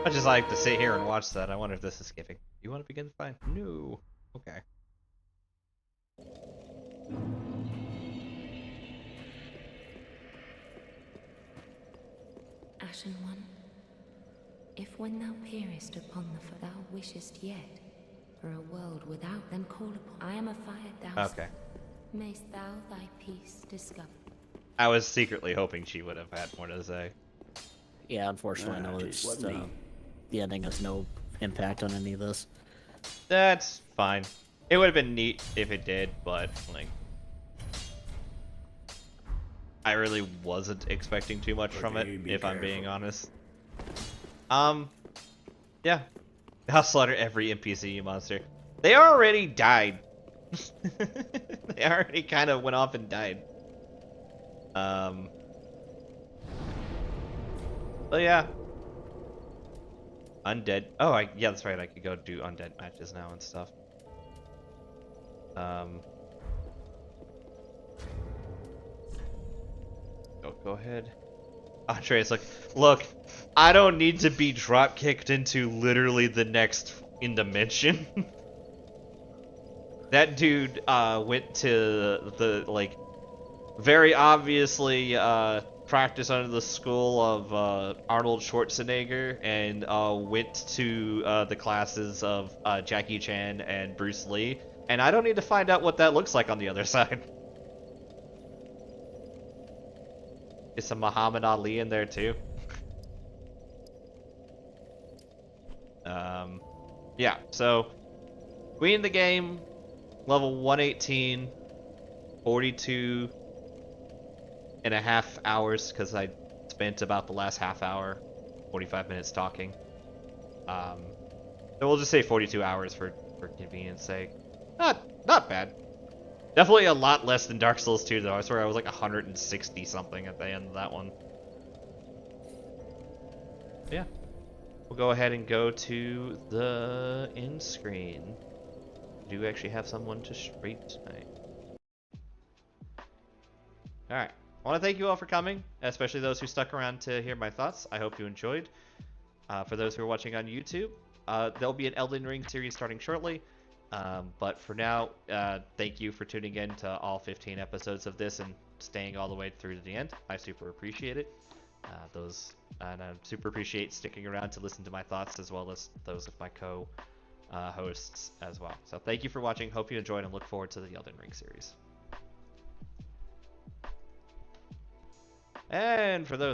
I just like to sit here and watch that. I wonder if this is skipping. You want to begin? Fine. No. Okay. Ashen One, if when thou peerest upon the thou wishest yet for a world without them call upon, I am afire thou. Okay. Mayst thou thy peace discover. I was secretly hoping she would have had more to say. Yeah, unfortunately, no. It's What me? the ending has no impact on any of this. That's fine. It would have been neat if it did, but like, I really wasn't expecting too much from it, Okay, be if I'm being careful. honest. Yeah. I'll slaughter every NPC monster. They already died. They already kind of went off and died. But yeah. Undead. Oh, yeah, that's right. I could go do undead matches now and stuff. Go ahead. Andre's like, look, I don't need to be drop kicked into literally the next in dimension. That dude went to the like very obviously practice under the school of Arnold Schwarzenegger and went to the classes of Jackie Chan and Bruce Lee And I don't need to find out what that looks like on the other side. Is some Muhammad Ali in there too? Yeah, so Queen of the game, level 118, 42 and a half hours, because I spent about the last half hour, 45 minutes talking. So we'll just say 42 hours for convenience sake. Not bad. Definitely a lot less than Dark Souls 2 though. I swear I was like 160 something at the end of that one. Yeah. We'll go ahead and go to the end screen. We do actually have someone to straight tonight. Alright. I want to thank you all for coming, especially those who stuck around to hear my thoughts. I hope you enjoyed. For those who are watching on YouTube, there'll be an Elden Ring series starting shortly. But for now, thank you for tuning in to all 15 episodes of this and staying all the way through to the end. I super appreciate it. And I super appreciate sticking around to listen to my thoughts as well as those of my co-hosts as well. So thank you for watching. Hope you enjoyed and look forward to the Elden Ring series. And for those